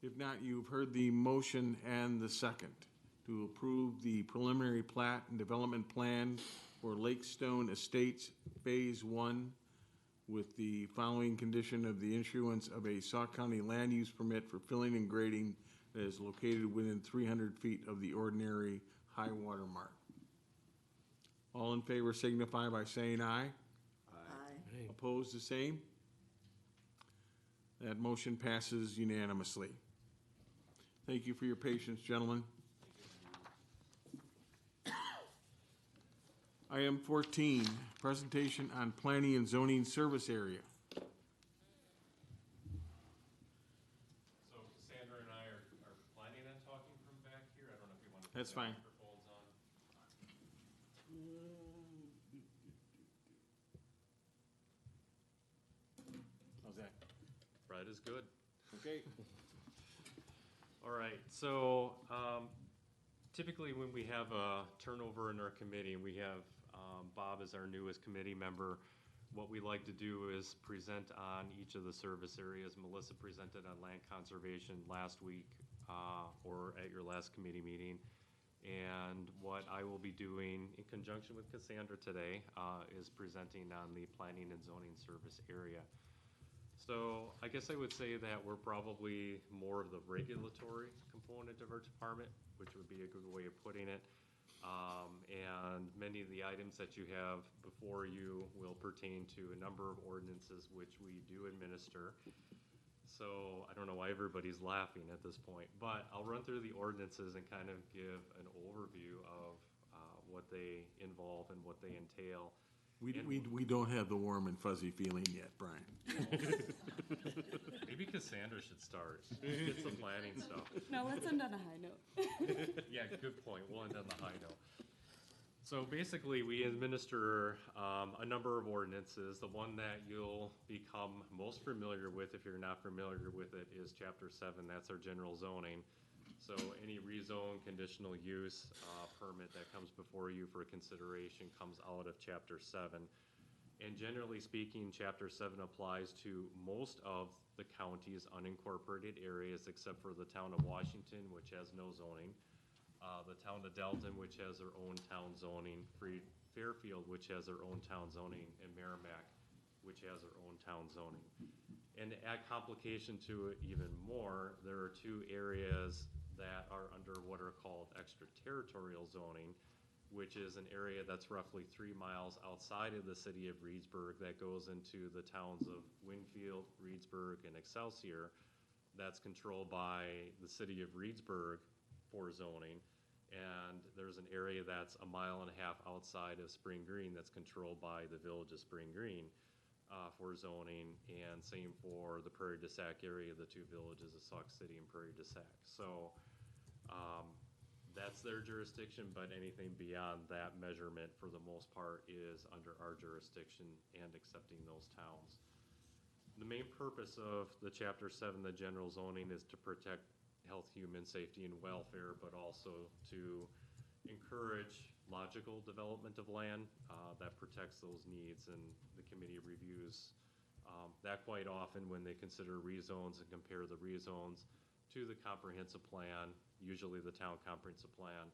If not, you've heard the motion and the second to approve the preliminary plat and development plan for Lake Stone Estates Phase 1 with the following condition of the issuance of a Sauk County land use permit for filling and grading that is located within 300 feet of the ordinary high water mark. All in favor signify by saying aye. Aye. Opposed, the same? That motion passes unanimously. Thank you for your patience, gentlemen. Item 14, presentation on planning and zoning service area. So Cassandra and I are planning on talking from back here. I don't know if you want to. That's fine. Microphones on. How's that? Right is good. Okay. All right, so typically when we have a turnover in our committee, and we have Bob as our newest committee member, what we like to do is present on each of the service areas. Melissa presented on land conservation last week or at your last committee meeting. And what I will be doing in conjunction with Cassandra today is presenting on the planning and zoning service area. So I guess I would say that we're probably more of the regulatory component of our department, which would be a good way of putting it. And many of the items that you have before you will pertain to a number of ordinances which we do administer. So I don't know why everybody's laughing at this point, but I'll run through the ordinances and kind of give an overview of what they involve and what they entail. We don't have the warm and fuzzy feeling yet, Brian. Maybe Cassandra should start. Get some planning stuff. No, let's end on a high note. Yeah, good point. We'll end on the high note. So basically, we administer a number of ordinances. The one that you'll become most familiar with, if you're not familiar with it, is Chapter 7. That's our general zoning. So any rezone, conditional use permit that comes before you for consideration comes out of Chapter 7. And generally speaking, Chapter 7 applies to most of the county's unincorporated areas except for the town of Washington, which has no zoning, the town of Delton, which has their own town zoning, Fairfield, which has their own town zoning, and Merrimack, which has their own town zoning. And to add complication to it even more, there are two areas that are under what are called extraterritorial zoning, which is an area that's roughly 3 miles outside of the city of Reedsburg that goes into the towns of Winfield, Reedsburg, and Excelsior. That's controlled by the city of Reedsburg for zoning. And there's an area that's 1.5 miles outside of Spring Green that's controlled by the village of Spring Green for zoning, and same for the Prairie du Sac area, the two villages of Sauk City and Prairie du Sac. So that's their jurisdiction, but anything beyond that measurement for the most part is under our jurisdiction and accepting those towns. The main purpose of the Chapter 7, the general zoning, is to protect health, human safety, and welfare, but also to encourage logical development of land that protects those needs. And the committee reviews that quite often when they consider rezones and compare the rezones to the comprehensive plan, usually the town comprehensive plan,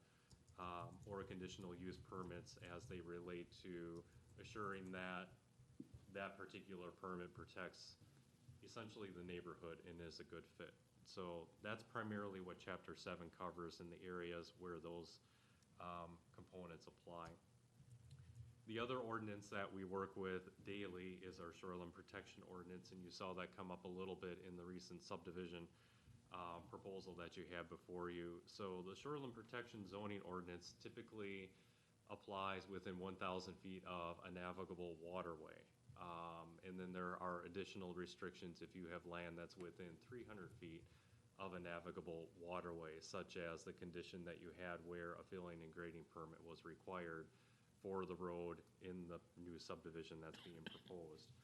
or conditional use permits as they relate to assuring that that particular permit protects essentially the neighborhood and is a good fit. So that's primarily what Chapter 7 covers in the areas where those components apply. The other ordinance that we work with daily is our Shoreline Protection Ordinance, and you saw that come up a little bit in the recent subdivision proposal that you have before you. So the Shoreline Protection Zoning Ordinance typically applies within 1,000 feet of a navigable waterway. And then there are additional restrictions if you have land that's within 300 feet of a navigable waterway, such as the condition that you had where a filling and grading permit was required for the road in the new subdivision that's being proposed.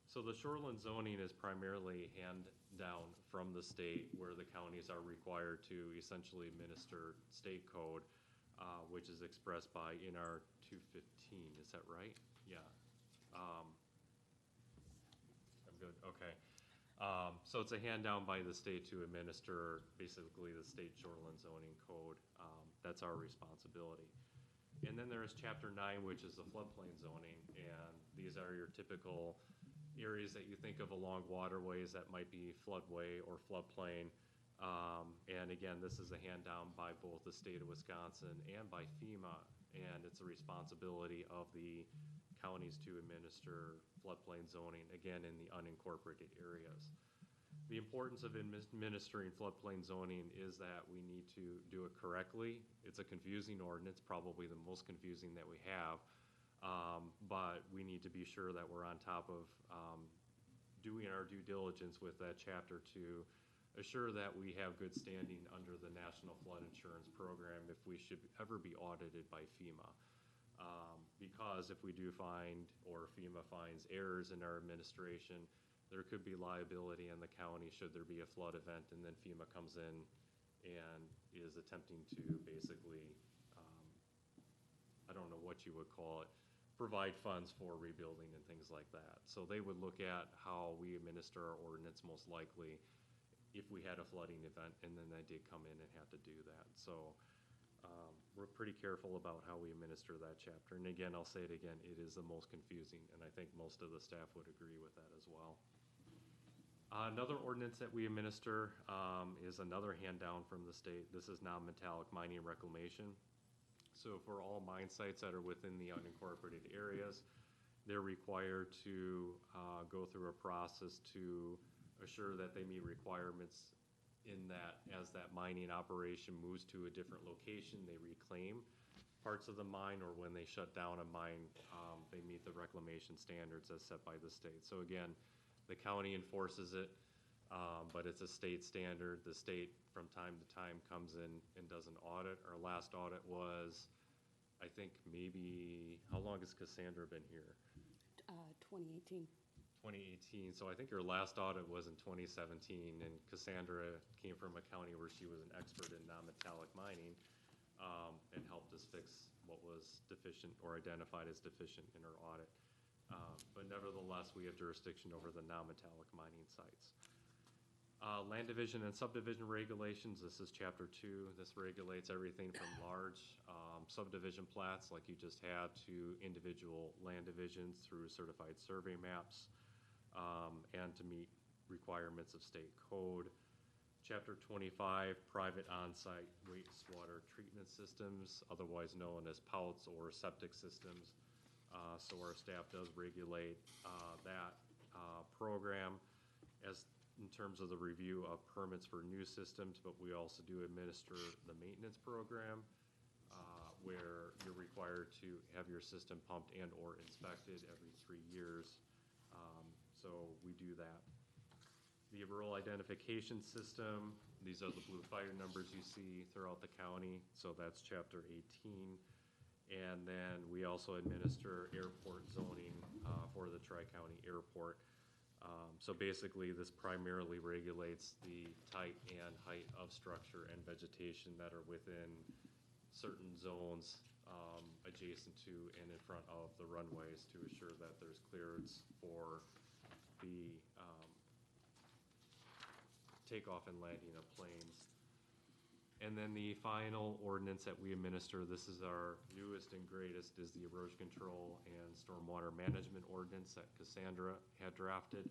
So the shoreline zoning is primarily hand down from the state, where the counties are required to essentially administer state code, which is expressed by NR 215. Is that right? Yeah. I'm good. Okay. So it's a hand down by the state to administer basically the state shoreline zoning code. That's our responsibility. And then there is Chapter 9, which is the floodplain zoning, and these are your typical areas that you think of along waterways that might be floodway or floodplain. And again, this is a hand down by both the state of Wisconsin and by FEMA, and it's a responsibility of the counties to administer floodplain zoning, again, in the unincorporated areas. The importance of administering floodplain zoning is that we need to do it correctly. It's a confusing ordinance, probably the most confusing that we have. But we need to be sure that we're on top of doing our due diligence with that chapter to assure that we have good standing under the National Flood Insurance Program if we should ever be audited by FEMA. Because if we do find, or FEMA finds errors in our administration, there could be liability in the county should there be a flood event, and then FEMA comes in and is attempting to basically, I don't know what you would call it, provide funds for rebuilding and things like that. So they would look at how we administer our ordinance most likely if we had a flooding event, and then they did come in and have to do that. So we're pretty careful about how we administer that chapter. And again, I'll say it again, it is the most confusing, and I think most of the staff would agree with that as well. Another ordinance that we administer is another hand down from the state. This is non-metallic mining reclamation. So for all mine sites that are within the unincorporated areas, they're required to go through a process to assure that they meet requirements in that as that mining operation moves to a different location, they reclaim parts of the mine, or when they shut down a mine, they meet the reclamation standards as set by the state. So again, the county enforces it, but it's a state standard. The state from time to time comes in and does an audit. Our last audit was, I think maybe, how long has Cassandra been here? 2018. 2018, so I think your last audit was in 2017, and Cassandra came from a county where she was an expert in non-metallic mining, and helped us fix what was deficient or identified as deficient in her audit. But nevertheless, we have jurisdiction over the non-metallic mining sites. Land division and subdivision regulations, this is chapter 2. This regulates everything from large subdivision plats like you just had to individual land divisions through certified survey maps, and to meet requirements of state code. Chapter 25, private on-site wastewater treatment systems, otherwise known as POUTs or septic systems. So our staff does regulate that program as in terms of the review of permits for new systems, but we also do administer the maintenance program where you're required to have your system pumped and or inspected every 3 years. So we do that. The rural identification system, these are the blue fire numbers you see throughout the county, so that's chapter 18. And then we also administer airport zoning for the Tri-County Airport. So basically, this primarily regulates the type and height of structure and vegetation that are within certain zones adjacent to and in front of the runways to assure that there's clearance for the takeoff and landing of planes. And then the final ordinance that we administer, this is our newest and greatest, is the Erosion Control and Stormwater Management Ordinance that Cassandra had drafted.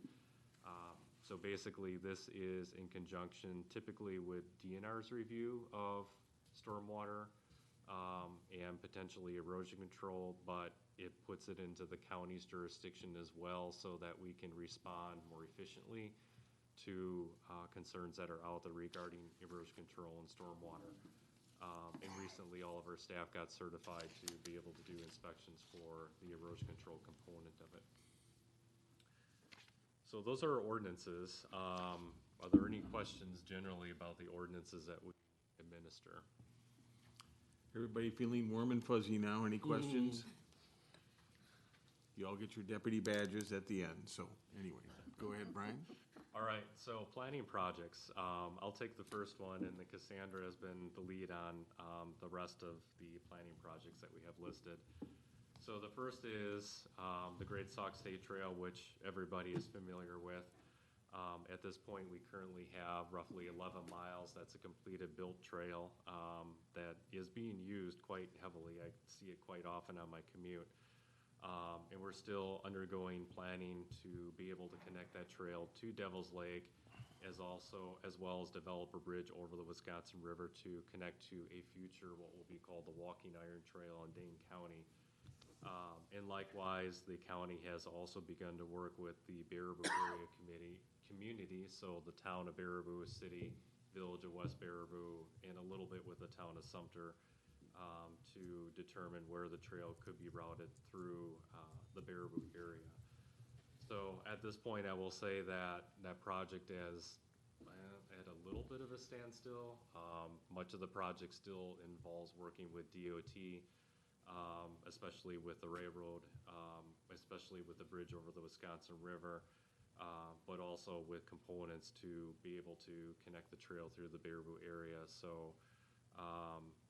So basically, this is in conjunction typically with DNR's review of stormwater and potentially erosion control, but it puts it into the county's jurisdiction as well so that we can respond more efficiently to concerns that are out there regarding erosion control and stormwater. And recently, all of our staff got certified to be able to do inspections for the erosion control component of it. So those are our ordinances. Are there any questions generally about the ordinances that we administer? Everybody feeling warm and fuzzy now? Any questions? You all get your deputy badges at the end, so anyway, go ahead, Brian. All right, so planning projects. I'll take the first one, and then Cassandra has been the lead on the rest of the planning projects that we have listed. So the first is the Great Sauk State Trail, which everybody is familiar with. At this point, we currently have roughly 11 miles. That's a completed built trail that is being used quite heavily. I see it quite often on my commute. And we're still undergoing planning to be able to connect that trail to Devil's Lake, as well as develop a bridge over the Wisconsin River to connect to a future what will be called the Walking Iron Trail in Dane County. And likewise, the county has also begun to work with the Baraboo area community, so the town of Baraboo, city, village of West Baraboo, and a little bit with the town of Sumter, to determine where the trail could be routed through the Baraboo area. So at this point, I will say that that project is at a little bit of a standstill. Much of the project still involves working with DOT, especially with the railroad, especially with the bridge over the Wisconsin River, but also with components to be able to connect the trail through the Baraboo area. So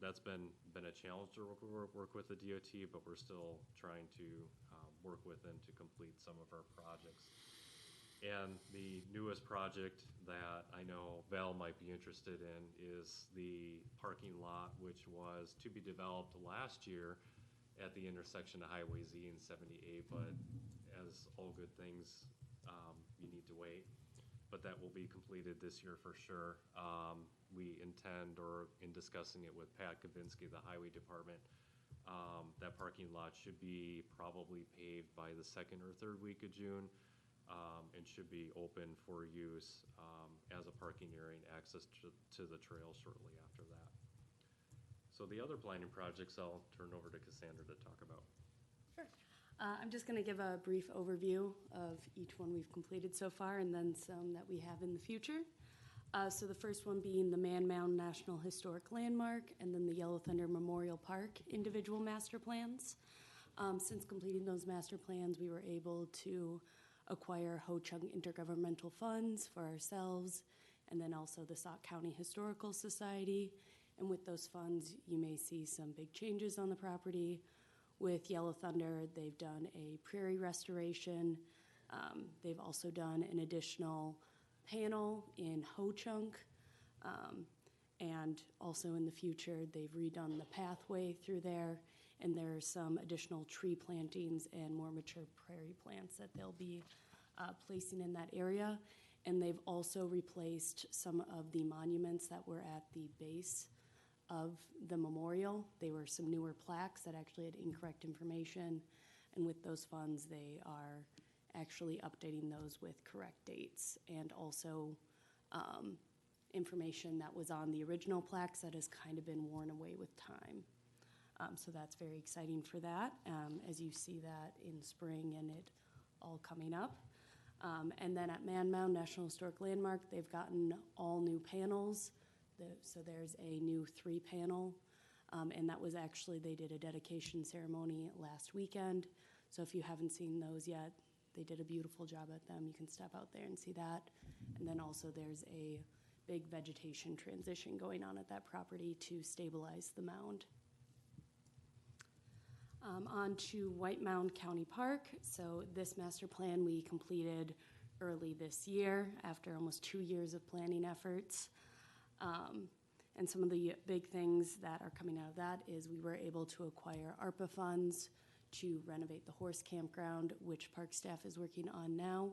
that's been a challenge to work with the DOT, but we're still trying to work with them to complete some of our projects. And the newest project that I know Val might be interested in is the parking lot, which was to be developed last year at the intersection of Highway Z and 78, but as all good things, you need to wait. But that will be completed this year for sure. We intend, or in discussing it with Pat Kavinsky, the Highway Department, that parking lot should be probably paved by the second or third week of June, and should be open for use as a parking area and access to the trail shortly after that. So the other planning projects, I'll turn over to Cassandra to talk about. Sure. I'm just going to give a brief overview of each one we've completed so far and then some that we have in the future. So the first one being the Man Mound National Historic Landmark and then the Yellow Thunder Memorial Park individual master plans. Since completing those master plans, we were able to acquire Ho-Chung intergovernmental funds for ourselves and then also the Sauk County Historical Society. And with those funds, you may see some big changes on the property. With Yellow Thunder, they've done a prairie restoration. They've also done an additional panel in Ho-Chunk. And also in the future, they've redone the pathway through there. And there are some additional tree plantings and more mature prairie plants that they'll be placing in that area. And they've also replaced some of the monuments that were at the base of the memorial. They were some newer plaques that actually had incorrect information, and with those funds they are actually updating those with correct dates and also information that was on the original plaques that has kind of been worn away with time. So that's very exciting for that, as you see that in spring and it all coming up. And then at Man Mound National Historic Landmark, they've gotten all new panels. So there's a new 3-panel, and that was actually, they did a dedication ceremony last weekend. So if you haven't seen those yet, they did a beautiful job at them. You can step out there and see that. And then also there's a big vegetation transition going on at that property to stabilize the mound. On to White Mound County Park. So this master plan we completed early this year after almost 2 years of planning efforts. And some of the big things that are coming out of that is we were able to acquire ARPA funds to renovate the horse campground, which park staff is working on now.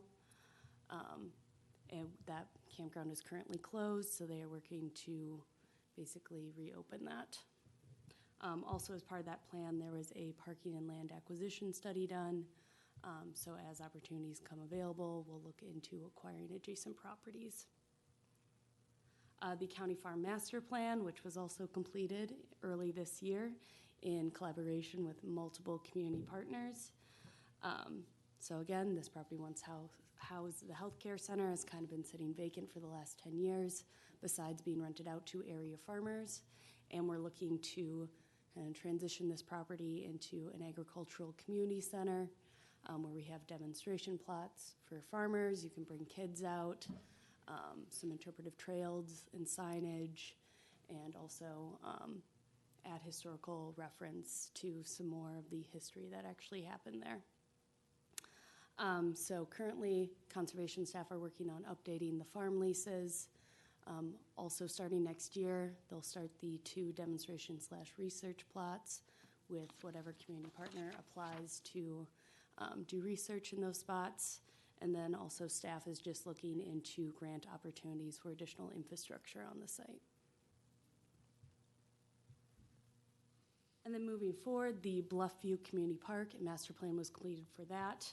And that campground is currently closed, so they are working to basically reopen that. Also, as part of that plan, there was a parking and land acquisition study done. So as opportunities come available, we'll look into acquiring adjacent properties. The County Farm Master Plan, which was also completed early this year in collaboration with multiple community partners. So again, this property once housed the healthcare center, has kind of been sitting vacant for the last 10 years, besides being rented out to area farmers. And we're looking to transition this property into an agricultural community center where we have demonstration plots for farmers. You can bring kids out. Some interpretive trails and signage, and also add historical reference to some more of the history that actually happened there. So currently, conservation staff are working on updating the farm leases. Also starting next year, they'll start the 2 demonstration/research plots with whatever community partner applies to do research in those spots. And then also staff is just looking into grant opportunities for additional infrastructure on the site. And then moving forward, the Bluffview Community Park master plan was completed for that.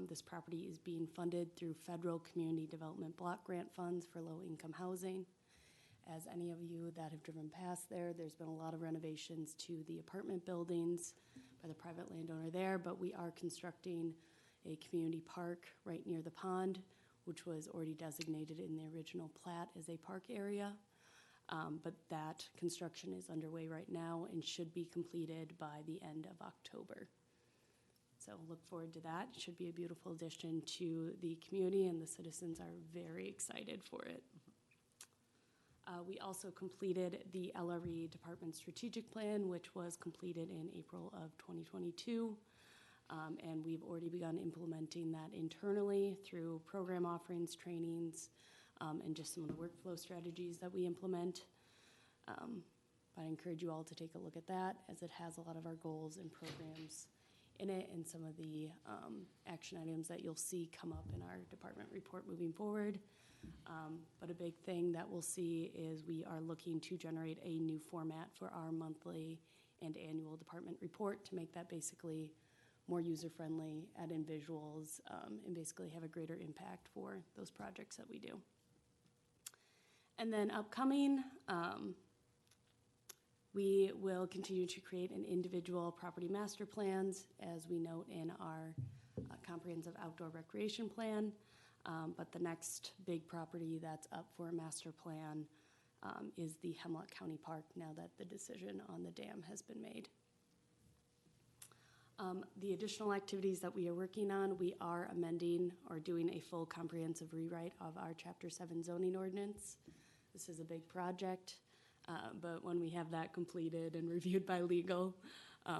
This property is being funded through federal community development block grant funds for low-income housing. As any of you that have driven past there, there's been a lot of renovations to the apartment buildings by the private landowner there, but we are constructing a community park right near the pond, which was already designated in the original plat as a park area. But that construction is underway right now and should be completed by the end of October. So look forward to that. It should be a beautiful addition to the community, and the citizens are very excited for it. We also completed the LRE Department Strategic Plan, which was completed in April of 2022. And we've already begun implementing that internally through program offerings, trainings, and just some of the workflow strategies that we implement. But I encourage you all to take a look at that, as it has a lot of our goals and programs in it, and some of the action items that you'll see come up in our department report moving forward. But a big thing that we'll see is we are looking to generate a new format for our monthly and annual department report to make that basically more user-friendly, add in visuals, and basically have a greater impact for those projects that we do. And then upcoming, we will continue to create an individual property master plans, as we note in our comprehensive outdoor recreation plan. But the next big property that's up for a master plan is the Hemlock County Park, now that the decision on the dam has been made. The additional activities that we are working on, we are amending or doing a full comprehensive rewrite of our Chapter 7 zoning ordinance. This is a big project, but when we have that completed and reviewed by legal,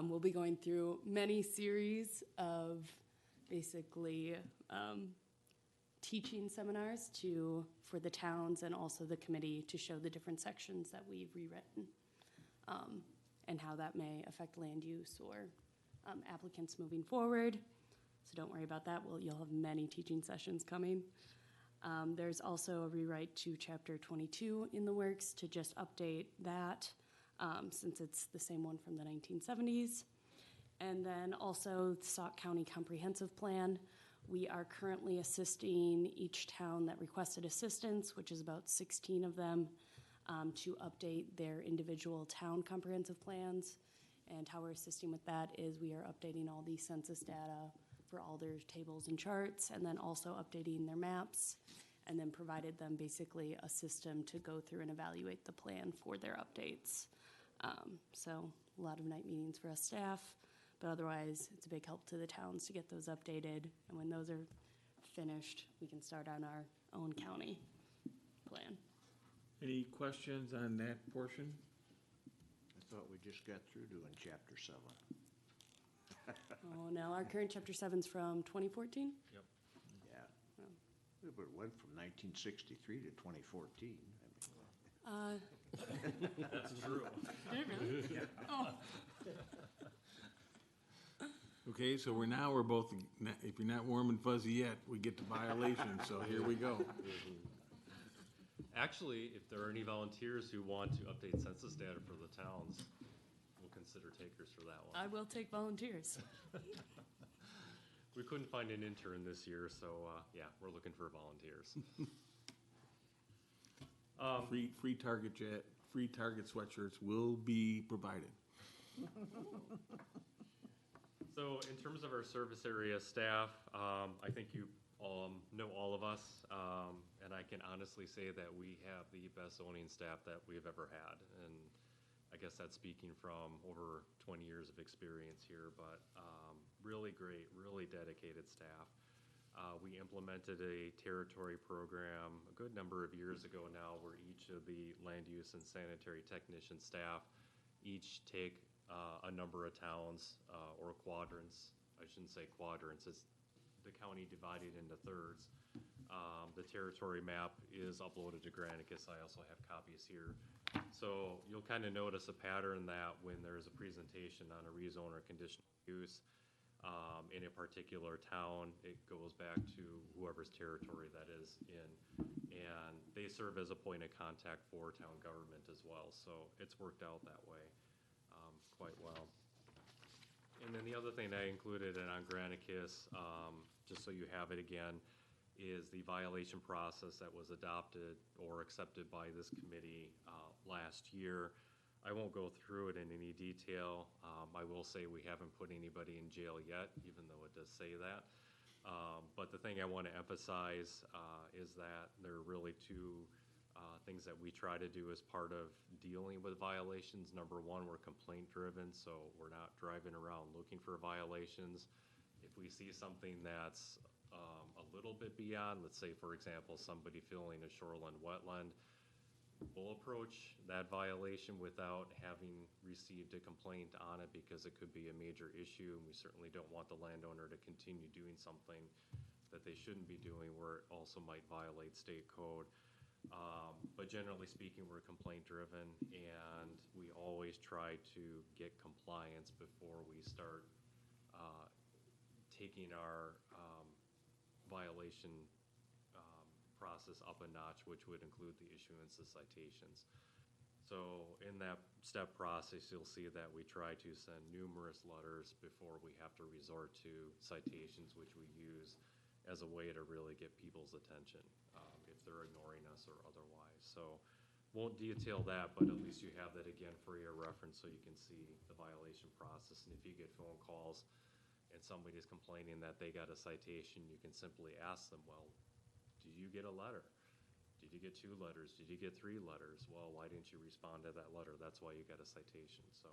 we'll be going through many series of basically teaching seminars for the towns and also the committee to show the different sections that we've rewritten, and how that may affect land use or applicants moving forward. So don't worry about that. You'll have many teaching sessions coming. There's also a rewrite to Chapter 22 in the works to just update that, since it's the same one from the 1970s. And then also the Sauk County Comprehensive Plan. We are currently assisting each town that requested assistance, which is about 16 of them, to update their individual town comprehensive plans. And how we're assisting with that is we are updating all the census data for all their tables and charts, and then also updating their maps, and then provided them basically a system to go through and evaluate the plan for their updates. So a lot of night meetings for us staff, but otherwise it's a big help to the towns to get those updated. And when those are finished, we can start on our own county plan. Any questions on that portion? I thought we just got through doing Chapter 7. Oh, no, our current Chapter 7's from 2014? Yep. Yeah. But it went from 1963 to 2014. That's true. Did it really? Yeah. Oh. Okay, so we're both, if you're not warm and fuzzy yet, we get to violation, so here we go. Actually, if there are any volunteers who want to update census data for the towns, we'll consider takers for that one. I will take volunteers. We couldn't find an intern this year, so yeah, we're looking for volunteers. Free Target sweatshirts will be provided. So in terms of our service area staff, I think you know all of us, and I can honestly say that we have the best zoning staff that we've ever had. And I guess that's speaking from over 20 years of experience here, but really great, really dedicated staff. We implemented a territory program a good number of years ago now, where each of the land use and sanitary technician staff each take a number of towns or quadrants. I shouldn't say quadrants, it's the county divided into thirds. The territory map is uploaded to Granicus. I also have copies here. So you'll kind of notice a pattern that when there's a presentation on a rezone or conditional use in a particular town, it goes back to whoever's territory that is in. And they serve as a point of contact for town government as well. So it's worked out that way quite well. And then the other thing I included on Granicus, just so you have it again, is the violation process that was adopted or accepted by this committee last year. I won't go through it in any detail. I will say we haven't put anybody in jail yet, even though it does say that. But the thing I want to emphasize is that there are really two things that we try to do as part of dealing with violations. Number one, we're complaint driven, so we're not driving around looking for violations. If we see something that's a little bit beyond, let's say for example, somebody filling a shoreline wetland, we'll approach that violation without having received a complaint on it because it could be a major issue, and we certainly don't want the landowner to continue doing something that they shouldn't be doing where it also might violate state code. But generally speaking, we're complaint driven, and we always try to get compliance before we start taking our violation process up a notch, which would include the issuance of citations. So in that step process, you'll see that we try to send numerous letters before we have to resort to citations, which we use as a way to really get people's attention if they're ignoring us or otherwise. So won't detail that, but at least you have that again for your reference so you can see the violation process. And if you get phone calls and somebody's complaining that they got a citation, you can simply ask them, well, did you get a letter? Did you get 2 letters? Did you get 3 letters? Well, why didn't you respond to that letter? That's why you got a citation. So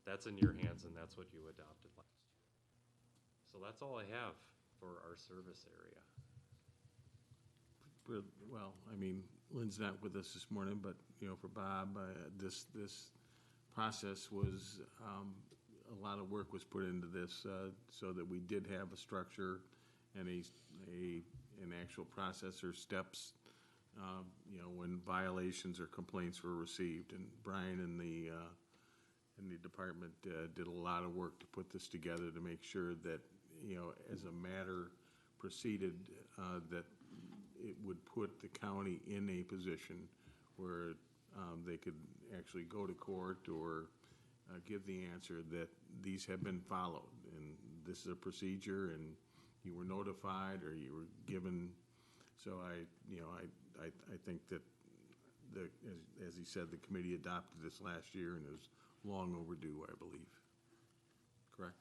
that's in your hands, and that's what you adopted last year. So that's all I have for our service area. Well, I mean, Lynn's not with us this morning, but, you know, for Bob, this process was, a lot of work was put into this so that we did have a structure and an actual process or steps, you know, when violations or complaints were received. And Brian and the department did a lot of work to put this together to make sure that, you know, as a matter proceeded, that it would put the county in a position where they could actually go to court or give the answer that these have been followed. And this is a procedure, and you were notified or you were given. So I think that as he said, the committee adopted this last year, and it was long overdue, I believe. Correct?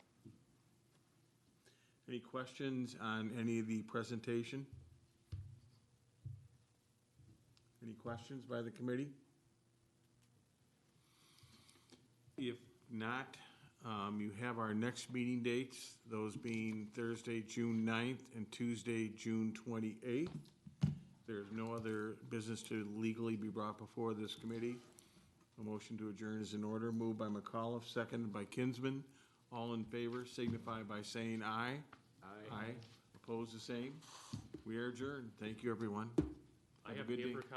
Any questions on any of the presentation? Any questions by the committee? If not, you have our next meeting dates, those being Thursday, June 9th and Tuesday, June 28th. There's no other business to legally be brought before this committee. A motion to adjourn is in order. Moved by McAuliffe, seconded by Kinsman. All in favor signify by saying aye. Aye. Aye. Opposed, the same. We are adjourned. Thank you, everyone. I have a good day. paper copies